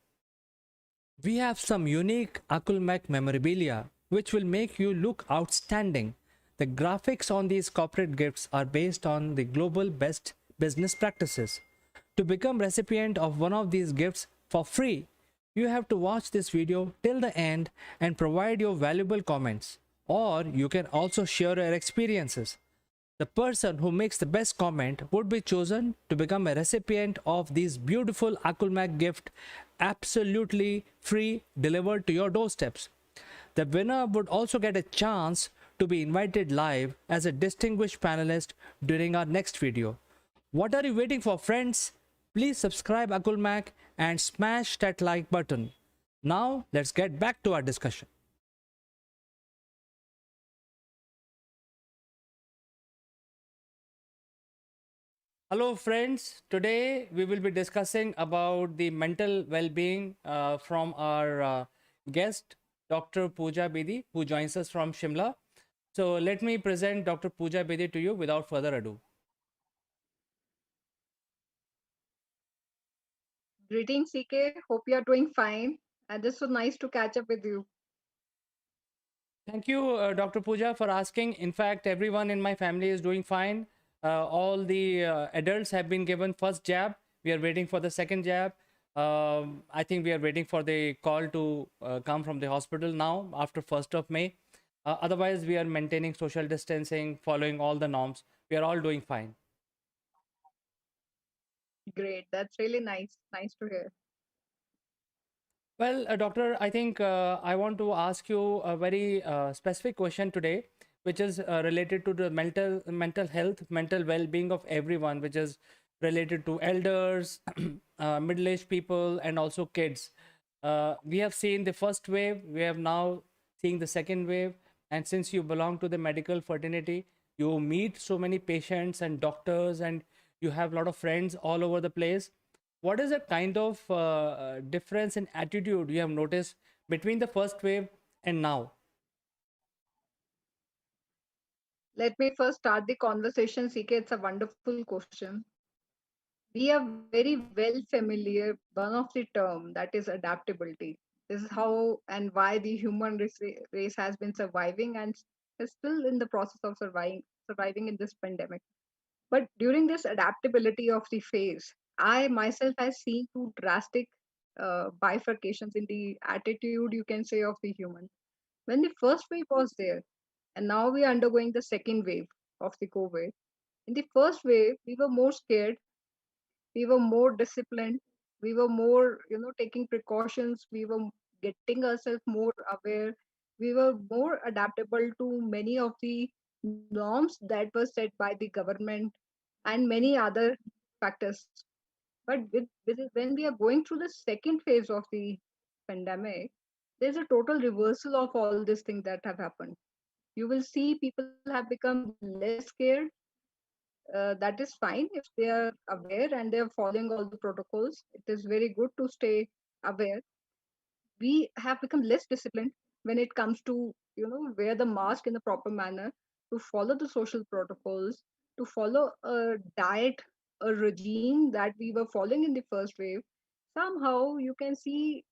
We have some unique Akulmak memorabilia which will make you look outstanding. The graphics on these corporate gifts are based on the global best business practices. To become recipient of one of these gifts for free, you have to watch this video till the end and provide your valuable comments. Or you can also share your experiences. The person who makes the best comment would be chosen to become a recipient of these beautiful Akulmak gift, absolutely free, delivered to your doorsteps. The winner would also get a chance to be invited live as a distinguished panelist during our next video. What are you waiting for, friends? Please subscribe Akul Mac and smash that like button. Now, let's get back to our discussion. Hello friends, today we will be discussing about the mental well-being from our guest Dr. Pooja Bedi, who joins us from Shimla. So let me present Dr. Pooja Bedi to you without further ado. Greetings, CK. Hope you are doing fine. And this was nice to catch up with you. Thank you, Dr. Pooja, for asking. In fact, everyone in my family is doing fine. All the adults have been given first jab. We are waiting for the second jab. I think we are waiting for the call to come from the hospital now after 1st of May. Otherwise, we are maintaining social distancing, following all the norms. We are all doing fine. Great. That's really nice. Nice to hear. Well, doctor, I think I want to ask you a very specific question today, which is related to the mental health, mental well-being of everyone, which is related to elders, middle-aged people, and also kids. We have seen the first wave. We have now seeing the second wave. And since you belong to the medical fraternity, you meet so many patients and doctors, and you have a lot of friends all over the place. What is the kind of difference in attitude you have noticed between the first wave and now? Let me first start the conversation, CK. It's a wonderful question. We are very well familiar one of the term that is adaptability. This is how and why the human race has been surviving and is still in the process of surviving in this pandemic. But during this adaptability of the phase, I myself has seen two drastic bifurcations in the attitude, you can say, of the human. When the first wave was there, and now we are undergoing the second wave of the COVID. In the first wave, we were more scared, we were more disciplined, we were more, taking precautions, we were getting ourselves more aware, we were more adaptable to many of the norms that were set by the government and many other factors. But when we are going through the second phase of the pandemic, there's a total reversal of all these things that have happened. You will see people have become less scared. That is fine if they are aware and they are following all the protocols. It is very good to stay aware. We have become less disciplined when it comes to wear the mask in the proper manner, to follow the social protocols, to follow a diet, a regime that we were following in the first wave. Somehow you can see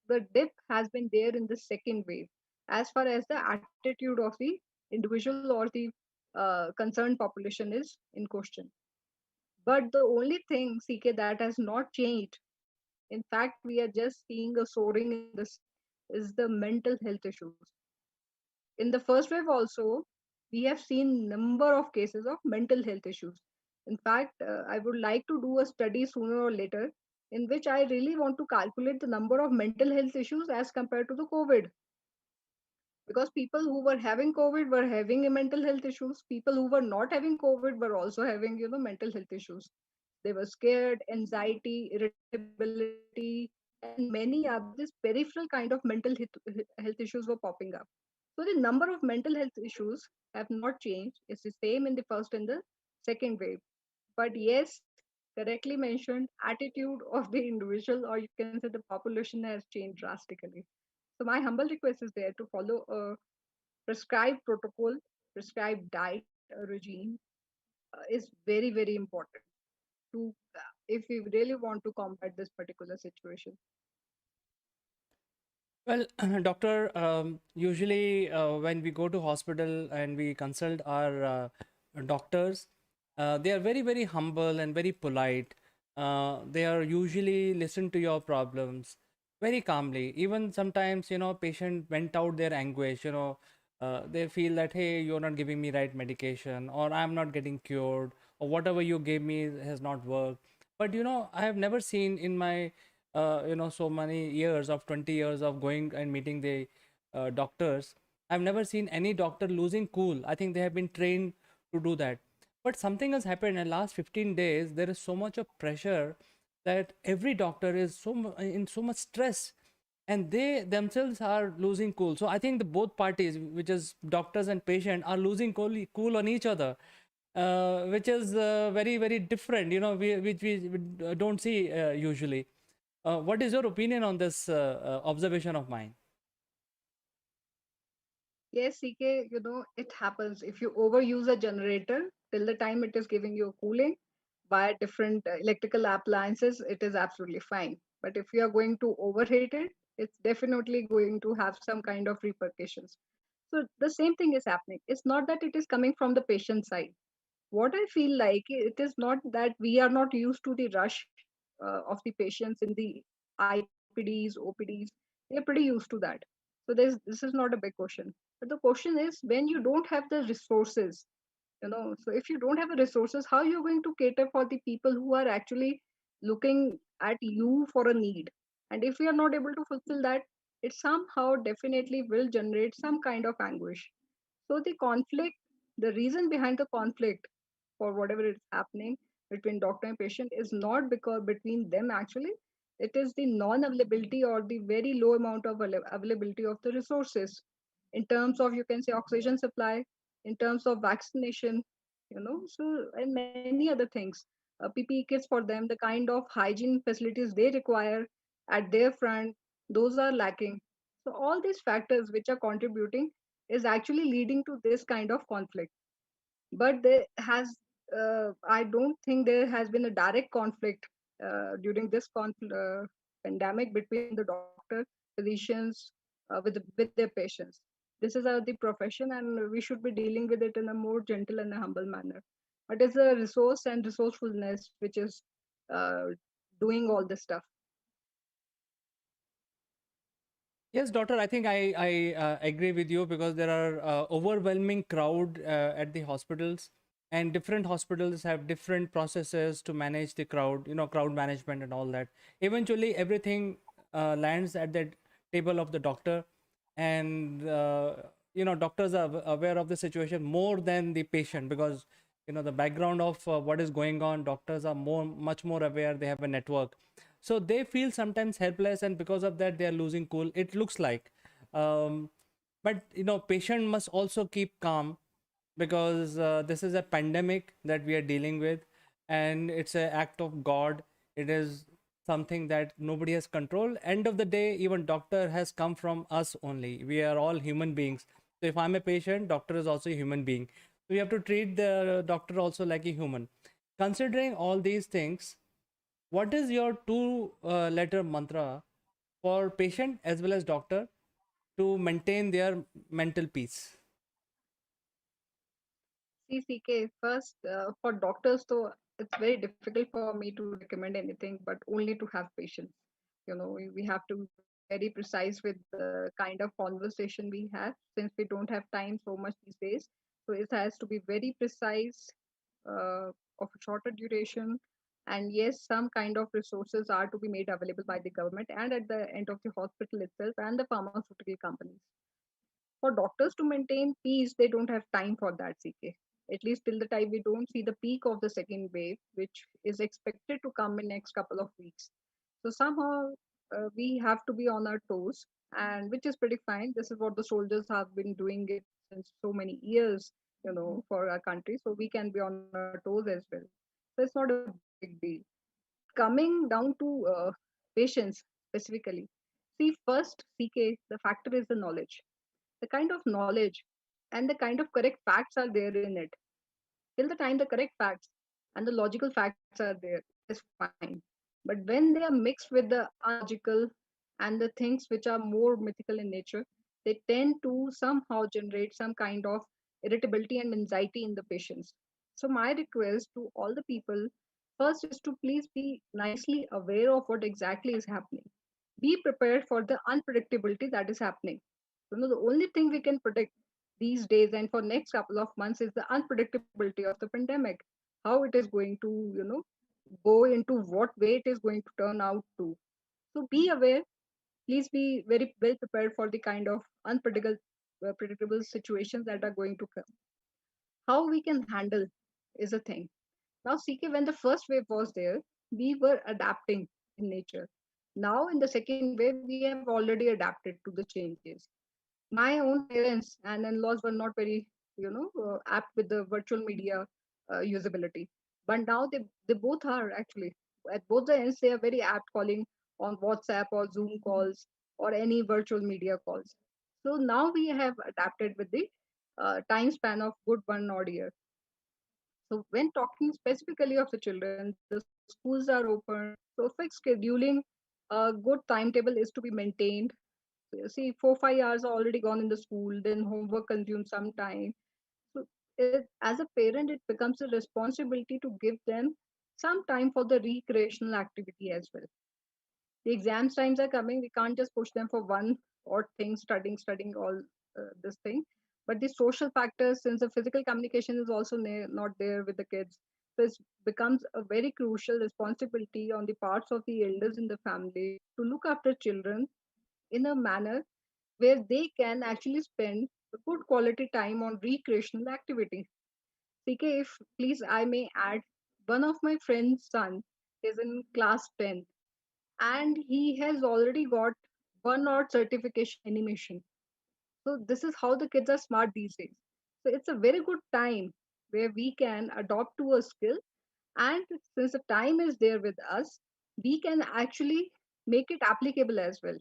the dip has been there in the second wave as far as the attitude of the individual or the concerned population is in question. But the only thing, CK, that has not changed, in fact, we are just seeing a soaring in this, is the mental health issues. In the first wave also, we have seen number of cases of mental health issues. In fact, I would like to do a study sooner or later in which I really want to calculate the number of mental health issues as compared to the COVID, because people who were having COVID were having mental health issues. People who were not having COVID were also having mental health issues. They were scared, anxiety, irritability, and many other this peripheral kind of mental health issues were popping up. So the number of mental health issues have not changed. It's the same in the first and the second wave. But yes, correctly mentioned, attitude of the individual, or you can say the population, has changed drastically. So my humble request is there to follow a prescribed protocol, prescribed diet, a regime is very, very important to if we really want to combat this particular situation. Well, doctor, usually when we go to hospital and we consult our doctors, they are very, very humble and very polite. They are usually listen to your problems very calmly. Even sometimes, patient vent out their anguish. They feel that, hey, you're not giving me right medication, or I'm not getting cured, or whatever you gave me has not worked. But I have never seen in my so many years of 20 years of going and meeting the doctors, I've never seen any doctor losing cool. I think they have been trained to do that. But something has happened in the last 15 days. There is so much of pressure that every doctor is in so much stress, and they themselves are losing cool. So I think the both parties, which is doctors and patient, are losing cool on each other, which is very, very different, which we don't see usually. What is your opinion on this observation of mine? Yes, CK, it happens. If you overuse a generator till the time it is giving you cooling by different electrical appliances, it is absolutely fine. But if you are going to overheat it, it's definitely going to have some kind of repercussions. So the same thing is happening. It's not that it is coming from the patient side. What I feel like, it is not that we are not used to the rush of the patients in the IPDs, OPDs. They're pretty used to that. So this is not a big question. But the question is, when you don't have the resources, so if you don't have the resources, how are you going to cater for the people who are actually looking at you for a need? And if we are not able to fulfill that, it somehow definitely will generate some kind of anguish. So the conflict, the reason behind the conflict for whatever is happening between doctor and patient is not because between them actually. It is the non-availability or the very low amount of availability of the resources in terms of, you can say, oxygen supply, in terms of vaccination, so and many other things. PPE kits for them, the kind of hygiene facilities they require at their front, those are lacking. So all these factors which are contributing is actually leading to this kind of conflict. But there has I don't think there has been a direct conflict during this pandemic between the doctor, physicians, with their patients. This is the profession, and we should be dealing with it in a more gentle and a humble manner. But it's a resource and resourcefulness which is uh, doing all this stuff. Yes, doctor, I think I agree with you because there are overwhelming crowd at the hospitals, and different hospitals have different processes to manage the crowd, crowd management and all that. Eventually, everything lands at the table of the doctor, and doctors are aware of the situation more than the patient because the background of what is going on. Doctors are much more aware. They have a network, so they feel sometimes helpless, and because of that they are losing cool, it looks like. Um, but patient must also keep calm because this is a pandemic that we are dealing with, and it's an act of god. It is something that nobody has control. End of the day, even doctor has come from us only. We are all human beings. So if I'm a patient, doctor is also a human being, so we have to treat the doctor also like a human. Considering all these things, what is your two letter mantra for patient as well as doctor to maintain their mental peace? CCK first, for doctors, though, it's very difficult for me to recommend anything, but only to have patience. We have to be very precise with the kind of conversation we have, since we don't have time so much these days. So it has to be very precise, of a shorter duration. And yes, some kind of resources are to be made available by the government and at the end of the hospital itself and the pharmaceutical companies. For doctors to maintain peace, they don't have time for that, CK. At least till the time we don't see the peak of the second wave, which is expected to come in next couple of weeks. So somehow we have to be on our toes, and which is pretty fine. This is what the soldiers have been doing it since so many years, for our country. So we can be on our toes as well. So it's not a big deal. But coming down to patients specifically, see, first, CK, the factor is the knowledge, the kind of knowledge and the kind of correct facts are there in it. Till the time the correct facts and the logical facts are there, it is fine. But when they are mixed with the unlogical and the things which are more mythical in nature, they tend to somehow generate some kind of irritability and anxiety in the patients. So my request to all the people first is to please be nicely aware of what exactly is happening. Be prepared for the unpredictability that is happening. The only thing we can predict these days and for next couple of months is the unpredictability of the pandemic, how it is going to go into what way it is going to turn out to. So be aware, please be very well prepared for the kind of unpredictable predictable situations that are going to come. How we can handle is a thing. Now, CK, when the first wave was there, we were adapting in nature. Now, in the second wave, we have already adapted to the changes. My own parents and in-laws were not very, apt with the virtual media usability, but now they both are actually at both the ends. They are very apt calling on WhatsApp or Zoom calls or any virtual media calls. So now we have adapted with the time span of good 1 odd year. So when talking specifically of the children, the schools are open, so fixed scheduling, a good timetable is to be maintained. See, 4 5 hours are already gone in the school, then homework consumes some time. So as a parent, it becomes a responsibility to give them some time for the recreational activity as well. The exams times are coming, we can't just push them for one or thing, studying all this thing. But the social factors, since the physical communication is also not there with the kids, so it becomes a very crucial responsibility on the parts of the elders in the family to look after children in a manner where they can actually spend a good quality time on recreational activity. CK, if please I may add, one of my friend's son is in class 10 and he has already got 1 odd certification animation. So this is how the kids are smart these days. So it's a very good time where we can adopt to a skill, and since the time is there with us, we can actually make it applicable as well.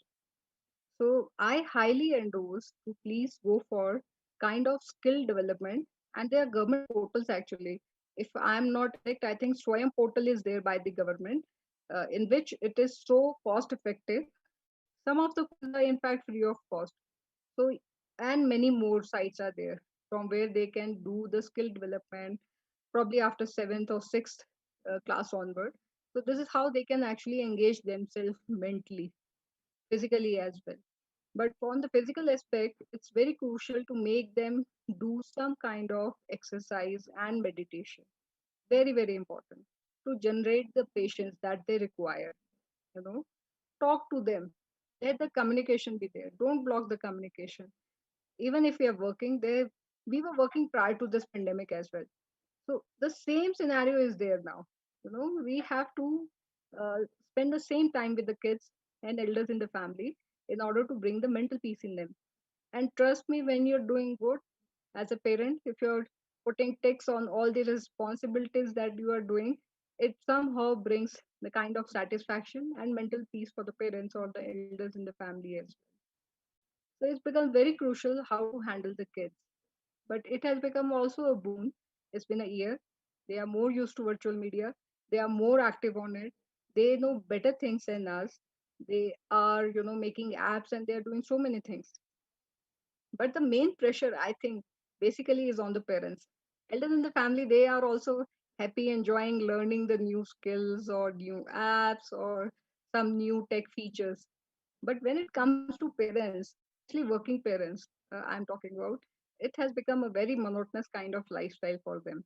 So I highly endorse to please go for kind of skill development, and there are government portals actually. If I'm not correct, I think Swayam portal is there by the government, in which it is so cost effective. Some of the courses are in fact free of cost. So and many more sites are there from where they can do the skill development probably after seventh or sixth class onward. So this is how they can actually engage themselves mentally, physically as well. But on the physical aspect, it's very crucial to make them do some kind of exercise and meditation. Very, very important to generate the patience that they require. You know, talk to them. Let the communication be there. Don't block the communication. Even if we are working there, we were working prior to this pandemic as well. So the same scenario is there now. We have to uh, spend the same time with the kids and elders in the family in order to bring the mental peace in them. And trust me, when you're doing good as a parent, if you're putting ticks on all the responsibilities that you are doing, it somehow brings the kind of satisfaction and mental peace for the parents or the elders in the family as well. So it's become very crucial how to handle the kids, but it has become also a boon. It's been a year. They are more used to virtual media. They are more active on it. They know better things than us. They are, making apps and they are doing so many things. But the main pressure, I think, basically is on the parents. Elders in the family, they are also happy, enjoying learning the new skills or new apps or some new tech features. But when it comes to parents, especially working parents, I'm talking about, it has become a very monotonous kind of lifestyle for them.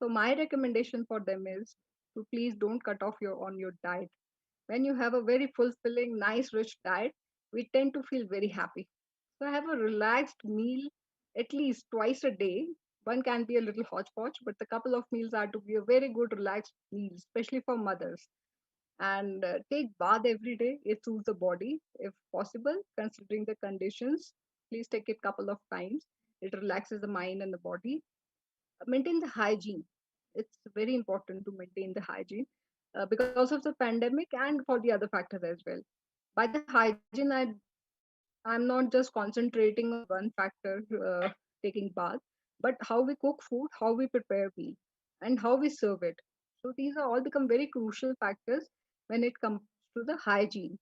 So my recommendation for them is to please don't cut off your diet. When you have a very fulfilling, nice, rich diet, we tend to feel very happy. So have a relaxed meal at least twice a day. One can be a little hodgepodge, but the couple of meals are to be a very good relaxed meal, especially for mothers. And take bath every day. It soothes the body if possible, considering the conditions. Please take it couple of times. It relaxes the mind and the body. Maintain the hygiene. It's very important to maintain the hygiene because of the pandemic and for the other factors as well. By the hygiene, I'm not just concentrating on one factor, taking bath, but how we cook food, how we prepare meal, and how we serve it. So these are all become very crucial factors when it comes to the hygiene.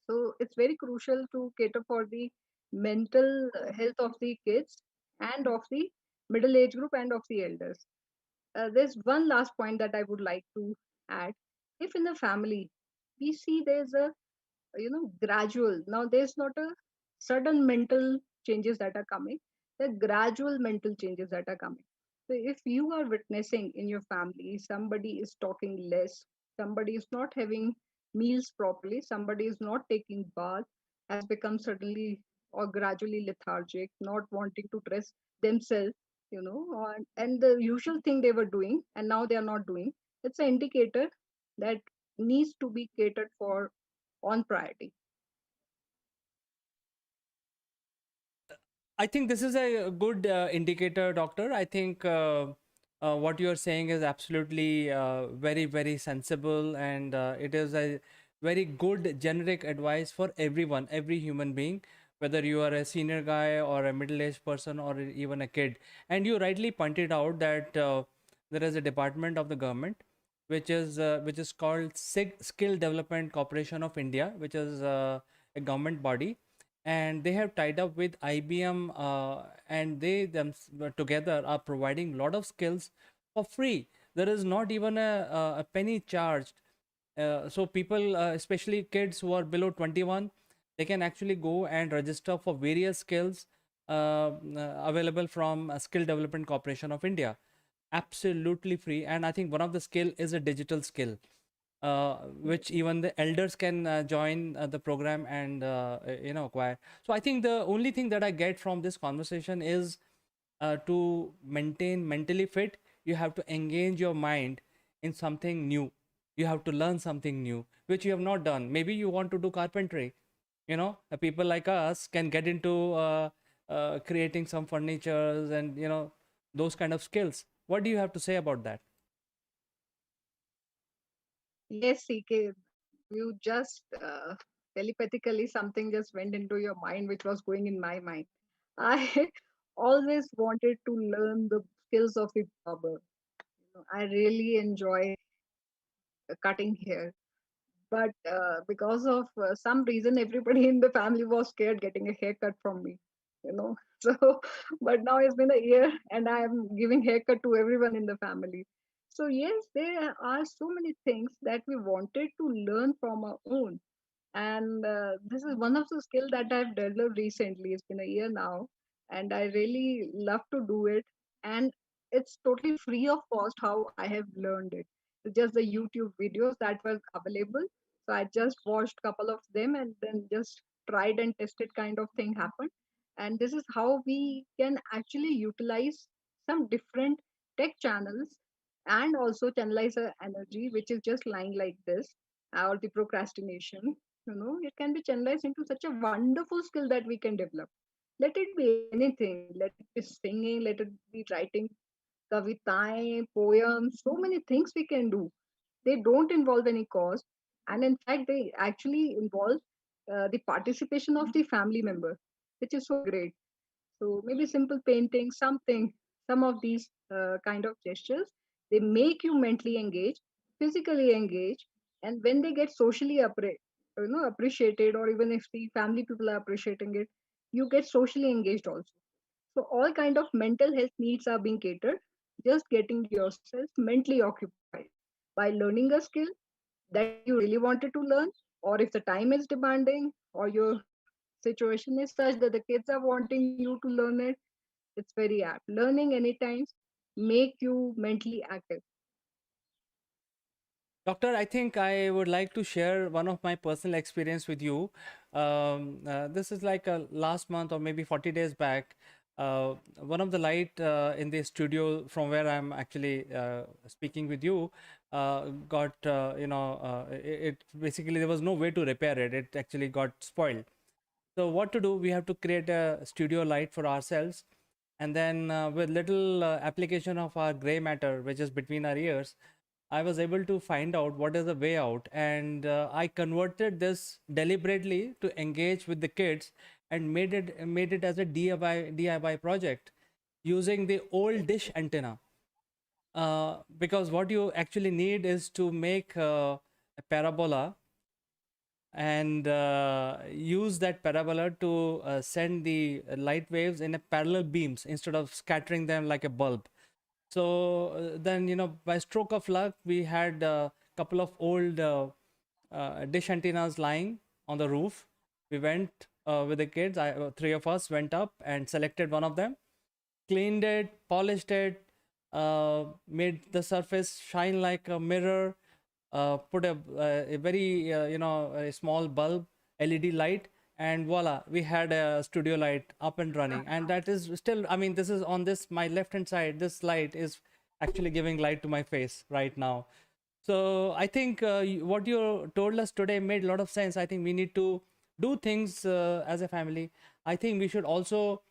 So it's very crucial to cater for the mental health of the kids and of the middle age group and of the elders. There's one last point that I would like to add. If in the family we see there's a gradual, now there's not a sudden mental changes that are coming, the gradual mental changes that are coming. So if you are witnessing in your family somebody is talking less, somebody is not having meals properly, somebody is not taking bath, has become suddenly or gradually lethargic, not wanting to dress themselves, and the usual thing they were doing, and now they are not doing. It's an indicator that needs to be catered for on priority. I think this is a good indicator, doctor. I think what you are saying is absolutely very, very sensible, and it is a very good generic advice for everyone, every human being, whether you are a senior guy or a middle-aged person or even a kid. And you rightly pointed out that there is a department of the government which is called Skill Development Corporation of India, which is a government body, and they have tied up with IBM, and they them together are providing a lot of skills for free. There is not even a penny charged. So people, especially kids who are below 21, they can actually go and register for various skills available from Skill Development Corporation of India. Absolutely free, and I think one of the skill is a digital skill, which even the elders can join the program and acquire. So I think the only thing that I get from this conversation is to maintain mentally fit, you have to engage your mind in something new. You have to learn something new which you have not done. Maybe you want to do carpentry. People like us can get into creating some furnitures and those kind of skills. What do you have to say about that? Yes, CK, you just telepathically something just went into your mind, which was going in my mind. I always wanted to learn the skills of a barber. I really enjoy cutting hair, but because of some reason, everybody in the family was scared getting a haircut from me. You know, so but now it's been a year, and I am giving haircut to everyone in the family. So yes, there are so many things that we wanted to learn from our own, and this is one of the skills that I've developed recently. It's been a year now, and I really love to do it. And it's totally free of cost how I have learned it. It's just the YouTube videos that were available. So I just watched couple of them and then just tried and tested kind of thing happened. And this is how we can actually utilize some different tech channels and also channelize our energy, which is just lying like this, or the procrastination. It can be channelized into such a wonderful skill that we can develop. Let it be anything, let it be singing, let it be writing kavitaएं, poems, so many things we can do. They don't involve any cost, and in fact they actually involve the participation of the family member, which is so great. So maybe simple painting, something, some of these kind of gestures, they make you mentally engaged, physically engaged, and when they get socially appreciated, or even if the family people are appreciating it, you get socially engaged also. So all kind of mental health needs are being catered. Just getting yourself mentally occupied by learning a skill that you really wanted to learn, or if the time is demanding, or your situation is such that the kids are wanting you to learn it, it's very apt. Learning anytime make you mentally active. Doctor, I think I would like to share one of my personal experience with you. This is like last month or maybe 40 days back. One of the light in the studio from where I'm actually speaking with you got, it basically there was no way to repair it. It actually got spoiled. So what to do? We have to create a studio light for ourselves, and then with little application of our gray matter, which is between our ears, I was able to find out what is the way out, and I converted this deliberately to engage with the kids and made it as a DIY project using the old dish antenna. Because what you actually need is to make a parabola and use that parabola to send the light waves in a parallel beams instead of scattering them like a bulb. So then, by stroke of luck, we had a couple of old dish antennas lying on the roof. We went with the kids, three of us went up and selected one of them, cleaned it, polished it, made the surface shine like a mirror, put a very a small bulb LED light, and voila, we had a studio light up and running. And that is still, I mean, this is on this my left hand side, this light is actually giving light to my face right now. So I think what you told us today made a lot of sense. I think we need to do things as a family. I think we should also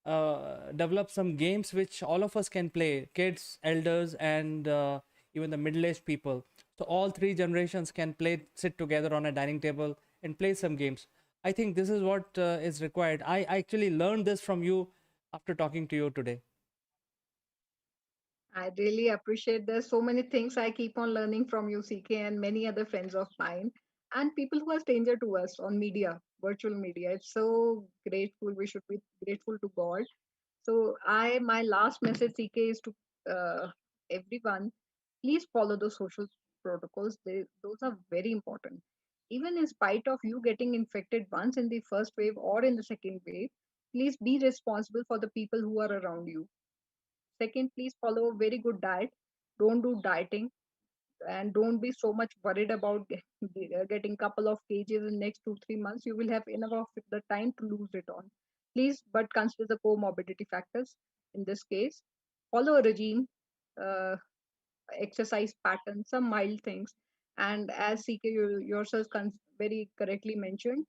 develop some games which all of us can play, kids, elders, and even the middle-aged people. So all three generations can play, sit together on a dining table and play some games. I think this is what is required. I actually learned this from you after talking to you today. I really appreciate. There's so many things I keep on learning from you, CK, and many other friends of mine, and people who are stranger to us on media, virtual media. It's so grateful. We should be grateful to God. So my last message, CK, is to everyone: please follow the social protocols. Those are very important. Even in spite of you getting infected once in the first wave or in the second wave, please be responsible for the people who are around you. Second, please follow a very good diet. Don't do dieting, and don't be so much worried about getting couple of kgs in next 2 3 months. You will have enough of the time to lose it on. Please, but consider the comorbidity factors in this case. Follow a regime, uh, exercise pattern, some mild things, and as CK you yourself very correctly mentioned,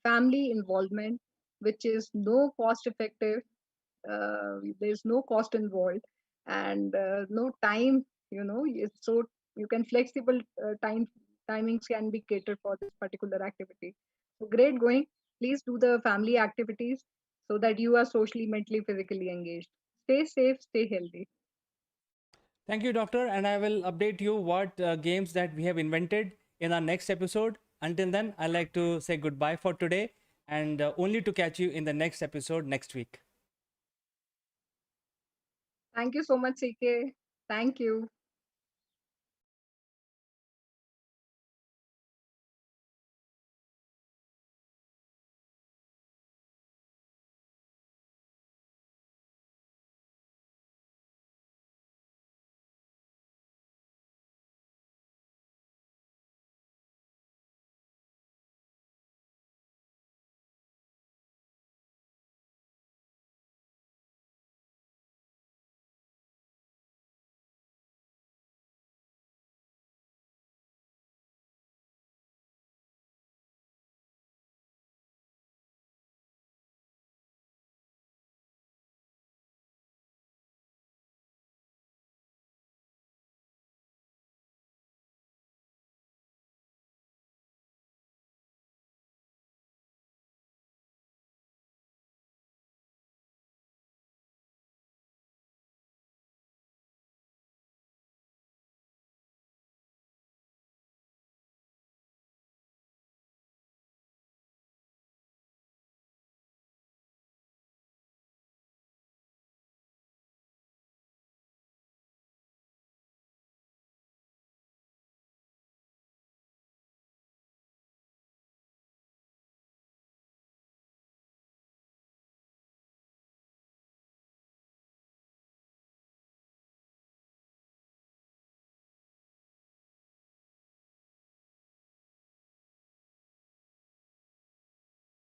family involvement, which is no cost effective. There's no cost involved, and no time, so you can flexible timings can be catered for this particular activity. So great going. Please do the family activities so that you are socially, mentally, physically engaged. Stay safe, stay healthy. Thank you, doctor. And I will update you what games that we have invented in our next episode. Until then, I like to say goodbye for today and only to catch you in the next episode next week. Thank you so much, CK. Thank you.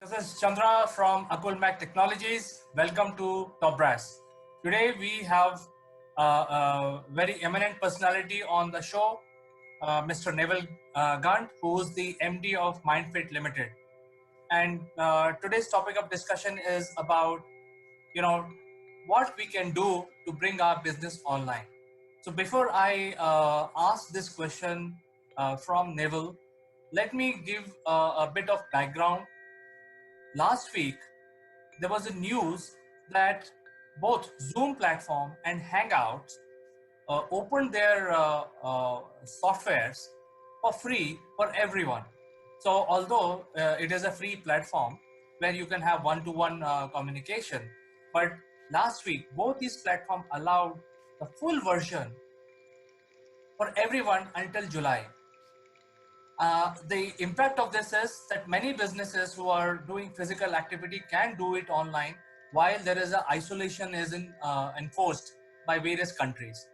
This is Chandra from Akulmac Technologies. Welcome to Top Brass. Today we have a very eminent personality on the show, Mr. Neville Gant, who is the MD of MindFit Limited. And today's topic of discussion is about, you know, what we can do to bring our business online. So before I ask this question from Neville, let me give a bit of background. Last week, there was a news that both Zoom platform and Hangouts opened their softwares for free for everyone. So although it is a free platform where you can have one-to-one communication, but last week both these platforms allowed the full version for everyone until July. The impact of this is that many businesses who are doing physical activity can do it online while there is a isolation is enforced by various countries.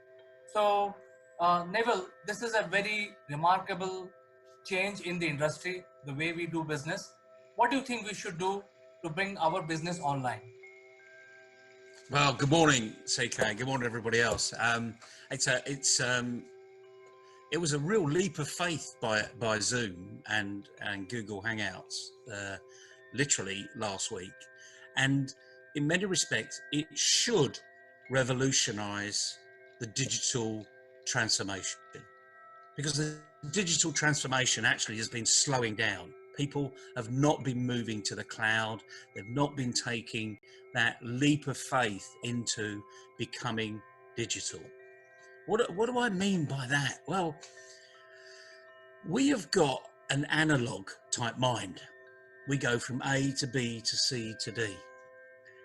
So, Neville, this is a very remarkable change in the industry, the way we do business. what do you think we should do to bring our business online? Well, good morning, CK. Good morning, everybody else. It was a real leap of faith by Zoom and Google Hangouts, literally last week, and in many respects, it should revolutionise the digital transformation, because the digital transformation actually has been slowing down. People have not been moving to the cloud. They've not been taking that leap of faith into becoming digital. What do I mean by that? Well, we have got an analog type mind. We go from A to B to C to D.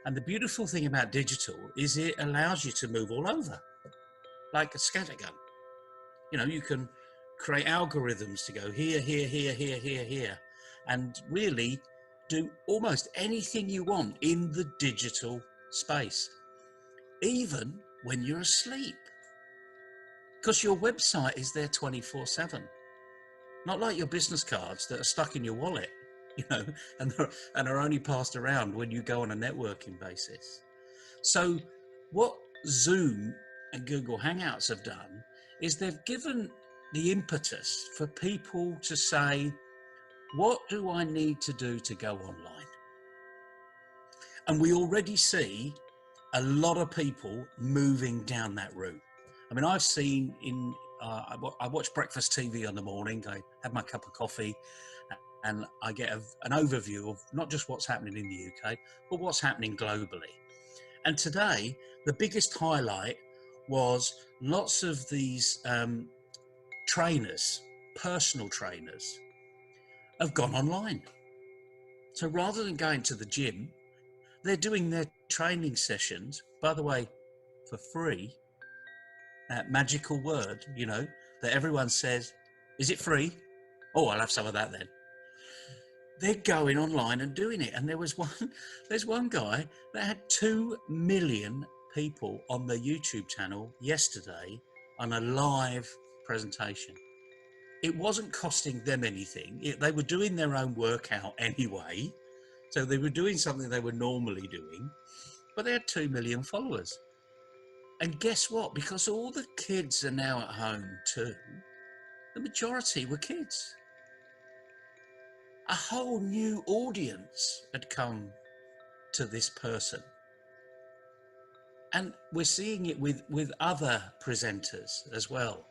And the beautiful thing about digital is it allows you to move all over, like a scattergun. You know, you can create algorithms to go here, here, here, here, here, here, and really do almost anything you want in the digital space, even when you're asleep, because your website is there 24/7. Not like your business cards that are stuck in your wallet, you know, and are only passed around when you go on a networking basis. So what Zoom and Google Hangouts have done is they've given the impetus for people to say, what do I need to do to go online? And we already see a lot of people moving down that route. I mean, I've seen I watch breakfast TV on the morning. I have my cup of coffee and I get an overview of not just what's happening in the UK, but what's happening globally. And today, the biggest highlight was lots of these trainers, personal trainers, have gone online. So rather than going to the gym, they're doing their training sessions, by the way, for free. That magical word, you know, that everyone says, is it free? Oh, I'll have some of that then. They're going online and doing it. And there's one guy that had 2 million people on their YouTube channel yesterday on a live presentation. It wasn't costing them anything. They were doing their own workout anyway. So they were doing something they were normally doing, but they had 2 million followers. And guess what? Because all the kids are now at home too, the majority were kids. A whole new audience had come to this person. And we're seeing it with other presenters as well.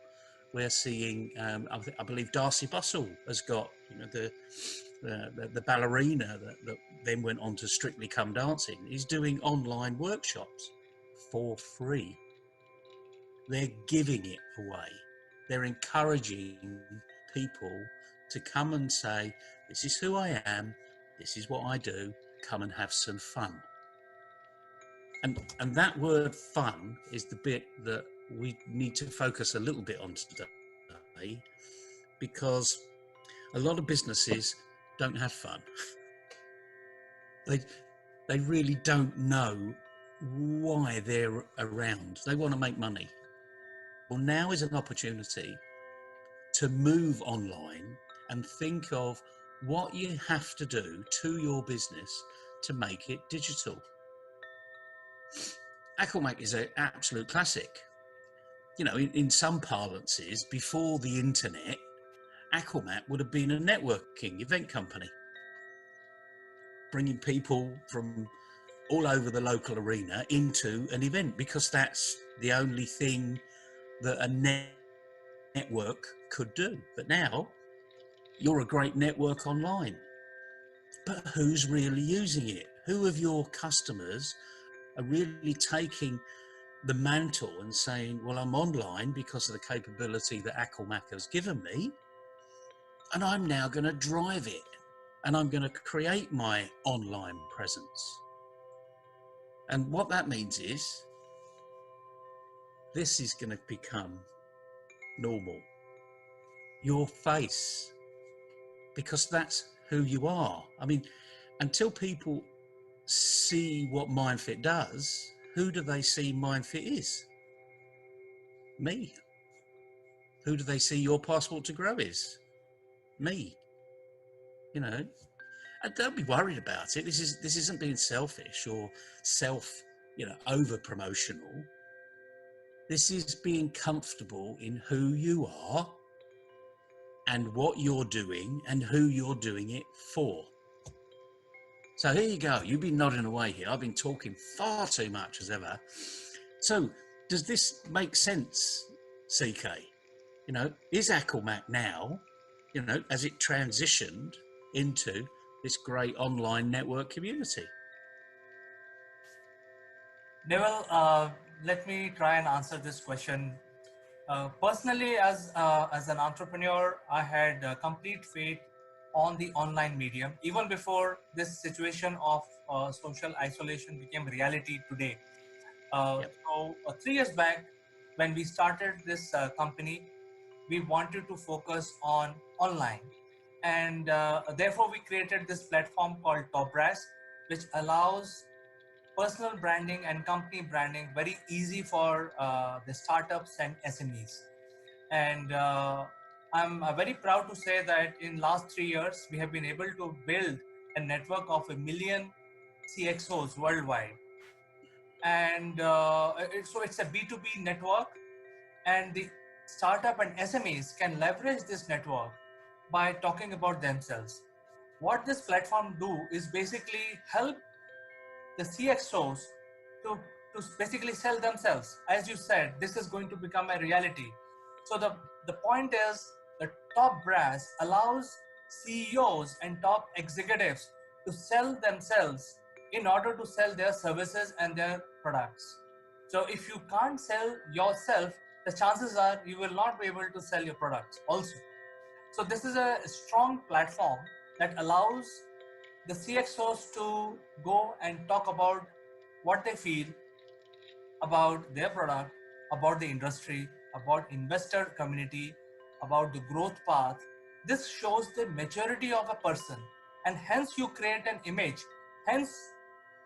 We're seeing, I believe Darcy Bussell has got, you know, the ballerina that then went on to Strictly Come Dancing. He's doing online workshops for free. They're giving it away. They're encouraging people to come and say, this is who I am, this is what I do, come and have some fun. And that word fun is the bit that we need to focus a little bit on today, because a lot of businesses don't have fun. They really don't know why they're around. They want to make money. Well, now is an opportunity to move online and think of what you have to do to your business to make it digital. Aquamac is an absolute classic. You know, in some parlances, before the internet, Aquamac would have been a networking event company, bringing people from all over the local arena into an event, because that's the only thing that a network could do. But now you're a great network online, but who's really using it? Who of your customers are really taking the mantle and saying, well, I'm online because of the capability that Aquamac has given me, and I'm now going to drive it, and I'm going to create my online presence. And what that means is this is going to become normal. Your face, because that's who you are. I mean, until people see what MindFit does, who do they see MindFit is? Me. Who do they see your passport to grow is? Me. You know, don't be worried about it. This isn't being selfish or over promotional. This is being comfortable in who you are and what you're doing and who you're doing it for. So here you go. You've been nodding away here. I've been talking far too much as ever. So does this make sense, CK? Is Acklemac now, as it transitioned into this great online network community? Neville, let me try and answer this question. Personally, as an entrepreneur, I had complete faith on the online medium, even before this situation of social isolation became reality today. So 3 years back, when we started this company, we wanted to focus on online. And therefore, we created this platform called Top Brass, which allows personal branding and company branding very easy for the startups and SMEs. And I'm very proud to say that in last 3 years, we have been able to build a network of 1 million CXOs worldwide. And so it's a B2B network, and the startup and SMEs can leverage this network by talking about themselves. What this platform do is basically help the CXOs to basically sell themselves. As you said, this is going to become a reality. So the point is, the Top Brass allows CEOs and top executives to sell themselves in order to sell their services and their products. So if you can't sell yourself, the chances are you will not be able to sell your products also. So this is a strong platform that allows the CXOs to go and talk about what they feel about their product, about the industry, about investor community, about the growth path. This shows the maturity of a person, and hence you create an image. Hence,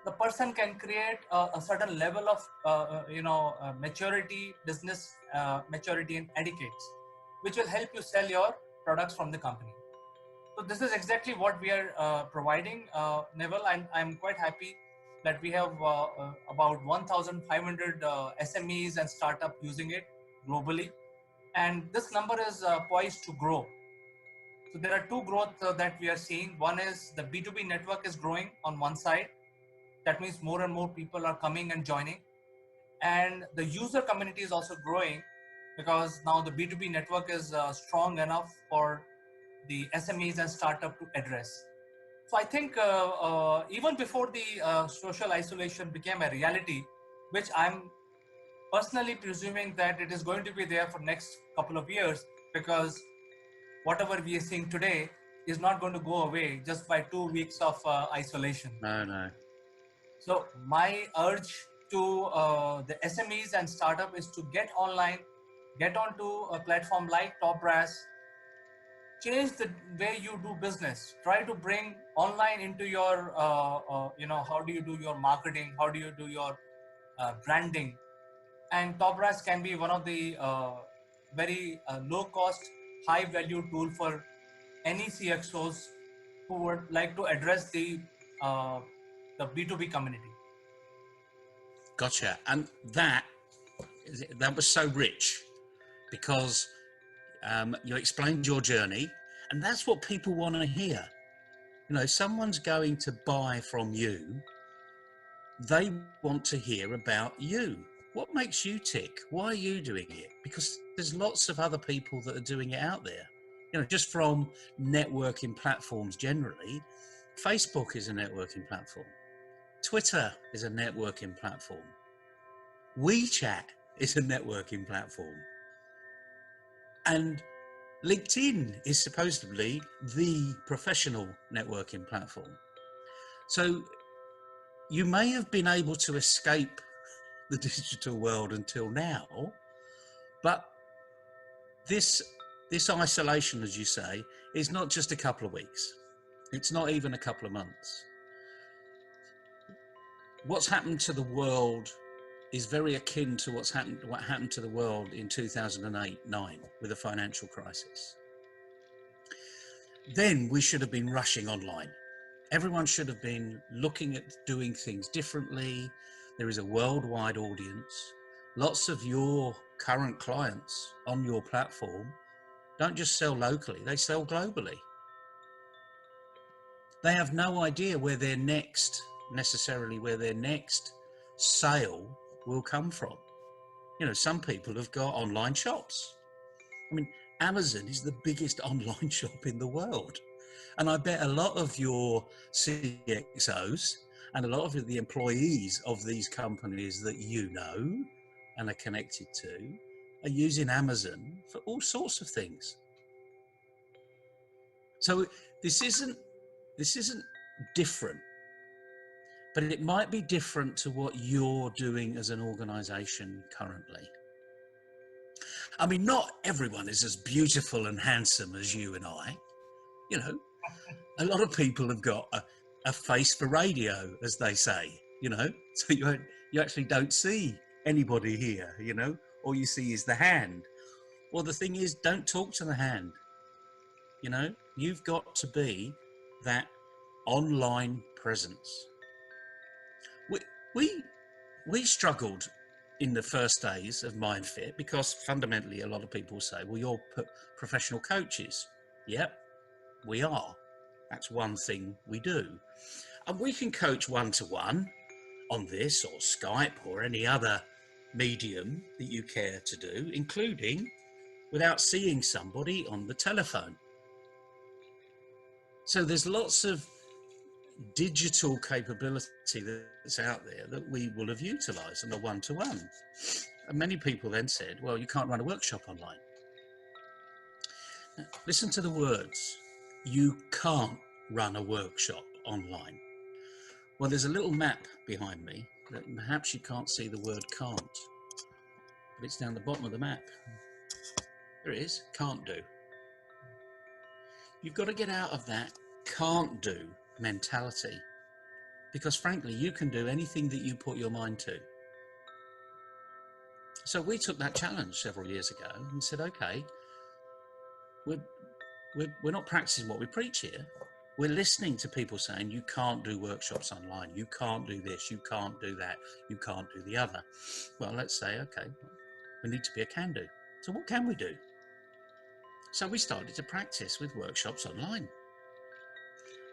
the person can create a certain level of maturity, business maturity and etiquettes, which will help you sell your products from the company. So this is exactly what we are providing, Neville. I'm quite happy that we have about 1,500 SMEs and startup using it globally, and this number is poised to grow. So there are two growth that we are seeing. One is the B2B network is growing on one side. That means more and more people are coming and joining, and the user community is also growing because now the B2B network is strong enough for the SMEs and startup to address. So I think even before the social isolation became a reality, which I'm personally presuming that it is going to be there for next couple of years, because whatever we are seeing today is not going to go away just by 2 weeks of isolation. No. So my urge to the SMEs and startup is to get online, get onto a platform like Top Brass, change the way you do business. Try to bring online into your, how do you do your marketing? How do you do your branding? And Top Brass can be one of the very low cost, high value tool for any CXOs who would like to address the B2B community. Gotcha. And that was so rich because you explained your journey, and that's what people want to hear. Someone's going to buy from you, they want to hear about you. What makes you tick? Why are you doing it? Because there's lots of other people that are doing it out there. Just from networking platforms generally. Facebook is a networking platform. Twitter is a networking platform. WeChat is a networking platform. And LinkedIn is supposedly the professional networking platform. So you may have been able to escape the digital world until now, but this isolation, as you say, is not just a couple of weeks. It's not even a couple of months. What's happened to the world is very akin to what happened to the world in 2008-9 with the financial crisis. Then we should have been rushing online. Everyone should have been looking at doing things differently. There is a worldwide audience. Lots of your current clients on your platform don't just sell locally, they sell globally. They have no idea where their next sale will come from. You know, some people have got online shops. I mean, Amazon is the biggest online shop in the world. And I bet a lot of your CXOs and a lot of the employees of these companies that you know and are connected to are using Amazon for all sorts of things. So this isn't different, but it might be different to what you're doing as an organization currently. I mean, not everyone is as beautiful and handsome as you and I. You know, a lot of people have got a face for radio, as they say, you know, so you actually don't see anybody here, you know, all you see is the hand. Well, the thing is, don't talk to the hand. You know, you've got to be that online presence. We struggled in the first days of MindFit because fundamentally a lot of people say, well, you're professional coaches. Yep, we are. That's one thing we do. And we can coach one-to-one on this or Skype or any other medium that you care to do, including without seeing somebody on the telephone. So there's lots of digital capability that's out there that we will have utilized in a one-to-one. And many people then said, well, you can't run a workshop online. Now, listen to the words. You can't run a workshop online. Well, there's a little map behind me that perhaps you can't see the word can't, but it's down the bottom of the map. There it is, can't do. You've got to get out of that can't do mentality, because frankly, you can do anything that you put your mind to. So we took that challenge several years ago and said, okay, we're not practicing what we preach here. We're listening to people saying, you can't do workshops online, you can't do this, you can't do that, you can't do the other. Well, let's say, okay, we need to be a can-do. So what can we do? So we started to practice with workshops online.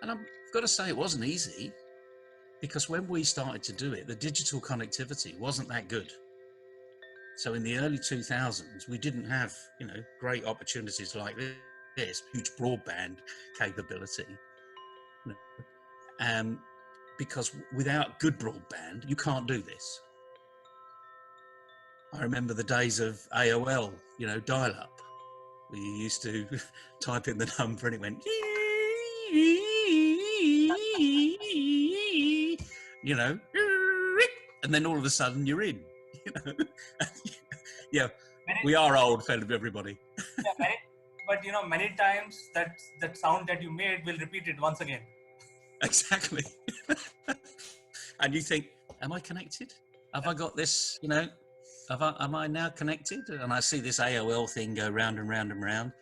And I've got to say, it wasn't easy, because when we started to do it, the digital connectivity wasn't that good. So in the early 2000s, we didn't have, you know, great opportunities like this, huge broadband capability. Because without good broadband, you can't do this. I remember the days of AOL, you know, dial-up, where you used to type in the number and it went, you know, and then all of a sudden you're in, you know. Yeah, we are old, everybody. Yeah, but you know, many times that sound that you made will repeat it once again. Exactly. And you think, am I connected? Have I got this, you know, am I now connected? And I see this AOL thing go round and round and round.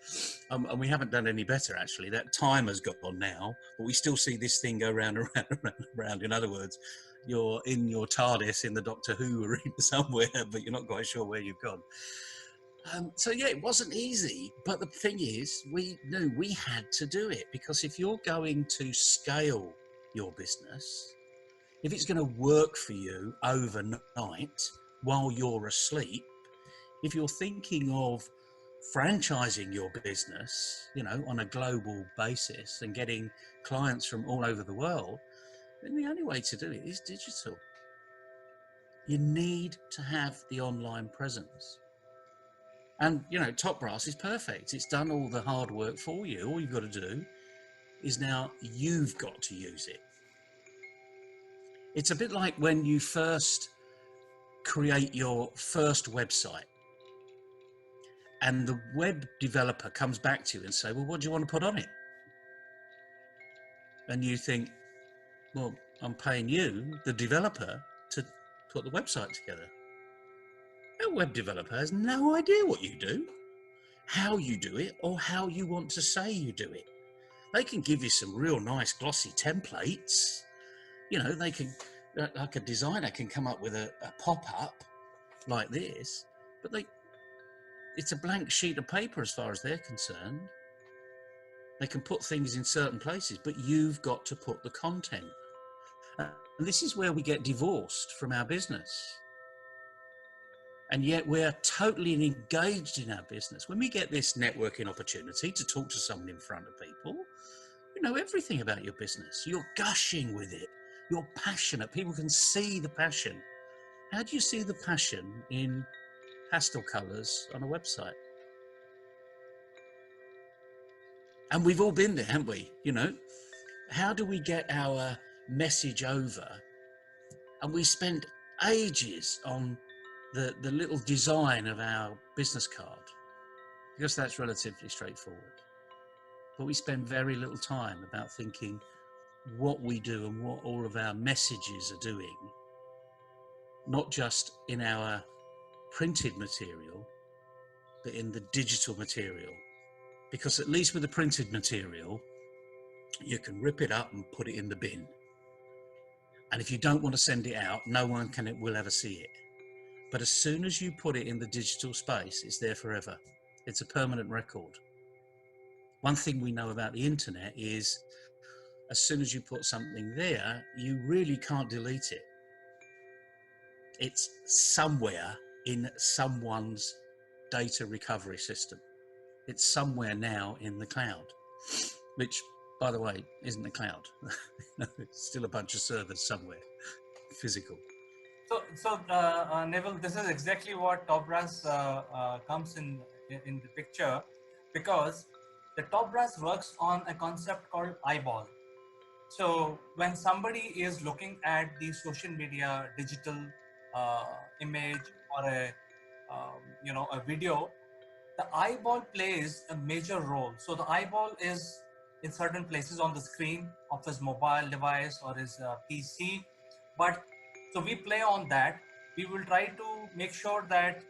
And we haven't done any better, actually. That timer's gone now, but we still see this thing go round and round and round and round. In other words, you're in your TARDIS in the Doctor Who arena somewhere, but you're not quite sure where you've gone. So yeah, it wasn't easy, but the thing is, we knew we had to do it, because if you're going to scale your business, if it's going to work for you overnight while you're asleep, if you're thinking of franchising your business, you know, on a global basis and getting clients from all over the world, then the only way to do it is digital. You need to have the online presence. And, you know, Top Brass is perfect. It's done all the hard work for you. All you've got to do is now you've got to use it. It's a bit like when you first create your first website and the web developer comes back to you and say, well, what do you want to put on it? And you think, well, I'm paying you, the developer, to put the website together. A web developer has no idea what you do, how you do it, or how you want to say you do it. They can give you some real nice glossy templates. You know, they can, like a designer can come up with a pop-up like this, but it's a blank sheet of paper as far as they're concerned. They can put things in certain places, but you've got to put the content. And this is where we get divorced from our business. And yet we're totally engaged in our business. When we get this networking opportunity to talk to someone in front of people, you know everything about your business. You're gushing with it. You're passionate. People can see the passion. How do you see the passion in pastel colours on a website? And we've all been there, haven't we? You know, how do we get our message over? And we spend ages on the little design of our business card, because that's relatively straightforward. But we spend very little time about thinking what we do and what all of our messages are doing, not just in our printed material, but in the digital material. Because at least with the printed material, you can rip it up and put it in the bin. And if you don't want to send it out, no one will ever see it. But as soon as you put it in the digital space, it's there forever. It's a permanent record. One thing we know about the internet is as soon as you put something there, you really can't delete it. It's somewhere in someone's data recovery system. It's somewhere now in the cloud, which, by the way, isn't the cloud. It's still a bunch of servers somewhere, physical. So Neville, this is exactly what Top Brass comes in the picture, because the Top Brass works on a concept called eyeball. So when somebody is looking at the social media digital image or a video, the eyeball plays a major role. So the eyeball is in certain places on the screen of his mobile device or his PC. But so we play on that. We will try to make sure that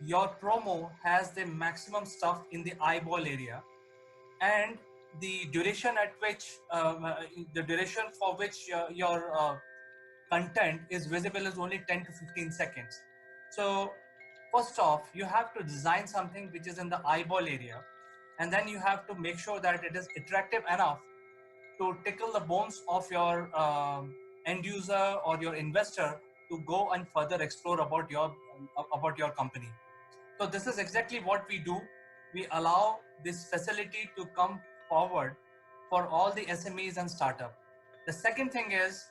your promo has the maximum stuff in the eyeball area, and the duration at which the duration for which your content is visible is only 10 to 15 seconds. So first off, you have to design something which is in the eyeball area, and then you have to make sure that it is attractive enough to tickle the bones of your end user or your investor to go and further explore about your company. So this is exactly what we do. We allow this facility to come forward for all the SMEs and startup. The second thing is,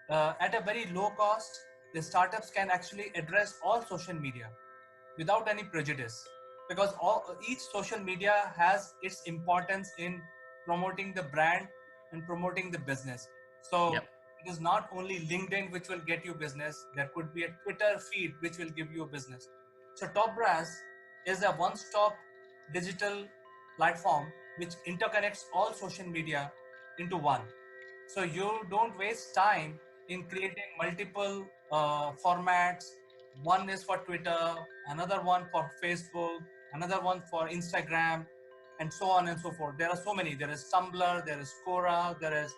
at a very low cost, the startups can actually address all social media without any prejudice, because each social media has its importance in promoting the brand and promoting the business. So Yep. it is not only LinkedIn which will get you business, there could be a Twitter feed which will give you a business. So Top Brass is a one-stop digital platform which interconnects all social media into one. So you don't waste time in creating multiple formats. One is for Twitter, another one for Facebook, another one for Instagram, and so on and so forth. There are so many. There is Tumblr, there is Quora, there is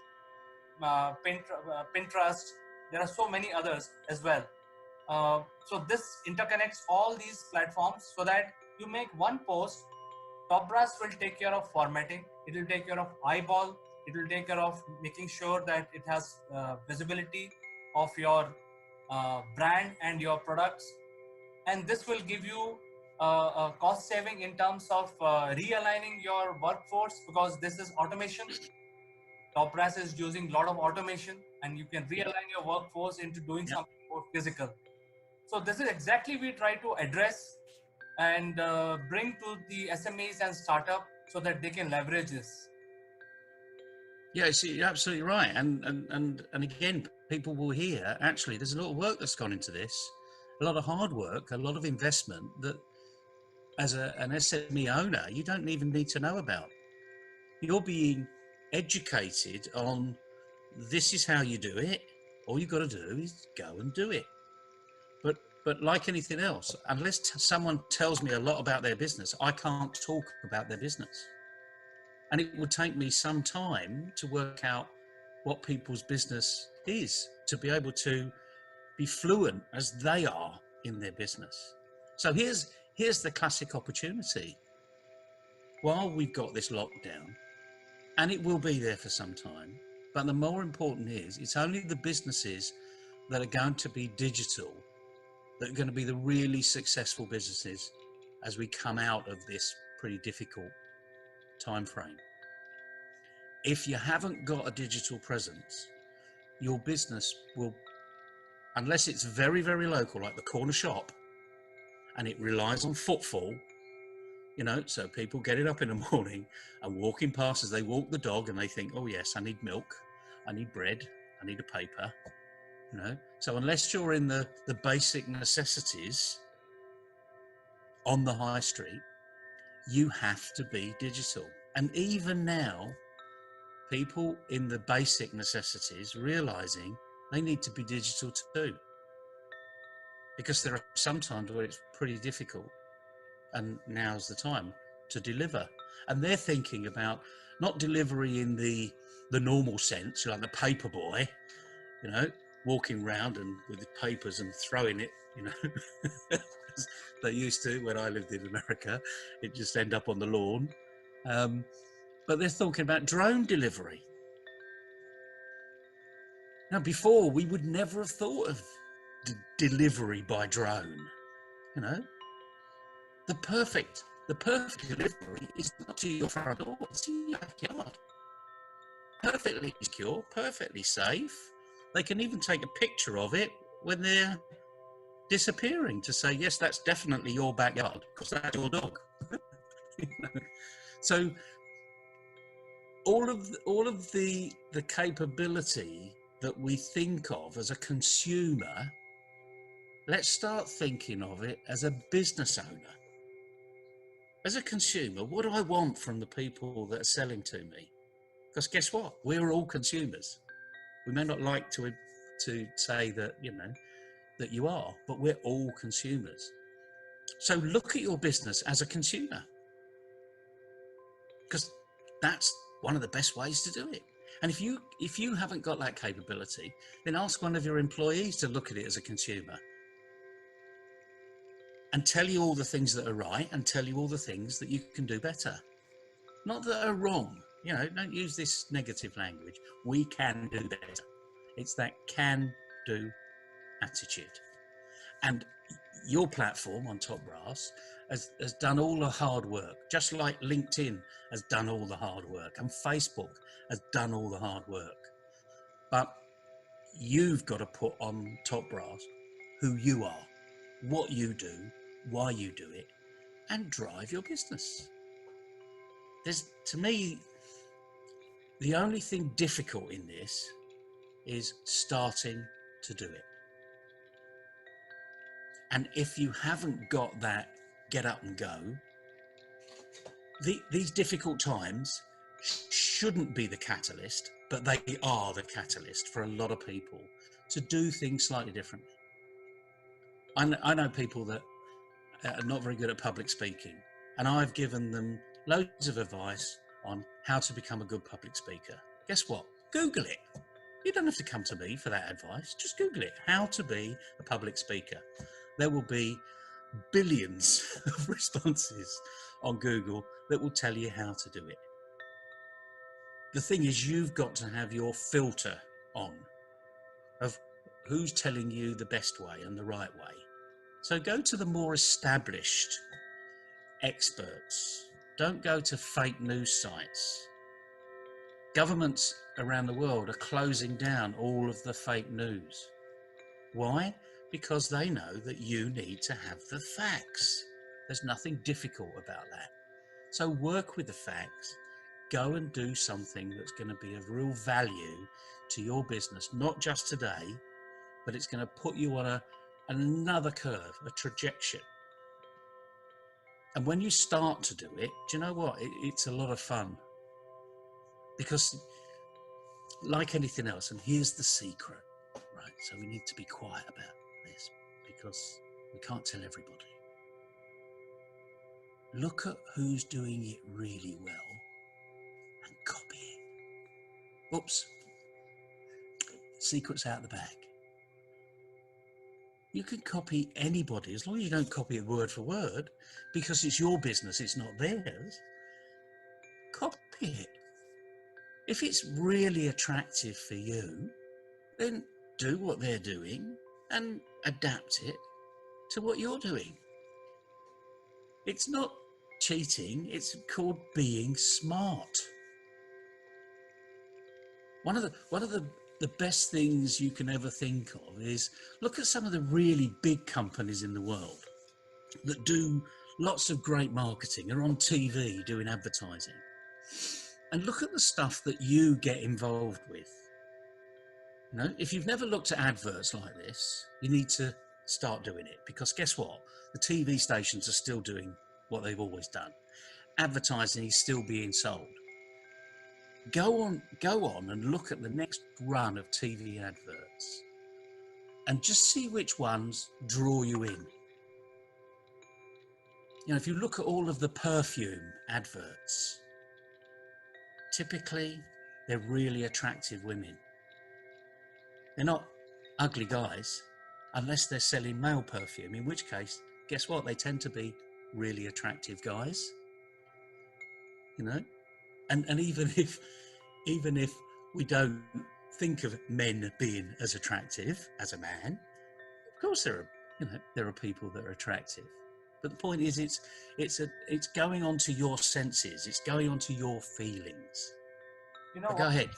Pinterest. There are so many others as well. So this interconnects all these platforms so that you make one post. Top Brass will take care of formatting. It will take care of eyeball. It will take care of making sure that it has visibility of your brand and your products. And this will give you a cost saving in terms of realigning your workforce, because this is automation. Top Brass is using a lot of automation, and you can realign your workforce into doing Yep. something more physical. So this is exactly we try to address and bring to the SMEs and startup so that they can leverage this. Yeah, you're absolutely right. And again, people will hear, actually, there's a lot of work that's gone into this, a lot of hard work, a lot of investment that as an SME owner, you don't even need to know about. You're being educated on this is how you do it. All you've got to do is go and do it. But like anything else, unless someone tells me a lot about their business, I can't talk about their business. And it would take me some time to work out what people's business is, to be able to be fluent as they are in their business. So here's the classic opportunity. While we've got this lockdown, and it will be there for some time, but the more important is, it's only the businesses that are going to be digital that are going to be the really successful businesses as we come out of this pretty difficult time frame. If you haven't got a digital presence, your business will, unless it's very, very local, like the corner shop, and it relies on footfall, you know, so people getting up in the morning and walking past as they walk the dog, and they think, oh yes, I need milk, I need bread, I need a paper, you know. So unless you're in the basic necessities on the high street, you have to be digital. And even now, people in the basic necessities realizing they need to be digital too, because there are some times where it's pretty difficult, and now's the time to deliver. And they're thinking about not delivery in the normal sense, like the paper boy, you know, walking around and with the papers and throwing it, you know, as they used to when I lived in America. It just end up on the lawn. But they're talking about drone delivery. Now, before, we would never have thought of delivery by drone. You know, the perfect delivery is not to your front door, it's in your backyard. Perfectly secure, perfectly safe. They can even take a picture of it when they're disappearing to say, yes, that's definitely your backyard because that's your dog. You know? So all of the capability that we think of as a consumer, let's start thinking of it as a business owner. As a consumer, what do I want from the people that are selling to me? Because guess what? We're all consumers. We may not like to say that, you know, that you are, but we're all consumers. So look at your business as a consumer, because that's one of the best ways to do it. And if you haven't got that capability, then ask one of your employees to look at it as a consumer and tell you all the things that are right and tell you all the things that you can do better. Not that are wrong. You know, don't use this negative language. We can do better. It's that can do attitude. And your platform on Top Brass has done all the hard work, just like LinkedIn has done all the hard work and Facebook has done all the hard work. But you've got to put on Top Brass who you are, what you do, why you do it, and drive your business. There's, to me, the only thing difficult in this is starting to do it. And if you haven't got that get up and go, these difficult times shouldn't be the catalyst, but they are the catalyst for a lot of people to do things slightly differently. I know people that are not very good at public speaking, and I've given them loads of advice on how to become a good public speaker. Guess what? Google it. You don't have to come to me for that advice. Just Google it. How to be a public speaker. There will be billions of responses on Google that will tell you how to do it. The thing is, you've got to have your filter on of who's telling you the best way and the right way. So go to the more established experts. Don't go to fake news sites. Governments around the world are closing down all of the fake news. Why? Because they know that you need to have the facts. There's nothing difficult about that. So work with the facts. Go and do something that's going to be of real value to your business, not just today, but it's going to put you on another curve, a trajectory. And when you start to do it, do you know what? It's a lot of fun. Because like anything else, and here's the secret, right? So we need to be quiet about this because we can't tell everybody. Look at who's doing it really well Oops, secret's out the back. You can copy anybody as long as you don't copy it word for word, because it's your business, it's not theirs. Copy it. If it's really attractive for you, then do what they're doing and adapt it to what you're doing. It's not cheating, it's called being smart. One of the best things you can ever think of is look at some of the really big companies in the world that do lots of great marketing, are on TV doing advertising. And look at the stuff that you get involved with. You know, if you've never looked at adverts like this, you need to start doing it, because guess what? The TV stations are still doing what they've always done. Advertising is still being sold. Go on and look at the next run of TV adverts and just see which ones draw you in. You know, if you look at all of the perfume adverts, typically they're really attractive women. They're not ugly guys unless they're selling male perfume, in which case, guess what? They tend to be really attractive guys. You know? And even if we don't think of men being as attractive as a man, of course there are people that are attractive. But the point is, it's going on to your senses. It's going on to your feelings. Go ahead.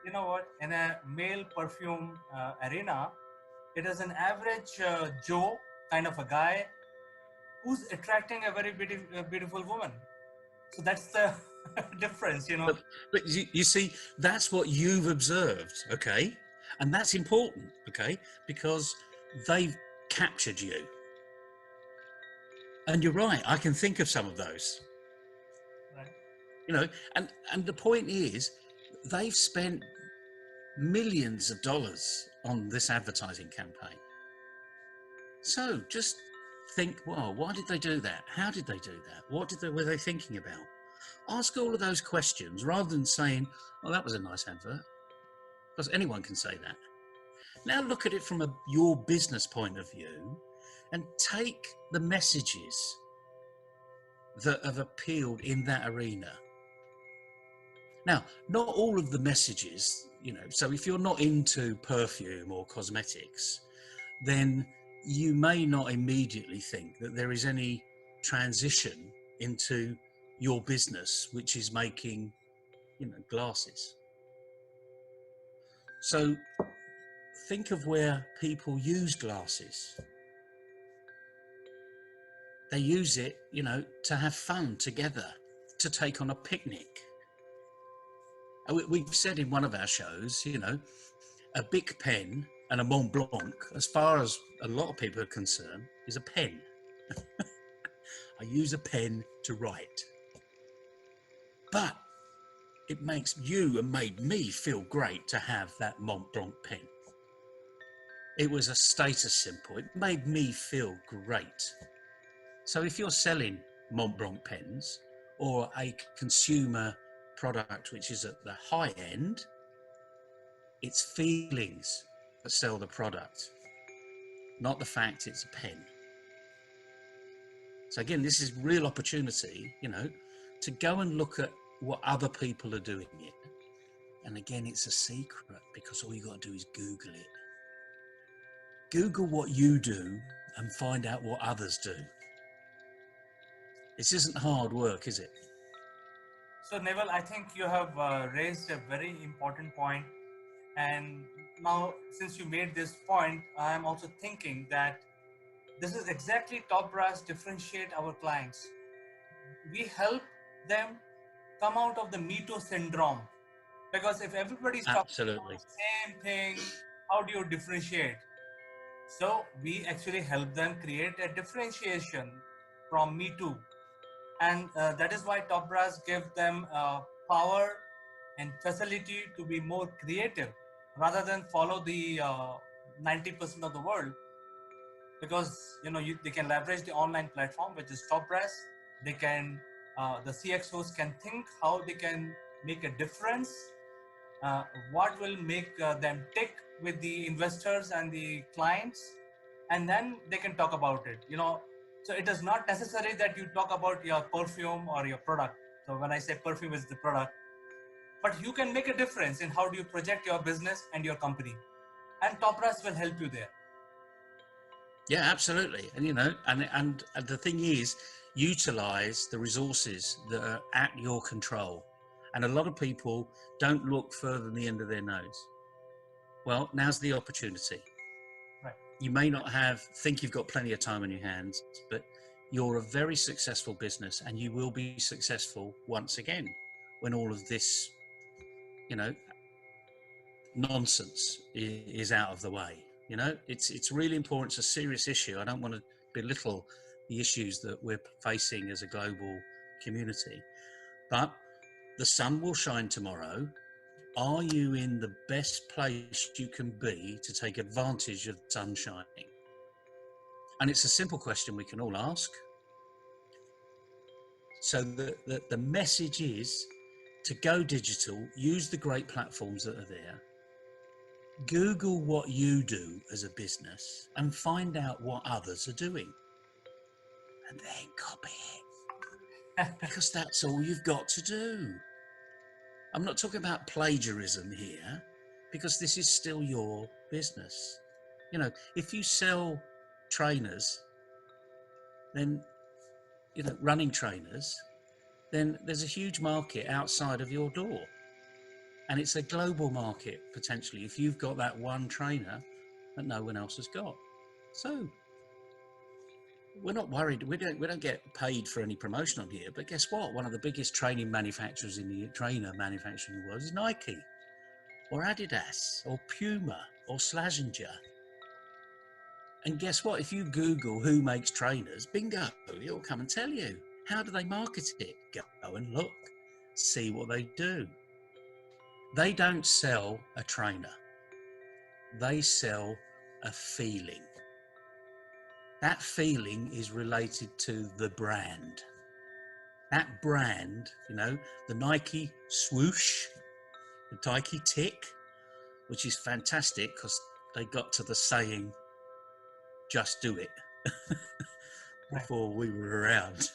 You know what? In a male perfume arena, it is an average Joe kind of a guy who's attracting a very beautiful woman. So that's the difference, you know. But you see, that's what you've observed, okay? And that's important, okay? Because they've captured you. And you're right, I can think of some of those. Right. You know, and the point is, they've spent millions of dollars on this advertising campaign. So just think, well, why did they do that? How did they do that? What were they thinking about? Ask all of those questions rather than saying, oh, that was a nice advert. Because anyone can say that. Now look at it from your business point of view and take the messages that have appealed in that arena. Now, not all of the messages, you know, so if you're not into perfume or cosmetics, then you may not immediately think that there is any transition into your business, which is making, you know, glasses. So think of where people use glasses. They use it, you know, to have fun together, to take on a picnic. We've said in one of our shows, you know, a Bic pen and a Mont Blanc, as far as a lot of people are concerned, is a pen. I use a pen to write. But it makes you and made me feel great to have that Mont Blanc pen. It was a status symbol. It made me feel great. So if you're selling Mont Blanc pens or a consumer product which is at the high end, it's feelings that sell the product, not the fact it's a pen. So again, this is real opportunity, you know, to go and look at what other people are doing it. And again, it's a secret because all you got to do is Google it. Google what you do and find out what others do. This isn't hard work, is it? So Neville, I think you have raised a very important point. And now, since you made this point, I'm also thinking that this is exactly Top Brass differentiate our clients. We help them come out of the Me Too syndrome. Because if everybody's talking Absolutely. about the same thing, how do you differentiate? So we actually help them create a differentiation from Me Too. And that is why Top Brass give them power and facility to be more creative rather than follow the 90% of the world, because you know they can leverage the online platform, which is Top Brass. They can the CXOs can think how they can make a difference what will make them tick with the investors and the clients, and then they can talk about it. So it is not necessary that you talk about your perfume or your product. So when I say perfume is the product, but you can make a difference in how do you project your business and your company, and Topras will help you there. Yeah, absolutely. And and the thing is, utilize the resources that are at your control. And a lot of people don't look further than the end of their nose. Well, now's the opportunity. Right. You may not think you've got plenty of time on your hands, but you're a very successful business, and you will be successful once again when all of this, nonsense is out of the way. It's really important. It's a serious issue. I don't want to belittle the issues that we're facing as a global community, but the sun will shine tomorrow. Are you in the best place you can be to take advantage of the sun shining? And it's a simple question we can all ask. So the message is to go digital, use the great platforms that are there, Google what you do as a business and find out what others are doing, and then copy it, because that's all you've got to do. I'm not talking about plagiarism here, because this is still your business. If you sell trainers, then, running trainers, then there's a huge market outside of your door. And it's a global market, potentially, if you've got that one trainer that no one else has got. So we're not worried. We don't get paid for any promotion on here. But guess what? One of the biggest training manufacturers in the trainer manufacturing world is Nike, or Adidas, or Puma, or Slazenger. And guess what? If you Google who makes trainers, bingo, it'll come and tell you. How do they market it? Go and look, see what they do. They don't sell a trainer. They sell a feeling. That feeling is related to the brand. That brand, the Nike swoosh, the Nike tick, which is fantastic because they got to the saying, just do it, before we were around.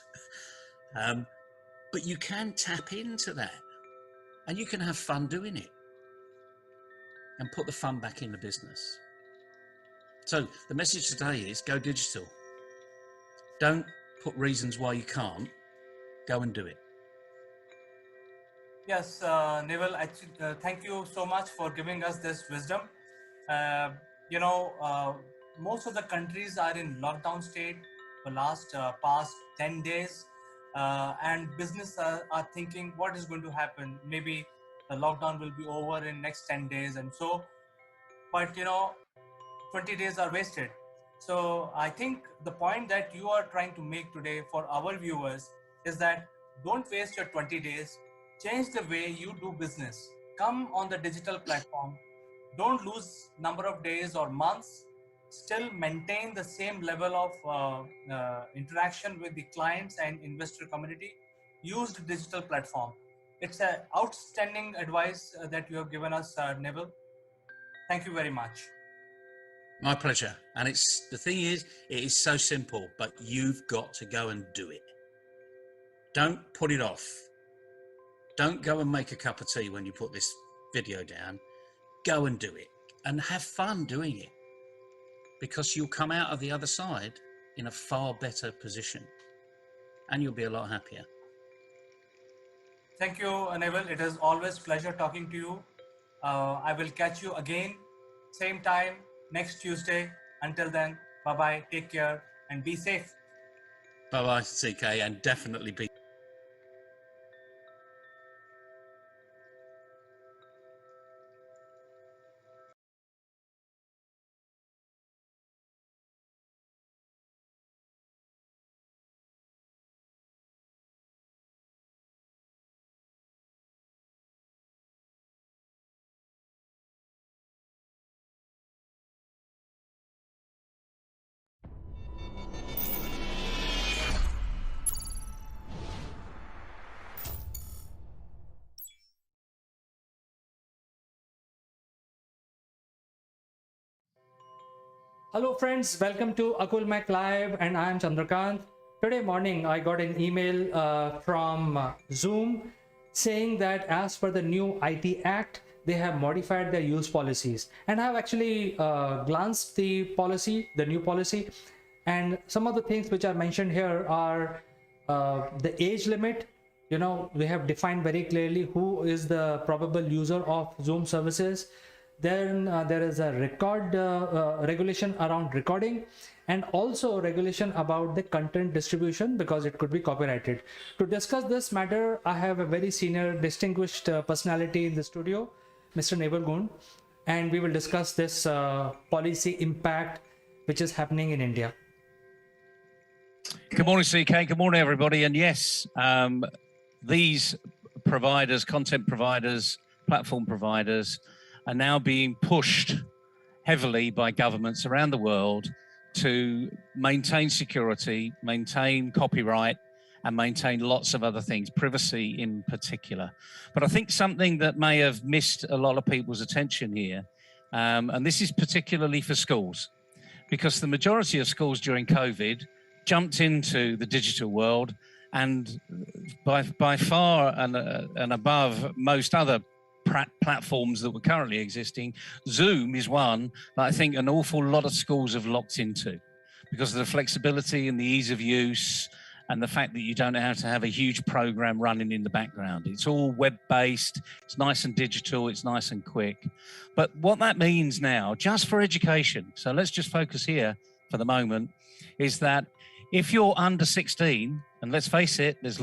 But you can tap into that, and you can have fun doing it and put the fun back in the business. So the message today is go digital. Don't put reasons why you can't. Go and do it. Yes, Neville, actually, thank you so much for giving us this wisdom. Most of the countries are in lockdown state for past 10 days, and business are thinking what is going to happen. Maybe the lockdown will be over in next 10 days, and so, but 20 days are wasted. So I think the point that you are trying to make today for our viewers is that don't waste your 20 days. Change the way you do business. Come on the digital platform. Don't lose number of days or months. Still maintain the same level of interaction with the clients and investor community. Use the digital platform. It's an outstanding advice that you have given us, Neville. Thank you very much. My pleasure. And the thing is, it is so simple, but you've got to go and do it. Don't put it off. Don't go and make a cup of tea when you put this video down. Go and do it, and have fun doing it, because you'll come out of the other side in a far better position, and you'll be a lot happier. Thank you, Neville. It is always pleasure talking to you. I will catch you again, same time next Tuesday. Until then, bye-bye, take care, and be safe. Bye-bye, CK, and definitely be Hello friends, welcome to Akul Mac Live and I am Chandrakant. Today morning I got an email from Zoom saying that as per the new IT Act, they have modified their use policies. And I've actually glanced the policy, the new policy, and some of the things which are mentioned here are the age limit. You know, we have defined very clearly who is the probable user of Zoom services. Then there is a record regulation around recording, and also regulation about the content distribution because it could be copyrighted. To discuss this matter, I have a very senior distinguished personality in the studio, Mr. Naval Goon, and we will discuss this policy impact which is happening in India. Good morning, CK. Good morning, everybody. And yes, these providers, content providers, platform providers, are now being pushed heavily by governments around the world to maintain security, maintain copyright, and maintain lots of other things, privacy in particular. But I think something that may have missed a lot of people's attention here, and this is particularly for schools, because the majority of schools during COVID jumped into the digital world, and by far and above most other platforms that were currently existing, Zoom is one that I think an awful lot of schools have locked into because of the flexibility and the ease of use and the fact that you don't have to have a huge program running in the background. It's all web-based, it's nice and digital, it's nice and quick. But what that means now, just for education, so let's just focus here for the moment, is that if you're under 16, and let's face it, there's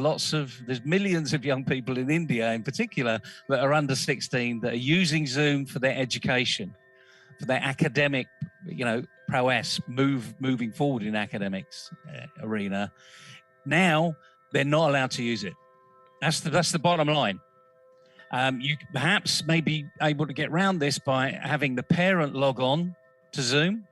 millions of young people in India in particular that are under 16 that are using Zoom for their education, for their academic, prowess, moving forward in academics arena. Now they're not allowed to use it. That's the bottom line. You perhaps may be able to get around this by having the parent log on to Zoom.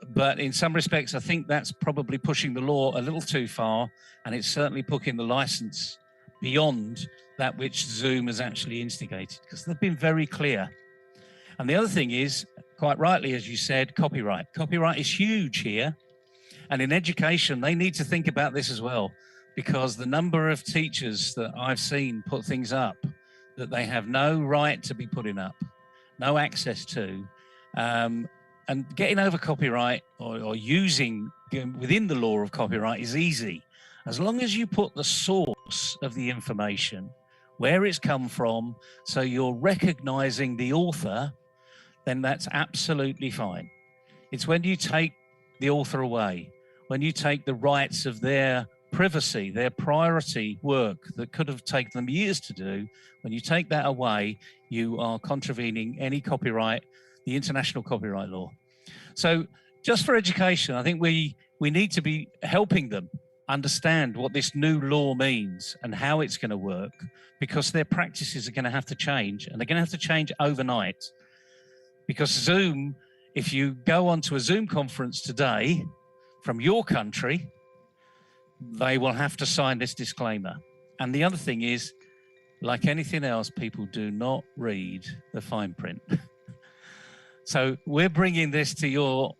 But in some respects, I think that's probably pushing the law a little too far, and it's certainly putting the license beyond that which Zoom has actually instigated, because they've been very clear. And the other thing is, quite rightly, as you said, copyright. Copyright is huge here. And in education, they need to think about this as well, because the number of teachers that I've seen put things up that they have no right to be putting up, no access to, and getting over copyright or using within the law of copyright is easy. As long as you put the source of the information, where it's come from, so you're recognizing the author, then that's absolutely fine. It's when you take the author away, when you take the rights of their privacy, their priority work that could have taken them years to do, when you take that away, you are contravening any copyright, the international copyright law. So just for education, I think we need to be helping them understand what this new law means and how it's going to work, because their practices are going to have to change, and they're going to have to change overnight. Because Zoom, if you go onto a Zoom conference today from your country, they will have to sign this disclaimer. And the other thing is, like anything else, people do not read the fine print. So we're bringing this to your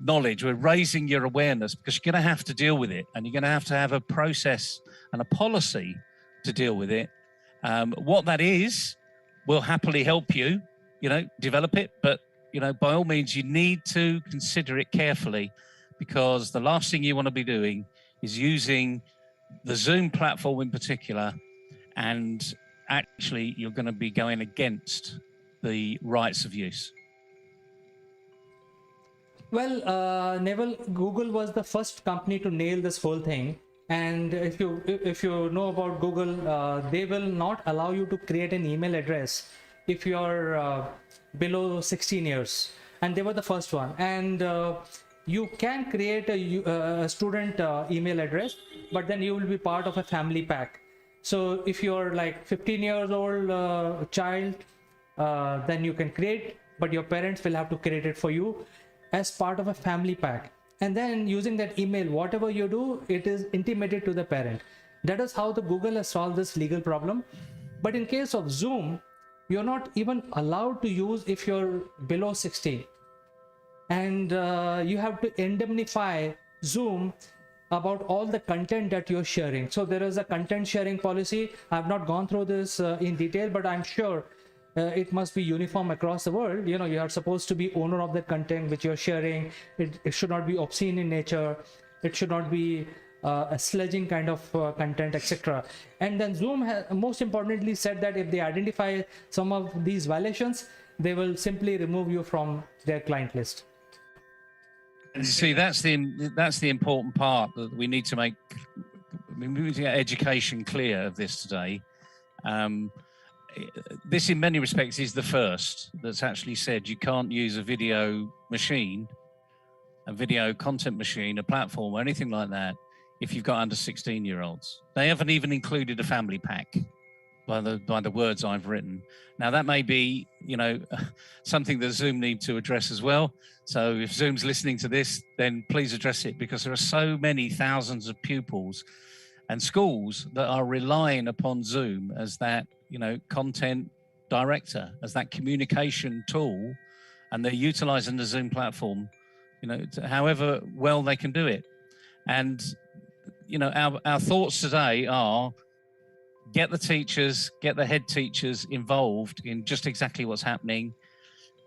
knowledge. We're raising your awareness, because you're going to have to deal with it, and you're going to have a process and a policy to deal with it. What that is, we'll happily help you, develop it. But, by all means, you need to consider it carefully, because the last thing you want to be doing is using the Zoom platform in particular, and actually you're going to be going against the rights of use. Well, Neville, Google was the first company to nail this whole thing. And if you know about Google, they will not allow you to create an email address if you're below 16 years. And they were the first one. And you can create a student email address, but then you will be part of a family pack. So if you're like 15 years old child, then you can create, but your parents will have to create it for you as part of a family pack. And then using that email, whatever you do, it is intimated to the parent. That is how the Google has solved this legal problem. But in case of Zoom, you're not even allowed to use if you're below 16. and you have to indemnify Zoom about all the content that you're sharing. So there is a content sharing policy. I've not gone through this in detail, but I'm sure it must be uniform across the world. You know, you are supposed to be owner of the content which you're sharing. It should not be obscene in nature. It should not be a sledging kind of content, etc. And then Zoom has most importantly said that if they identify some of these violations, they will simply remove you from their client list. And you see, that's the important part that we need to make. I mean, we need to get education clear of this today. This, in many respects, is the first that's actually said you can't use a video machine, a video content machine, a platform, or anything like that if you've got under 16-year-olds. They haven't even included a family pack by the words I've written. Now, that may be, you know, something that Zoom need to address as well. So if Zoom's listening to this, then please address it, because there are so many thousands of pupils and schools that are relying upon Zoom as that, you know, content director, as that communication tool, and they're utilizing the Zoom platform, you know, however well they can do it. And, you know, our thoughts today are, get the teachers, get the head teachers involved in just exactly what's happening.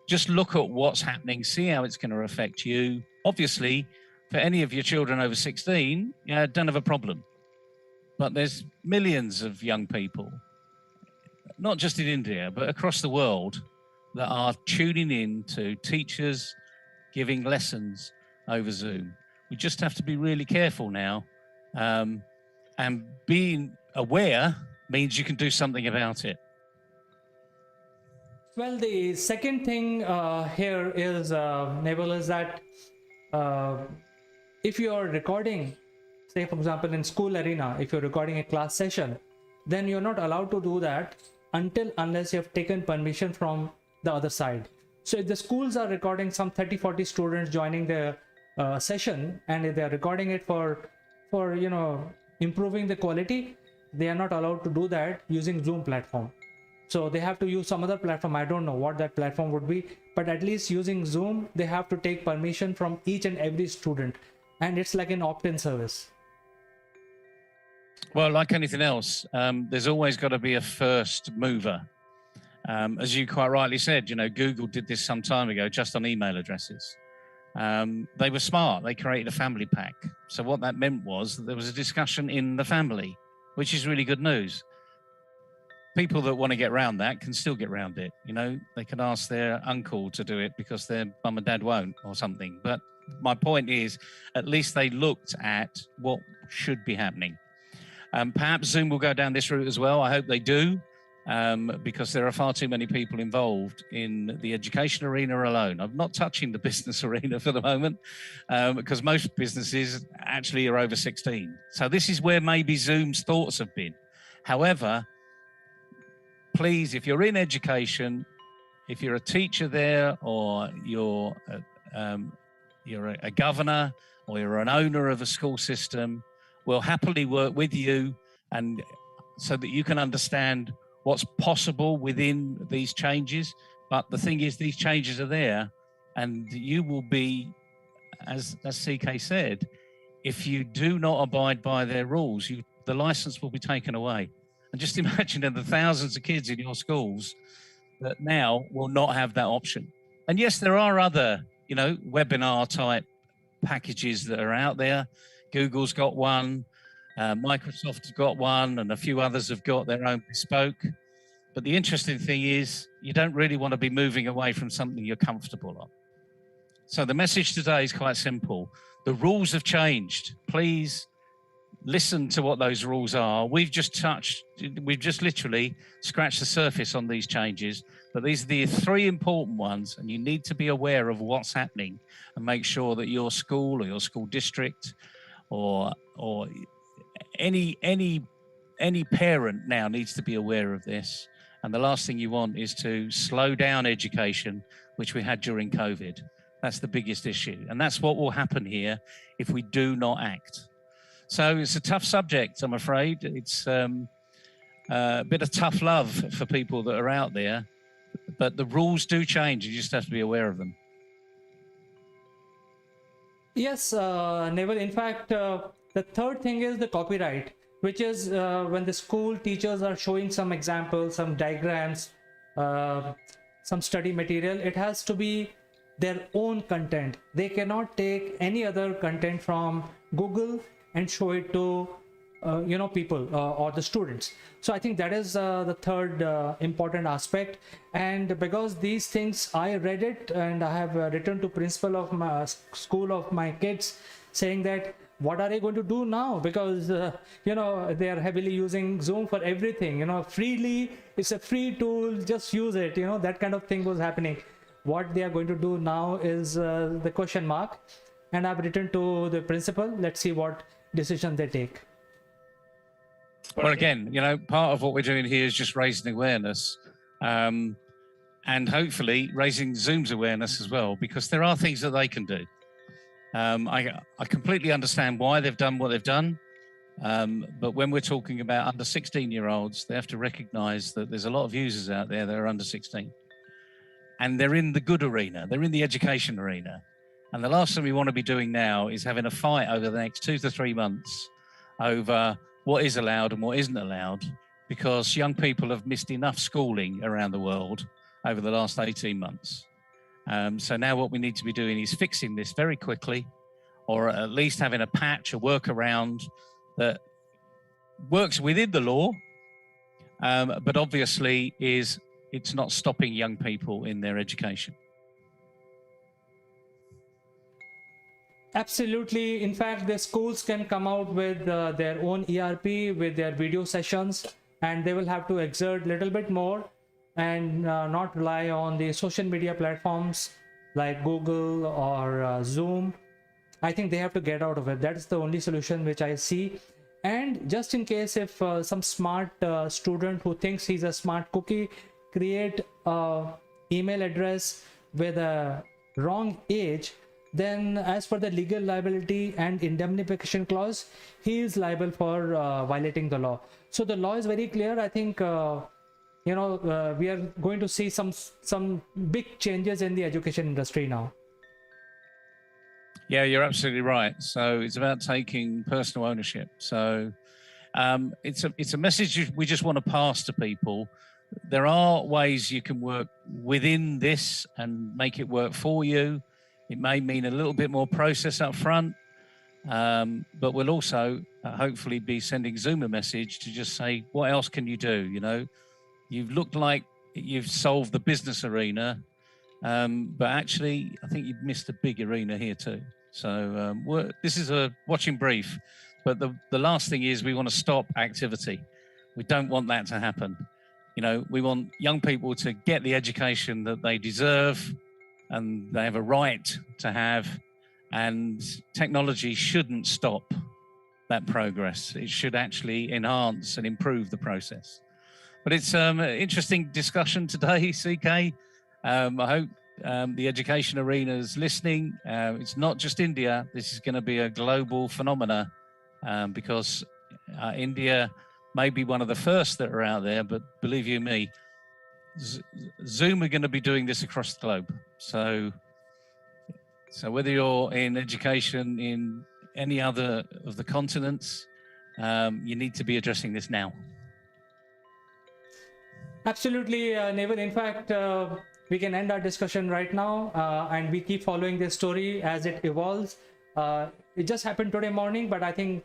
Just look at what's happening, see how it's going to affect you. Obviously, for any of your children over 16, don't have a problem. But there's millions of young people, not just in India, but across the world, that are tuning in to teachers giving lessons over Zoom. We just have to be really careful now. And being aware means you can do something about it. Well, the second thing here is, Neville, is that if you're recording, say for example in school arena, if you're recording a class session, then you're not allowed to do that unless you have taken permission from the other side. So if the schools are recording some 30-40 students joining the session, and if they're recording it for you know, improving the quality, they are not allowed to do that using Zoom platform. So they have to use some other platform. I don't know what that platform would be, but at least using Zoom, they have to take permission from each and every student, and it's like an opt-in service. Well, like anything else, there's always got to be a first mover. As you quite rightly said, you know, Google did this some time ago just on email addresses. They were smart. They created a family pack. So what that meant was that there was a discussion in the family, which is really good news. People that want to get around that can still get around it. You know, they can ask their uncle to do it because their mum and dad won't, or something. But my point is, at least they looked at what should be happening. Perhaps Zoom will go down this route as well. I hope they do, because there are far too many people involved in the education arena alone. I'm not touching the business arena for the moment, because most businesses actually are over 16. So this is where maybe Zoom's thoughts have been. However, please, if you're in education, if you're a teacher there, or you're a governor, or you're an owner of a school system, we'll happily work with you, and so that you can understand what's possible within these changes. But the thing is, these changes are there, and you will be, as CK said, if you do not abide by their rules, the license will be taken away. And just imagine the thousands of kids in your schools that now will not have that option. And yes, there are other, you know, webinar type packages that are out there. Google's got one, Microsoft's got one, and a few others have got their own bespoke. But the interesting thing is, you don't really want to be moving away from something you're comfortable on. So the message today is quite simple. The rules have changed. Please listen to what those rules are. We've just literally scratched the surface on these changes, but these are the three important ones, and you need to be aware of what's happening and make sure that your school or your school district or any parent now needs to be aware of this. And the last thing you want is to slow down education, which we had during COVID. That's the biggest issue. And that's what will happen here if we do not act. So it's a tough subject, I'm afraid. It's a bit of tough love for people that are out there, but the rules do change. You just have to be aware of them. Yes, Neville. In fact, the third thing is the copyright, which is when the school teachers are showing some examples, some diagrams, uh, some study material, it has to be their own content. They cannot take any other content from Google and show it to people or the students. So I think that is the third important aspect. And because these things, I read it and I have written to principal of my school of my kids saying that what are they going to do now, because they are heavily using Zoom for everything, freely. It's a free tool, just use it, that kind of thing was happening. What they are going to do now is the question mark. And I've written to the principal. Let's see what decision they take. Well, again, part of what we're doing here is just raising awareness, and hopefully raising Zoom's awareness as well, because there are things that they can do. I completely understand why they've done what they've done, but when we're talking about under 16-year-olds, they have to recognise that there's a lot of users out there that are under 16, and they're in the good arena, they're in the education arena, and the last thing we want to be doing now is having a fight over the next 2 to 3 months over what is allowed and what isn't allowed, because young people have missed enough schooling around the world over the last 18 months. So now what we need to be doing is fixing this very quickly, or at least having a patch, a workaround that works within the law, but obviously it's not stopping young people in their education. Absolutely. In fact, the schools can come out with their own ERP, with their video sessions, and they will have to exert a little bit more and not rely on the social media platforms like Google or Zoom. I think they have to get out of it. That's the only solution which I see. And just in case if some smart student who thinks he's a smart cookie create a email address with a wrong age, then as per the legal liability and indemnification clause, he is liable for violating the law. So the law is very clear. I think we are going to see some big changes in the education industry now. Yeah, you're absolutely right. So it's about taking personal ownership. So it's a message we just want to pass to people. There are ways you can work within this and make it work for you. It may mean a little bit more process up front, but we'll also hopefully be sending Zoom a message to just say, what else can you do? You've looked like you've solved the business arena, but actually, I think you've missed a big arena here too. So this is a watching brief, but the last thing is we want to stop activity. We don't want that to happen. We want young people to get the education that they deserve and they have a right to have, and technology shouldn't stop that progress. It should actually enhance and improve the process. But it's an interesting discussion today, CK. I hope the education arena is listening. It's not just India. This is going to be a global phenomena, because India may be one of the first that are out there, but believe you me, Zoom are going to be doing this across the globe. So whether you're in education in any other of the continents, you need to be addressing this now. Absolutely, Neville. In fact, we can end our discussion right now, and we keep following this story as it evolves. It just happened today morning, but I think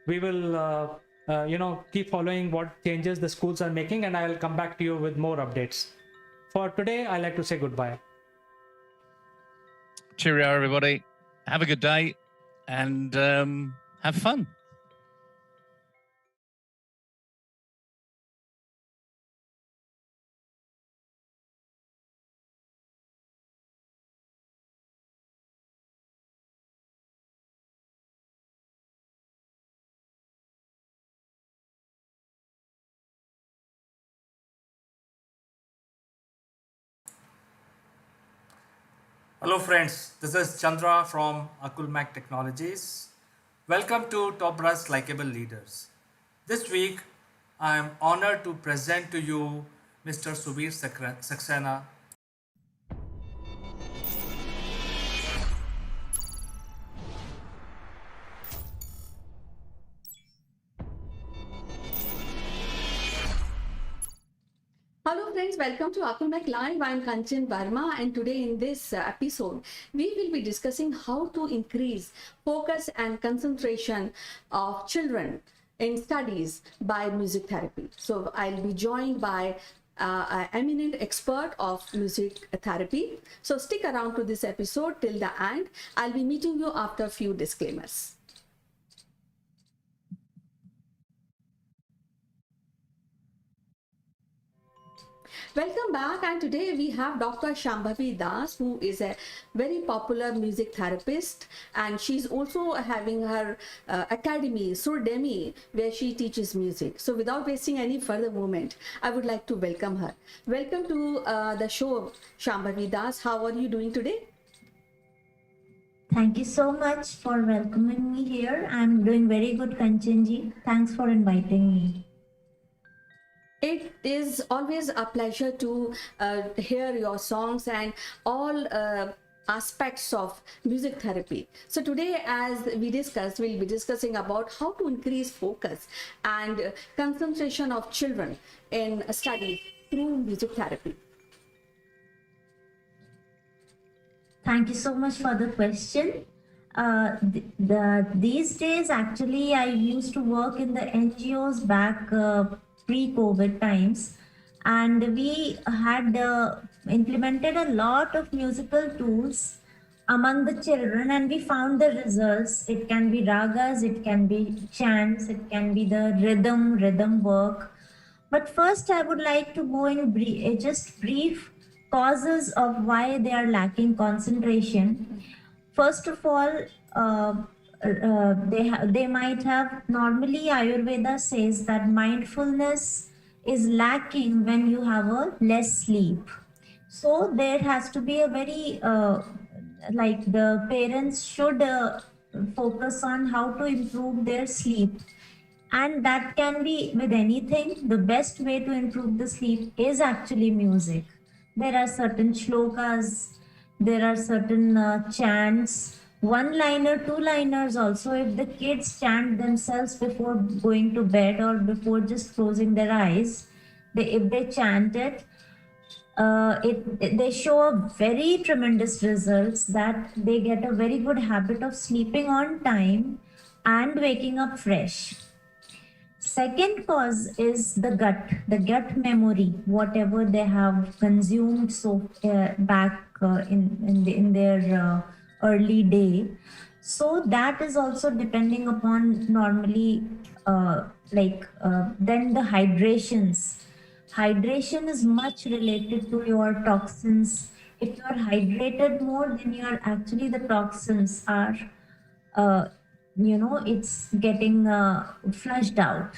we will keep following what changes the schools are making, and I will come back to you with more updates. For today, I'd like to say goodbye. Cheerio, everybody. Have a good day and have fun. Hello friends, this is Chandra from Akulmac Technologies. Welcome to Top Brass Likeable Leaders. This week, I am honored to present to you Mr. Subir Saxena. Hello friends, welcome to Akulmek Live. I'm Kanchan Verma, and today in this episode, we will be discussing how to increase focus and concentration of children in studies by music therapy. So I'll be joined by an eminent expert of music therapy. So stick around to this episode till the end. I'll be meeting you after a few disclaimers. Welcome back, and today we have Dr. Shambhavi Das, who is a very popular music therapist, and she's also having her academy, Surdemi, where she teaches music. So without wasting any further moment, I would like to welcome her. Welcome to the show, Shambhavi Das. How are you doing today? Thank you so much for welcoming me here. I'm doing very good, Kanchanji. Thanks for inviting me. It is always a pleasure to hear your songs and all aspects of music therapy. So today, as we discussed, we'll be discussing about how to increase focus and concentration of children in studies through music therapy. Thank you so much for the question. These days, actually, I used to work in the NGOs back pre-COVID times, and we had implemented a lot of musical tools among the children, and we found the results. It can be ragas, it can be chants, it can be the rhythm work. But first, I would like to go in just brief causes of why they are lacking concentration. First of all, they might have, normally Ayurveda says that mindfulness is lacking when you have a less sleep. So there has to be a very like the parents should focus on how to improve their sleep, and that can be with anything. The best way to improve the sleep is actually music. There are certain shlokas, there are certain chants, one liner, two liners also. If the kids chant themselves before going to bed or before just closing their eyes, if they chant it, they show very tremendous results, that they get a very good habit of sleeping on time and waking up fresh. Second cause is the gut memory, whatever they have consumed back in their early day. So that is also depending upon normally then the hydrations. Hydration is much related to your toxins. If you are hydrated more, then the toxins are it's getting flushed out.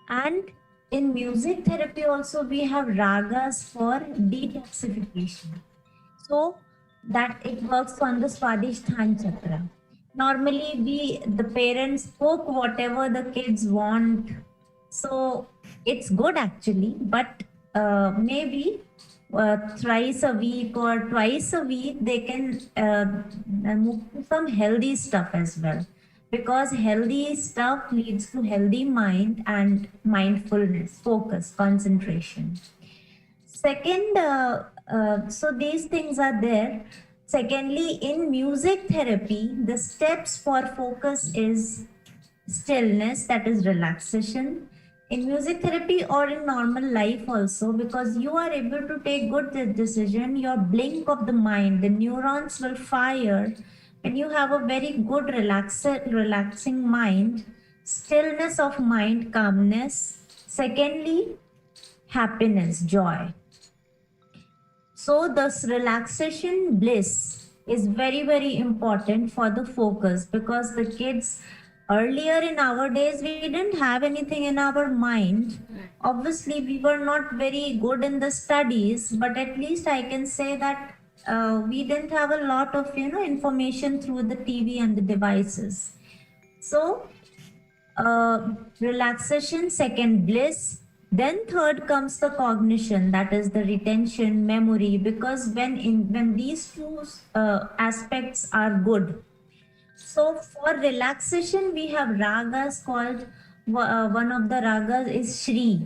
And in music therapy also, we have ragas for detoxification, so that it works on the swadhisthana chakra. Normally the parents cook whatever the kids want, so it's good actually, but maybe thrice a week or twice a week they can move to some healthy stuff as well, because healthy stuff leads to healthy mind and mindfulness, focus, concentration. Second, so these things are there. Secondly, in music therapy, the steps for focus is stillness, that is relaxation. In music therapy or in normal life also, because you are able to take good decision, your blink of the mind, the neurons will fire, and you have a very good relaxing mind, stillness of mind, calmness. Secondly, happiness, joy. So this relaxation bliss is very, very important for the focus, because the kids earlier in our days, we didn't have anything in our mind. Obviously, we were not very good in the studies, but at least I can say that we didn't have a lot of information through the TV and the devices. So relaxation, second bliss, then third comes the cognition, that is the retention, memory, because when these two aspects are good. So for relaxation, we have ragas called, one of the ragas is Shri.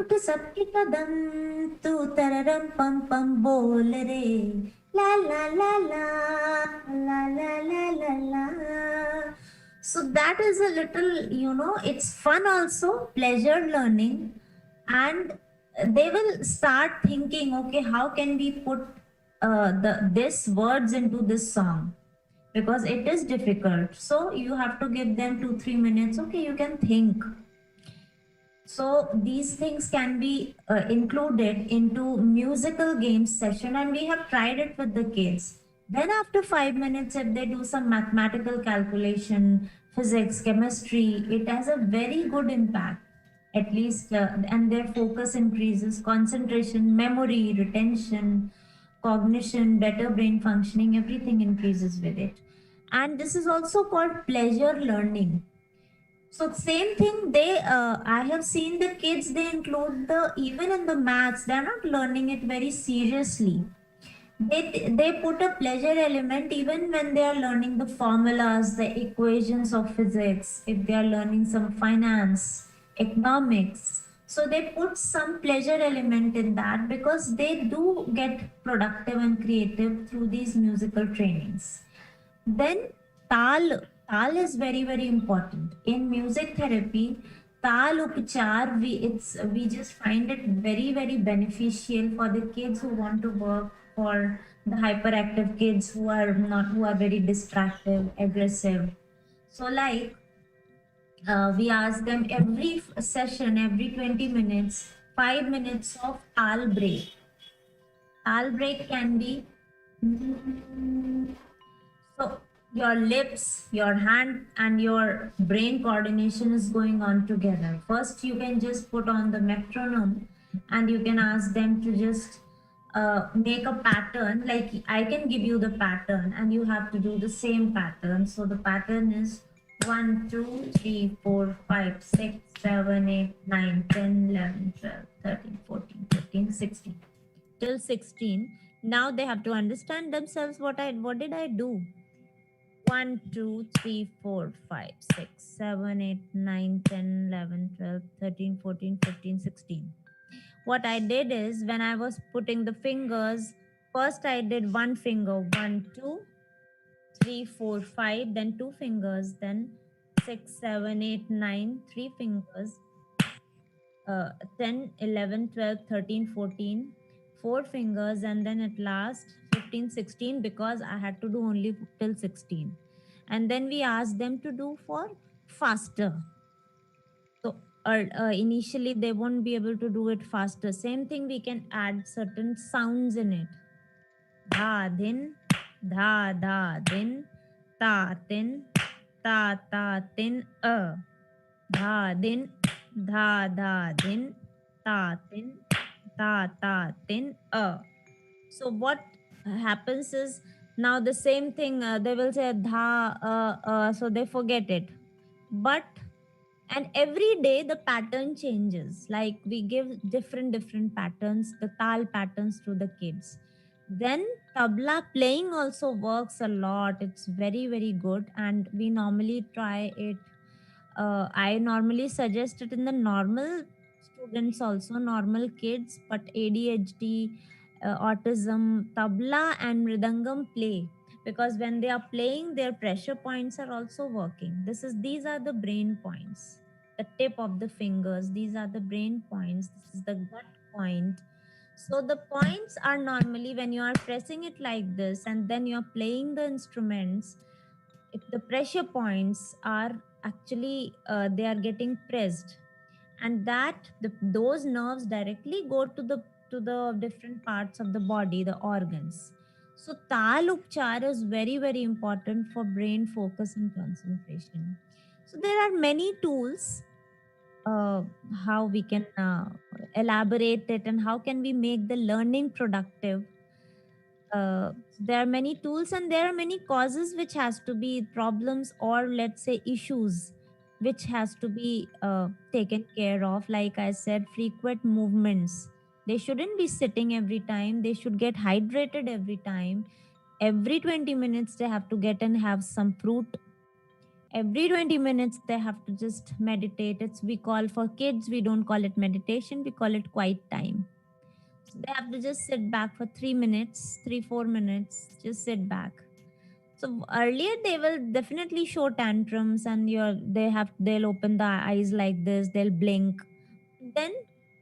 उठ सबके कदम तू तररम पम पम बोल रे ला ला ला ला ला ला ला ला ला. So that is a little, it's fun also, pleasure learning, and they will start thinking, okay, how can we put the this words into this song, because it is difficult. So you have to give them 2-3 minutes. Okay, you can think. So these things can be included into musical games session, and we have tried it with the kids. Then after 5 minutes, if they do some mathematical calculation, physics, chemistry, it has a very good impact. At least, and their focus increases, concentration, memory, retention, cognition, better brain functioning, everything increases with it. And this is also called pleasure learning. So same thing, I have seen the kids, they include even in the maths, they're not learning it very seriously. They put a pleasure element even when they are learning the formulas, the equations of physics, if they are learning some finance, economics. So they put some pleasure element in that, because they do get productive and creative through these musical trainings. Then tal is very, very important in music therapy. Tal upachar, we just find it very, very beneficial for the kids who want to work, for the hyperactive kids who are very distractive, aggressive. So like we ask them every session, every 20 minutes, 5 minutes of tal break. Tal break can be so your lips, your hand, and your brain coordination is going on together. First, you can just put on the metronome, and you can ask them to just make a pattern. Like I can give you the pattern, and you have to do the same pattern. So the pattern is 1, 2, 3, 4, 5, 6, 7, 8, 9, 10, 11, 12, 13, 14, 15, 16. Till 16. Now they have to understand themselves what did I do? 1, 2, 3, 4, 5, 6, 7, 8, 9, 10, 11, 12, 13, 14, 15, 16. What I did is, when I was putting the fingers, first I did one finger, 1, 2, 3, 4, 5, then two fingers, then 6, 7, 8, 9, three fingers, 10, 11, 12, 13, 14, four fingers, and then at last 15, 16, because I had to do only till 16. And then we asked them to do for faster. So initially they won't be able to do it faster. Same thing, we can add certain sounds in it. Dha din, dha din, ta tin, ta tin, dha din, dha din, ta tin, ta tin, So what happens is, now the same thing, they will say dha, so they forget it. But and every day the pattern changes, like we give different patterns, the tal patterns to the kids. Then tabla playing also works a lot, it's very, very good, and we normally try it. I normally suggest it in the normal students also, normal kids, but ADHD, autism, tabla and mridangam play, because when they are playing, their pressure points are also working. These are the brain points, the tip of the fingers, these are the brain points, this is the gut point. So the points are normally when you are pressing it like this, and then you are playing the instruments, if the pressure points are actually they are getting pressed, and those nerves directly go to the different parts of the body, the organs. So tal upchar is very, very important for brain focus and concentration. So there are many tools, uh, how we can elaborate it, and how can we make the learning productive. There are many tools, and there are many causes which has to be problems, or let's say issues, which has to be taken care of. Like I said, frequent movements, they shouldn't be sitting every time, they should get hydrated every time. Every 20 minutes they have to get and have some fruit, Every 20 minutes they have to just meditate. It's, we call, for kids we don't call it meditation, we call it quiet time. So they have to just sit back for 3 minutes, 3 4 minutes, just sit back. So earlier they will definitely show tantrums, and they'll open the eyes like this, they'll blink. Then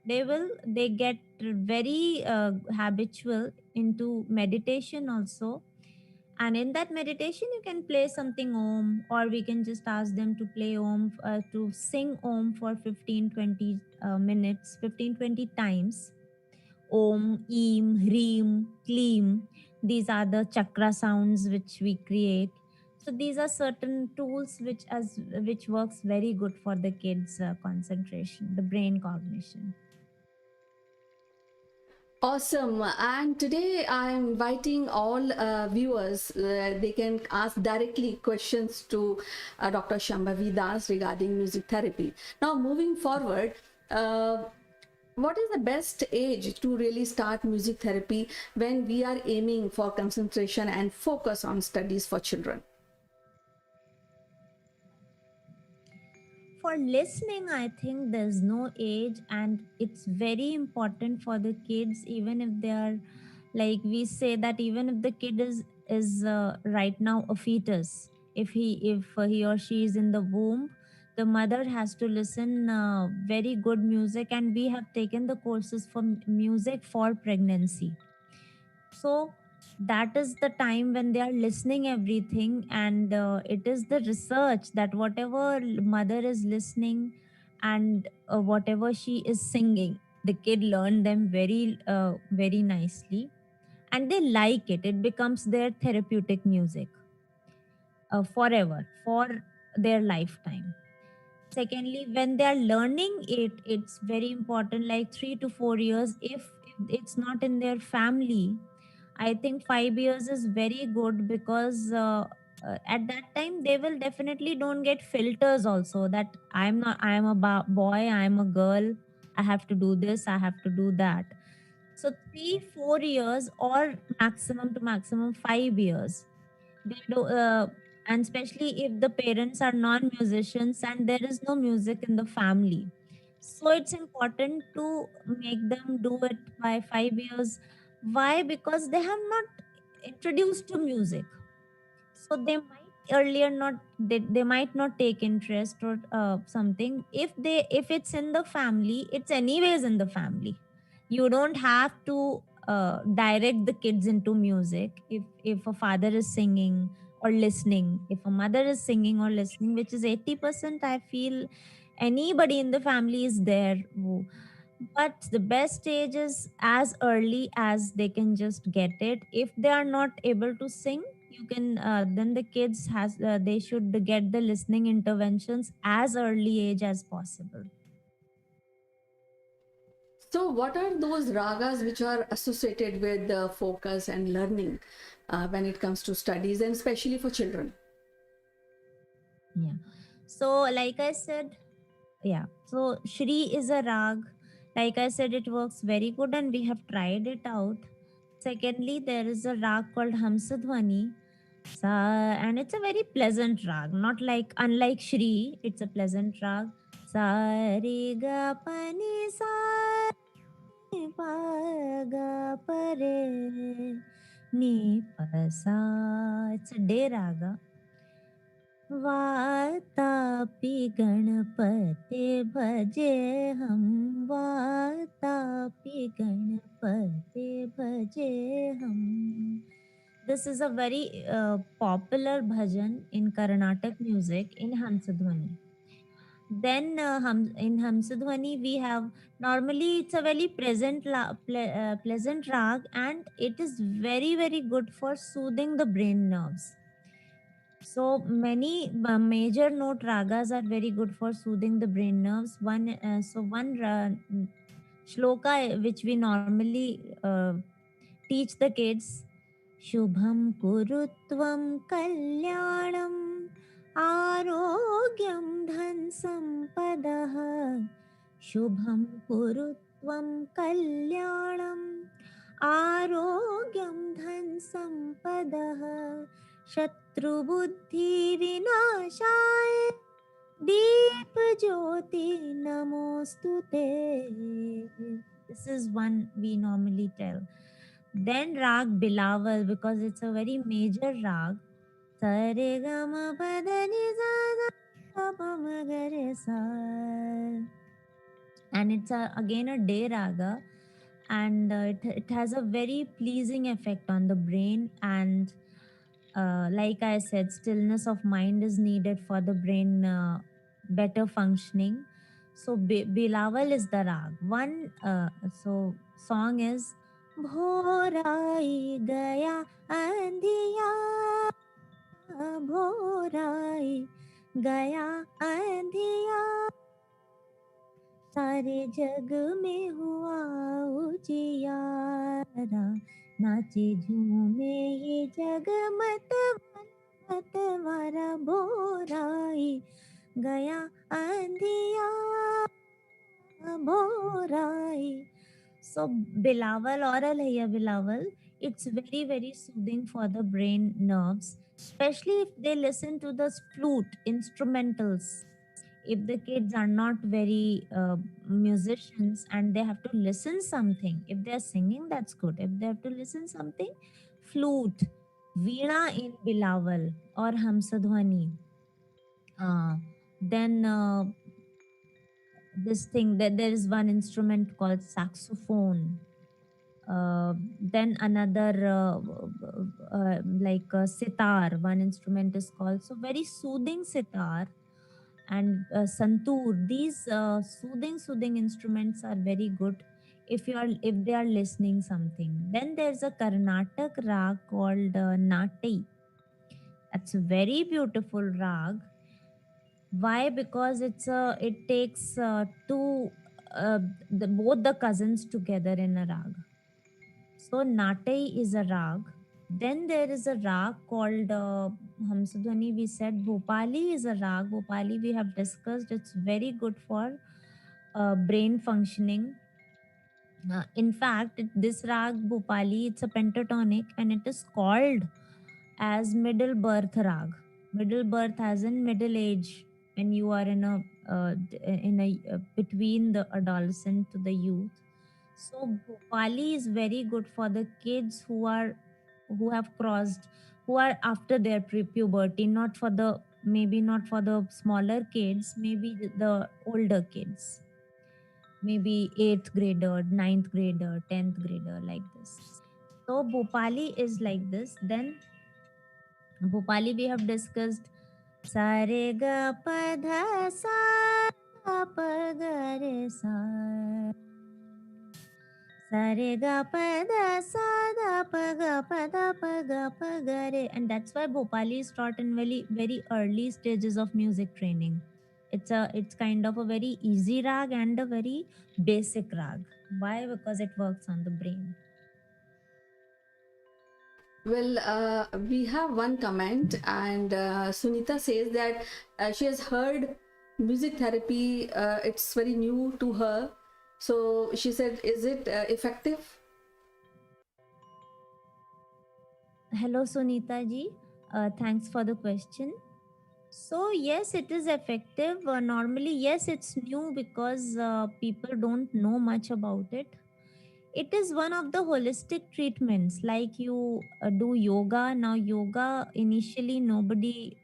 they get very habitual into meditation also. And in that meditation you can play something om, or we can just ask them to play om, to sing om for 15 20 minutes, 15 20 times. Om, Eem, Hreem, Kleem. These are the chakra sounds which we create. So these are certain tools which works very good for the kids' concentration, the brain cognition. Awesome. And today I'm inviting all viewers, they can ask directly questions to Dr. Shambhavi Das regarding music therapy. Now, moving forward, what is the best age to really start music therapy when we are aiming for concentration and focus on studies for children? For listening, I think there's no age, and it's very important for the kids, even if they are, like we say that even if the kid is right now a fetus, if he or she is in the womb, the mother has to listen very good music, and we have taken the courses for music for pregnancy. So that is the time when they are listening everything, and it is the research that whatever mother is listening, and whatever she is singing, the kid learn them very nicely, and they like it. It becomes their therapeutic music forever, for their lifetime. Secondly, when they are learning it, it's very important, like 3 to 4 years. If it's not in their family, I think 5 years is very good, because at that time they will definitely don't get filters also, that I am a boy, I am a girl, I have to do this, I have to do that. So 3 4 years, or maximum to maximum 5 years, they do. And especially if the parents are non-musicians and there is no music in the family, so it's important to make them do it by 5 years. Why? Because they have not introduced to music, so they might earlier not, they might not take interest or something. If it's in the family, it's anyways in the family. You don't have to direct the kids into music. If a father is singing or listening, if a mother is singing or listening, which is 80%, I feel anybody in the family is there but the best age is as early as they can just get it. If they are not able to sing, you can then the kids has they should get the listening interventions as early age as possible. So, what are those ragas which are associated with focus and learning when it comes to studies, and especially for children? Yeah. So like I said, yeah. So Shri is a rag. Like I said, it works very good, and we have tried it out. Secondly, there is a rag called Hamsadhwani. And it's a very pleasant rag, not like, unlike Shri, it's a pleasant rag. Sa re ga pa ni sa ni pa ga pa re ni pa sa. It's a day raga. Vatapi गणपते भजे हम, वातापि गणपते भजे हम. This is a very popular bhajan in Carnatic music in Hamsadhwani. Then in Hamsadhwani we have, normally it's a very pleasant rag, and it is very good for soothing the brain nerves. So many major note ragas are very good for soothing the brain nerves. One shloka which we normally teach the kids: Shubham kurutvam kalyanam arogyam dhan sampadah. Shubham kurutvam kalyanam arogyam dhan sampadah. शत्रुबुद्धिविनाशाय Deep Jyoti Namostute. This is one we normally tell. Then Rag Bilawal, because it's a very major Rag. Sare Gama Padani Sada Pamagare Sa. And it's again a day raga, and it has a very pleasing effect on the brain. And like I said, stillness of mind is needed for the brain better functioning. So Bilawal is the rag. One so song is Bhorai Gaya Andhiya, Bhorai Gaya Andhiya, सारे जग में हुआ उजियारा, नाचे झूमे ये जग मतवारा, भोराई गया अंधिया, Bhorai. So Bilawal or Alaya Bilawal, it's very very soothing for the brain nerves, especially if they listen to the flute instrumentals. If the kids are not very musicians and they have to listen something, if they're singing, that's good. If they have to listen something, flute, veena in Bilawal or Hamsadhwani. Then this thing, that there is one instrument called saxophone. Then another like sitar, one instrument is called, so very soothing sitar and santoor. These soothing instruments are very good if they are listening something. Then there's a Karnataka rag called Nati. That's a very beautiful rag. Why? Because it takes two both the cousins together in a rag. So Natai is a rag. Then there is a rag called Hamsadhwani. We said Bhopali is a rag. Bhopali we have discussed. It's very good for brain functioning. In fact, this rag Bhopali, it's a pentatonic and it is called as middle birth rag. Middle birth as in middle age, when you are in a between the adolescent to the youth. So Bhopali is very good for the kids who have crossed, who are after their puberty, not for the, maybe not for the smaller kids, maybe the older kids, maybe 8th grader, ninth grader, 10th grader, like this. So Bhopali is like this. Then Bhopali we have discussed Sare ga pa dha sa pa ga re sa. Sare ga pa da sa da pa ga pa da pa ga pa ga re. And that's why Bhopali is taught in very very early stages of music training. It's kind of a very easy rag and a very basic rag. Why? Because it works on the brain. Well, we have one comment, and Sunita says that she has heard music therapy. It's very new to her. So she said, is it effective? Hello, Sunita ji. Thanks for the question. So yes, it is effective. Normally, yes, it's new because people don't know much about it. It is one of the holistic treatments, like you do yoga. Now yoga, initially nobody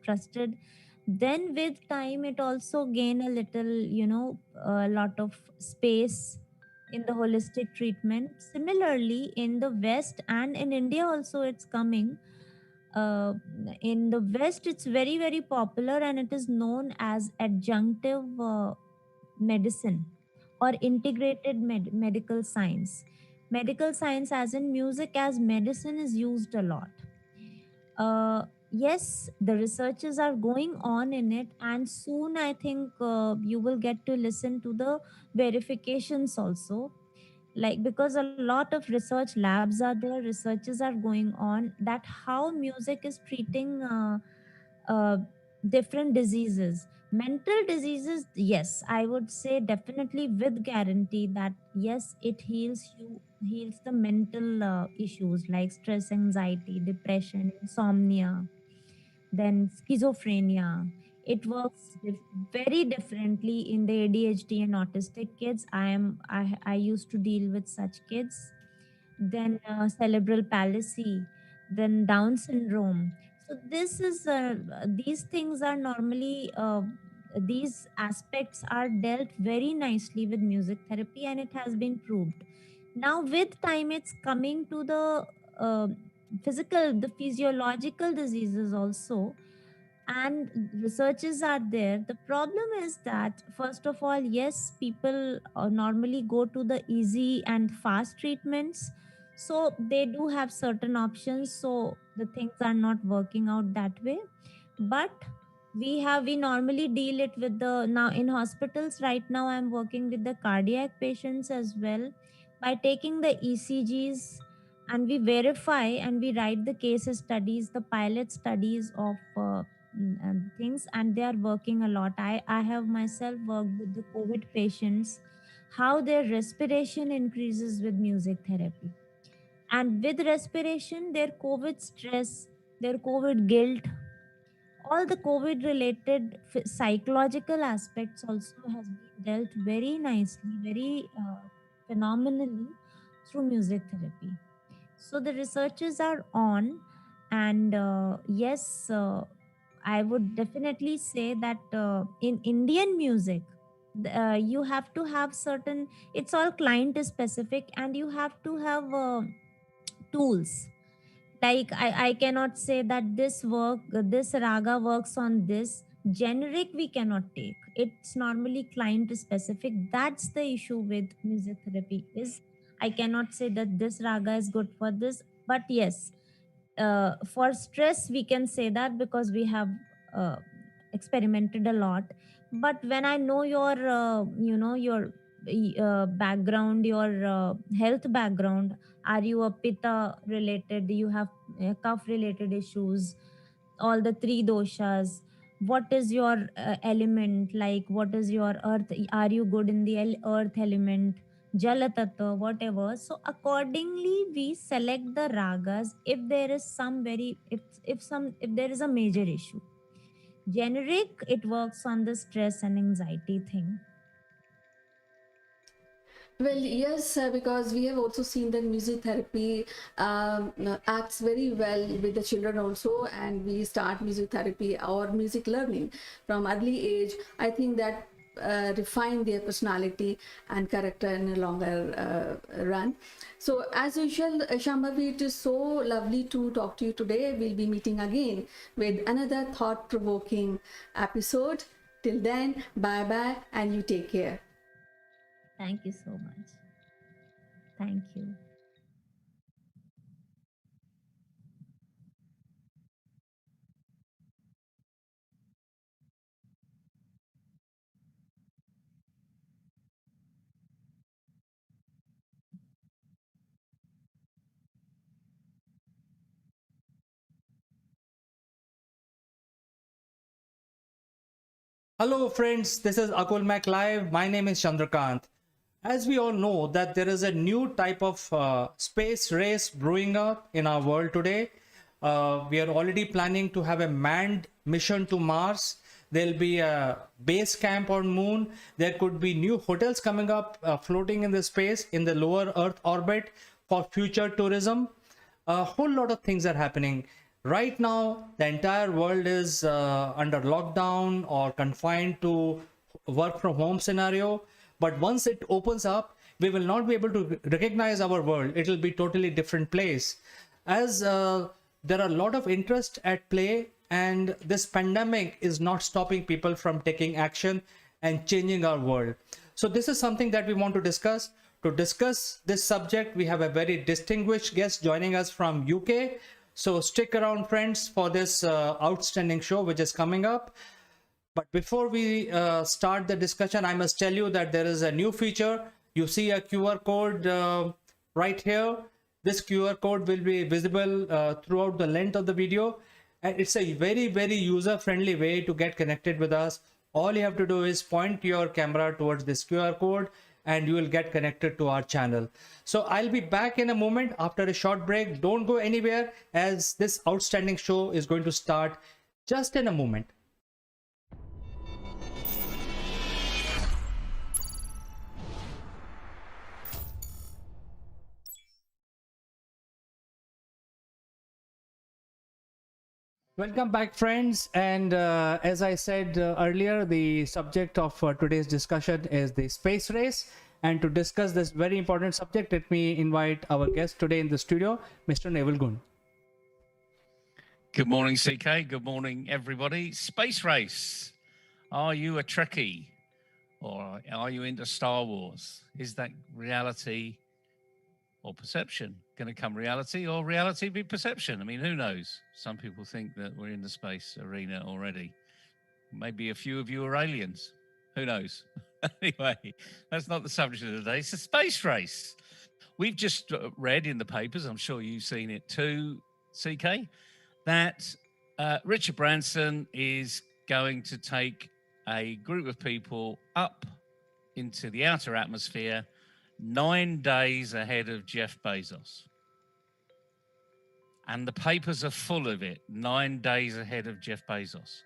trusted. Then with time it also gain a little, a lot of space in the holistic treatment. Similarly, in the West and in India also it's coming. uh, in the West it's very very popular, and it is known as adjunctive medicine or integrated medical science. Medical science as in music as medicine is used a lot. Yes, the researches are going on in it, and soon I think you will get to listen to the verifications also. Like, because a lot of research labs are there, researches are going on that how music is treating uh, different diseases. Mental diseases, yes, I would say definitely with guarantee that yes, it heals you, heals the mental issues like stress, anxiety, depression, insomnia. then schizophrenia. It works very differently in the ADHD and autistic kids. I used to deal with such kids. Then cerebral palsy, then Down syndrome. So this is these things are normally these aspects are dealt very nicely with music therapy, and it has been proved. Now with time, it's coming to the uh, the physiological diseases also, and researches are there. The problem is that, first of all, yes, people normally go to the easy and fast treatments, so they do have certain options, so the things are not working out that way. But we normally deal it with the, now in hospitals right now I'm working with the cardiac patients as well, by taking the ECGs, and we verify and we write the case studies, the pilot studies of and things, and they are working a lot. I have myself worked with the COVID patients, how their respiration increases with music therapy, and with respiration their COVID stress, their COVID guilt, all the COVID related psychological aspects also has been dealt very nicely, very phenomenally through music therapy. So the researches are on, and yes, I would definitely say that in Indian music, you have to have certain. It's all client specific, and you have to have tools. Like I cannot say that this raga works on this. Generic we cannot take. It's normally client specific. That's the issue with music therapy. Is I cannot say that this raga is good for this, but yes, for stress we can say that because we have uh, experimented a lot. But when I know your your background, your health background, are you a pitta related, you have cough related issues, all the three doshas, what is your element, like what is your earth, are you good in the earth element, jala tattva, whatever. So accordingly we select the ragas if there is some very, if there is a major issue. Generic, it works on the stress and anxiety thing. Well, yes, because we have also seen that music therapy acts very well with the children also, and we start music therapy or music learning from early age. I think that refine their personality and character in a longer run. So, as usual, Shambhavi, it is so lovely to talk to you today. We'll be meeting again with another thought-provoking episode. Till then, bye bye, and you take care. Thank you so much. Thank you. Hello friends, this is Akul Mac Live. My name is Chandrakant. As we all know that there is a new type of space race brewing up in our world today. We are already planning to have a manned mission to Mars. There'll be a base camp on Moon. There could be new hotels coming up, floating in the space in the lower Earth orbit for future tourism. A whole lot of things are happening. Right now, the entire world is under lockdown or confined to work from home scenario. But once it opens up, we will not be able to recognize our world. It will be totally different place. As there are a lot of interest at play, and this pandemic is not stopping people from taking action and changing our world. So this is something that we want to discuss. To discuss this subject, we have a very distinguished guest joining us from UK. So stick around, friends, for this outstanding show which is coming up. But before we start the discussion, I must tell you that there is a new feature. You see a QR code right here. This QR code will be visible throughout the length of the video. And it's a very, very user-friendly way to get connected with us. All you have to do is point your camera towards this QR code and you will get connected to our channel. So I'll be back in a moment after a short break. Don't go anywhere, as this outstanding show is going to start just in a moment. Welcome back, friends. And as I said earlier, the subject of today's discussion is the space race. And to discuss this very important subject, let me invite our guest today in the studio, Mr. Naval Gun. Good morning, CK. Good morning, everybody. Space race. Are you a Trekkie? Or are you into Star Wars? Is that reality or perception going to come reality, or reality be perception? I mean, who knows? Some people think that we're in the space arena already. Maybe a few of you are aliens. Who knows? Anyway, that's not the subject of the day. It's a space race. We've just read in the papers, I'm sure you've seen it too, CK, that Richard Branson is going to take a group of people up into the outer atmosphere 9 days ahead of Jeff Bezos. And the papers are full of it, 9 days ahead of Jeff Bezos.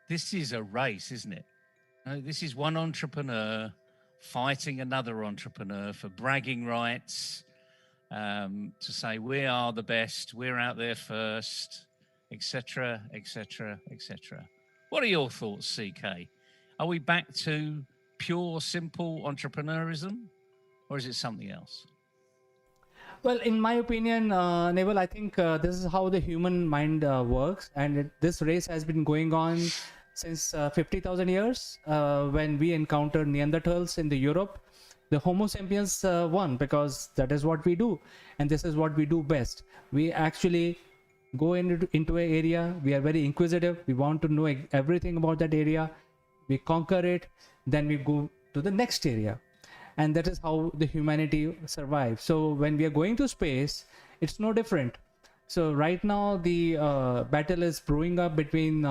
This is a race, isn't it? This is one entrepreneur fighting another entrepreneur for bragging rights, to say we are the best, we're out there first, etc., etc., etc. What are your thoughts, CK? Are we back to pure, simple entrepreneurism, or is it something else? Well, in my opinion, Naval, I think this is how the human mind works, and this race has been going on since 50,000 years. When we encountered Neanderthals in the Europe, the Homo sapiens won, because that is what we do, and this is what we do best. We actually go into an area, we are very inquisitive, we want to know everything about that area, we conquer it, then we go to the next area. And that is how the humanity survives. So when we are going to space, it's no different. So right now the battle is brewing up between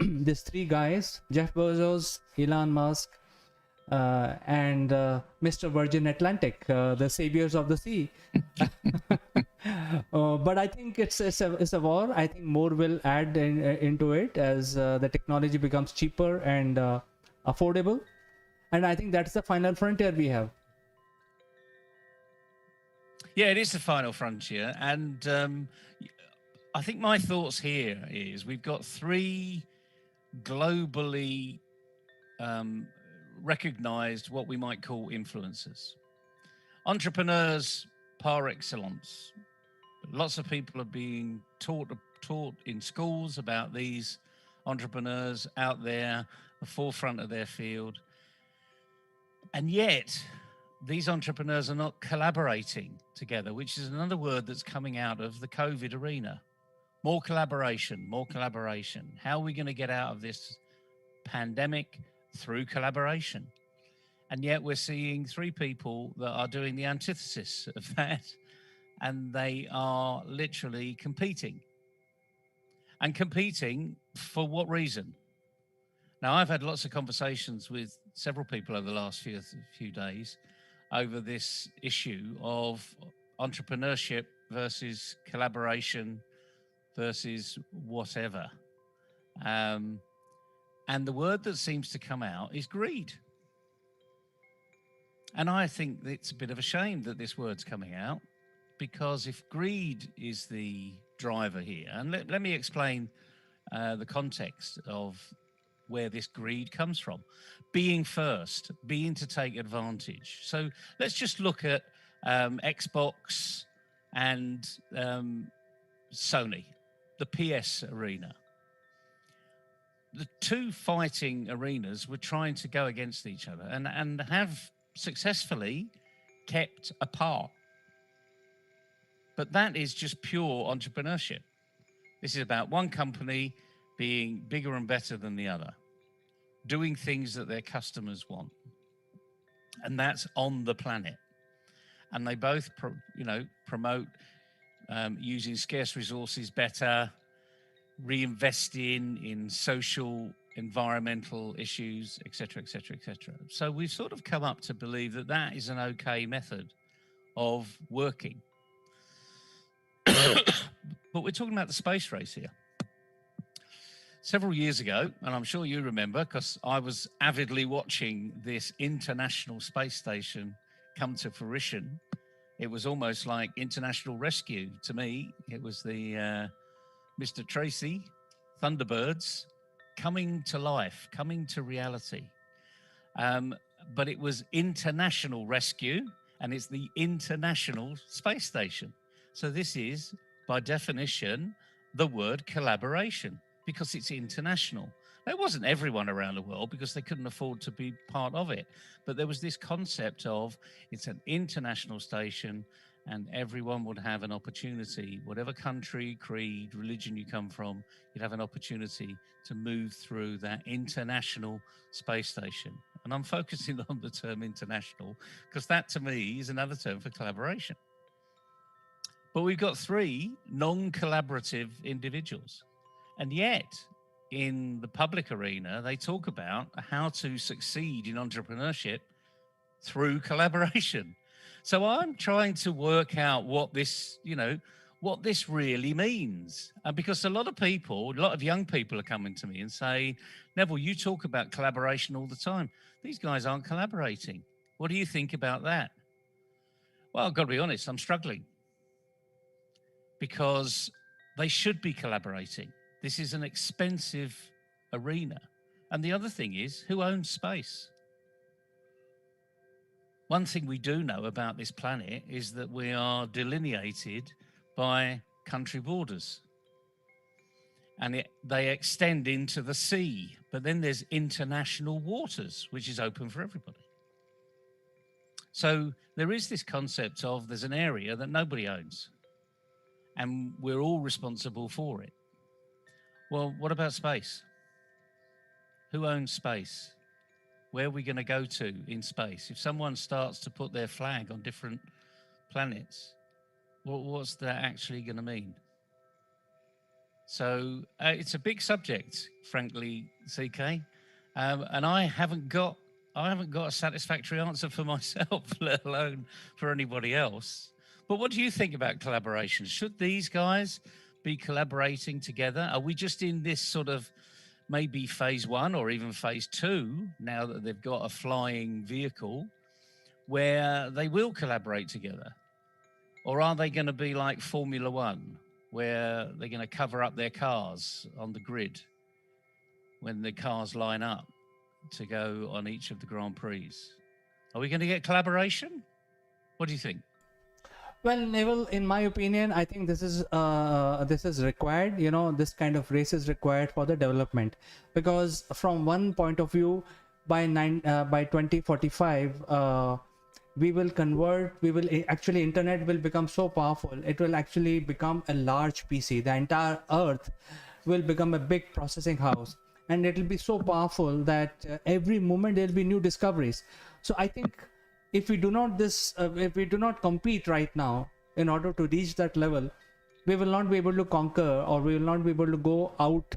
these three guys, Jeff Bezos, Elon Musk, and Mr. Virgin Atlantic, the saviors of the sea. But I think it's a war. I think more will add into it as the technology becomes cheaper and affordable. And I think that's the final frontier we have. Yeah, it is the final frontier. And I think my thoughts here is we've got three globally recognized what we might call influencers. Entrepreneurs par excellence. Lots of people are being taught in schools about these entrepreneurs out there, the forefront of their field. And yet, these entrepreneurs are not collaborating together, which is another word that's coming out of the COVID arena. More collaboration, more collaboration. How are we going to get out of this pandemic? Through collaboration. And yet we're seeing three people that are doing the antithesis of that, and they are literally competing. And competing for what reason? Now, I've had lots of conversations with several people over the last few days over this issue of entrepreneurship versus collaboration versus whatever. And the word that seems to come out is greed. And I think it's a bit of a shame that this word's coming out, because if greed is the driver here, and let me explain the context of where this greed comes from. Being first, being to take advantage. So let's just look at Xbox and Sony, the PS arena. The two fighting arenas were trying to go against each other and have successfully kept apart. But that is just pure entrepreneurship. This is about one company being bigger and better than the other, doing things that their customers want. And that's on the planet. And they both, promote using scarce resources better, reinvesting in social, environmental issues, etc., etc., etc. So we've sort of come up to believe that that is an okay method of working. But we're talking about the space race here. Several years ago, and I'm sure you remember because I was avidly watching this international space station come to fruition. It was almost like international rescue to me. It was the Mr. Tracy Thunderbirds coming to life, coming to reality. Um, but it was international rescue, and it's the International Space Station. So this is, by definition, the word collaboration because it's international. It wasn't everyone around the world because they couldn't afford to be part of it. But there was this concept of it's an international station and everyone would have an opportunity, whatever country, creed, religion you come from, you'd have an opportunity to move through that international space station. And I'm focusing on the term international because that to me is another term for collaboration. But we've got 3 non-collaborative individuals. And yet, in the public arena, they talk about how to succeed in entrepreneurship through collaboration. So I'm trying to work out what this, what this really means. And because a lot of young people are coming to me and say, Neville, you talk about collaboration all the time. These guys aren't collaborating. What do you think about that? Well, I've got to be honest, I'm struggling because they should be collaborating. This is an expensive arena. And the other thing is, who owns space? One thing we do know about this planet is that we are delineated by country borders. And they extend into the sea. But then there's international waters, which is open for everybody. So there is this concept of there's an area that nobody owns. And we're all responsible for it. Well, what about space? Who owns space? Where are we going to go to in space? If someone starts to put their flag on different planets, what's that actually going to mean? So it's a big subject, frankly, CK, and I haven't got a satisfactory answer for myself, let alone for anybody else. But what do you think about collaboration? Should these guys be collaborating together? Are we just in this sort of maybe phase 1 or even phase 2, now that they've got a flying vehicle, where they will collaborate together? Or are they going to be like Formula 1, where they're going to cover up their cars on the grid when the cars line up to go on each of the Grand Prix? Are we going to get collaboration? What do you think? Well, Neville, in my opinion, I think this is required. This kind of race is required for the development, because from one point of view, by 2045, we will actually internet will become so powerful. It will actually become a large PC. The entire Earth will become a big processing house, and it will be so powerful that every moment there will be new discoveries. So I think if we do not compete right now in order to reach that level, we will not be able to conquer, or we will not be able to go out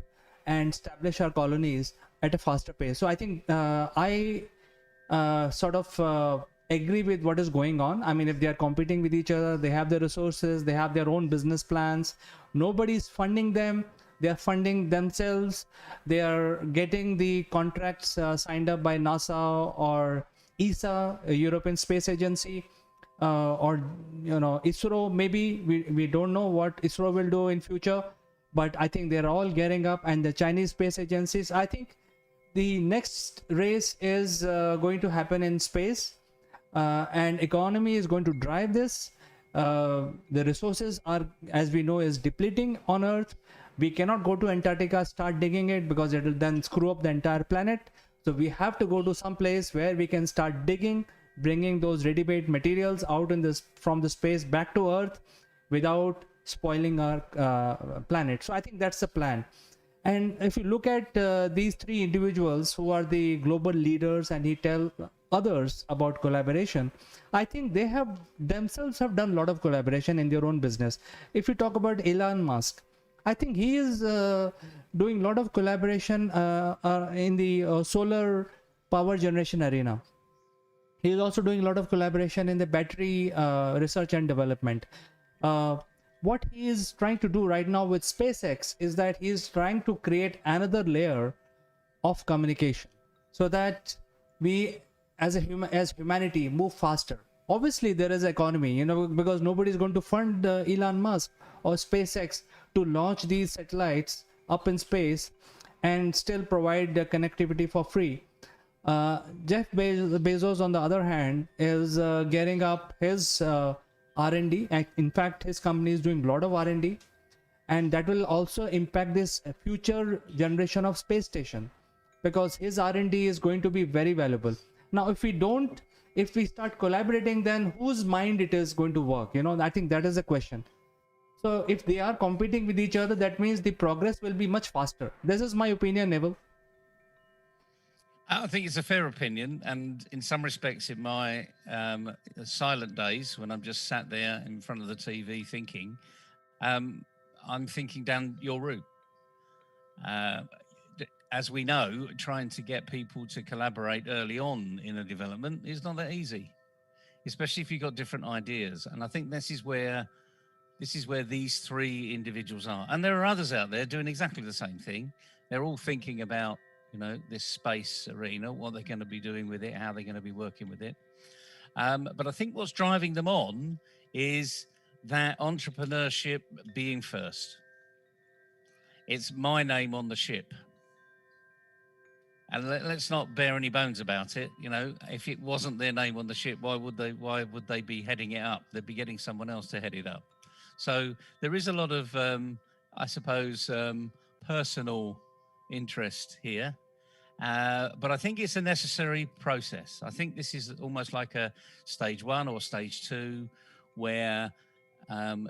and establish our colonies at a faster pace. So I think I sort of agree with what is going on. I mean, if they are competing with each other, they have the resources, they have their own business plans, nobody is funding them, they are funding themselves, they are getting the contracts signed up by NASA or ESA, a European Space Agency, or ISRO. Maybe we don't know what ISRO will do in future, but I think they're all gearing up. And the Chinese space agencies, I think the next race is going to happen in space, and economy is going to drive this. The resources are, as we know, is depleting on Earth. We cannot go to Antarctica, start digging it, because it will then screw up the entire planet. So we have to go to some place where we can start digging, bringing those ready-made materials out from the space back to Earth without spoiling our planet. So I think that's the plan. And if you look at these 3 individuals who are the global leaders, and he tell others about collaboration, I think they themselves have done a lot of collaboration in their own business. If you talk about Elon Musk, I think he is doing a lot of collaboration in the solar power generation arena. He is also doing a lot of collaboration in the battery research and development. what he is trying to do right now with SpaceX is that he is trying to create another layer of communication so that we as humanity move faster. Obviously there is economy, because nobody is going to fund Elon Musk or SpaceX to launch these satellites up in space and still provide the connectivity for free. Jeff Bezos, on the other hand, is getting up his R&D. In fact, his company is doing a lot of R&D, and that will also impact this future generation of space station, because his R&D is going to be very valuable. Now, if we start collaborating, then whose mind it is going to work? I think that is a question. So if they are competing with each other, that means the progress will be much faster. This is my opinion, Neville. I think it's a fair opinion, and in some respects, in my silent days when I'm just sat there in front of the TV thinking, I'm thinking down your route. As we know, trying to get people to collaborate early on in a development is not that easy, especially if you've got different ideas. And I think this is where these three individuals are, and there are others out there doing exactly the same thing. They're all thinking about this space arena, what they're going to be doing with it, how they're going to be working with it. But I think what's driving them on is that entrepreneurship being first. It's my name on the ship. And let's not bear any bones about it. If it wasn't their name on the ship, why would they be heading it up? They'd be getting someone else to head it up. So there is a lot of, I suppose, personal interest here. But I think it's a necessary process. I think this is almost like a stage 1 or stage 2, where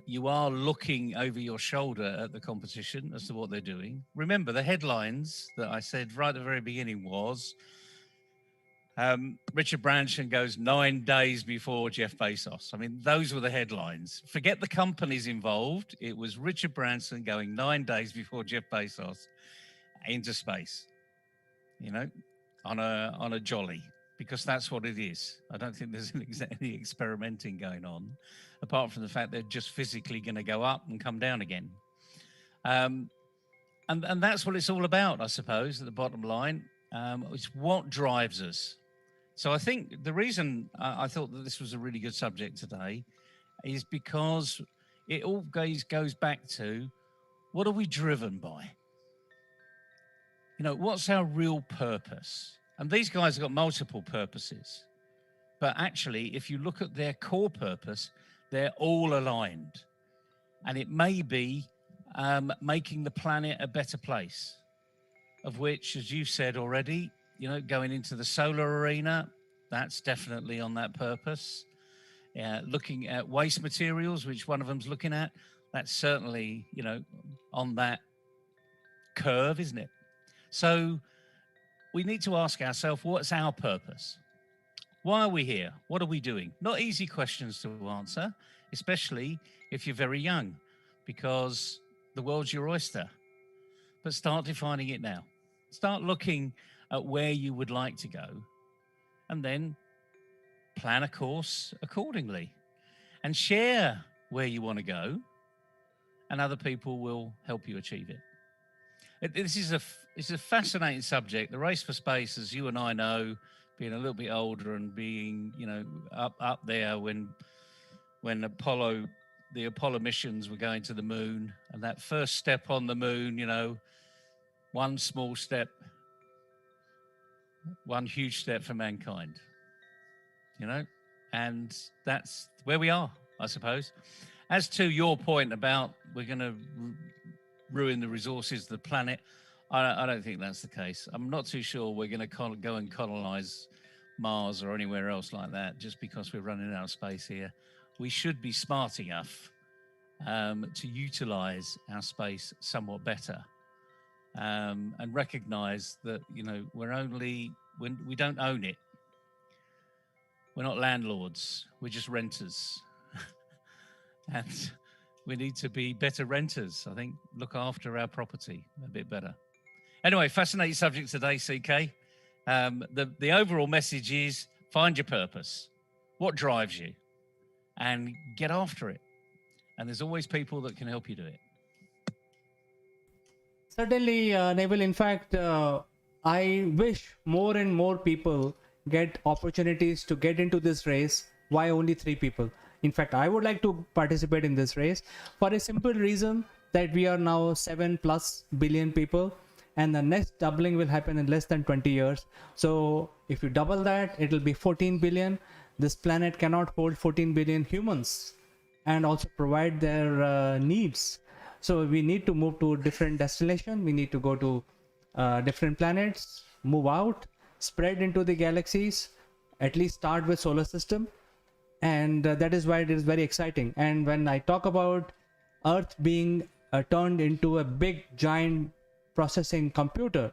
you are looking over your shoulder at the competition as to what they're doing. Remember, the headlines that I said right at the very beginning was Richard Branson goes 9 days before Jeff Bezos. I mean, those were the headlines. Forget the companies involved. It was Richard Branson going 9 days before Jeff Bezos into space, on a jolly, because that's what it is. I don't think there's any experimenting going on, apart from the fact they're just physically going to go up and come down again. And that's what it's all about, I suppose, at the bottom line. It's what drives us. So I think the reason I thought that this was a really good subject today is because it all goes back to, what are we driven by? What's our real purpose? And these guys have got multiple purposes. But actually, if you look at their core purpose, they're all aligned. And it may be making the planet a better place, of which, as you've said already, going into the solar arena, that's definitely on that purpose. Looking at waste materials, which one of them's looking at, that's certainly, on that curve, isn't it? So we need to ask ourselves, what's our purpose? Why are we here? What are we doing? Not easy questions to answer, especially if you're very young, because the world's your oyster. But start defining it now. Start looking at where you would like to go, and then plan a course accordingly and share where you want to go, and other people will help you achieve it. This is a fascinating subject. The race for space, as you and I know, being a little bit older and being, up there when the Apollo missions were going to the moon, and that first step on the moon, one small step, one huge step for mankind, and that's where we are, I suppose. As to your point about we're going to ruin the resources of the planet, I don't think that's the case. I'm not too sure we're going to go and colonize Mars or anywhere else like that just because we're running out of space here. We should be smart enough to utilize our space somewhat better, and recognize that we don't own it. We're not landlords, we're just renters. And we need to be better renters, I think, look after our property a bit better. Anyway, fascinating subject today, CK. The overall message is find your purpose, what drives you, and get after it. and there's always people that can help you do it. Certainly, Neville. In fact, I wish more and more people get opportunities to get into this race. Why only 3 people? In fact, I would like to participate in this race for a simple reason that we are now 7+ billion people, and the next doubling will happen in less than 20 years. So if you double that, it will be 14 billion. This planet cannot hold 14 billion humans and also provide their needs. So we need to move to different destination. We need to go to different planets, move out, spread into the galaxies, at least start with solar system. And that is why it is very exciting. And when I talk about Earth being turned into a big giant processing computer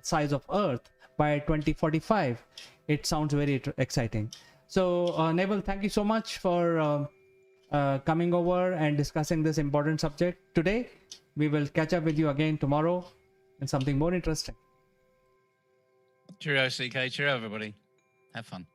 size of Earth by 2045, it sounds very exciting. So Neville, thank you so much for coming over and discussing this important subject today. We will catch up with you again tomorrow and something more interesting. Cheerio, CK. Cheerio, everybody. Have fun.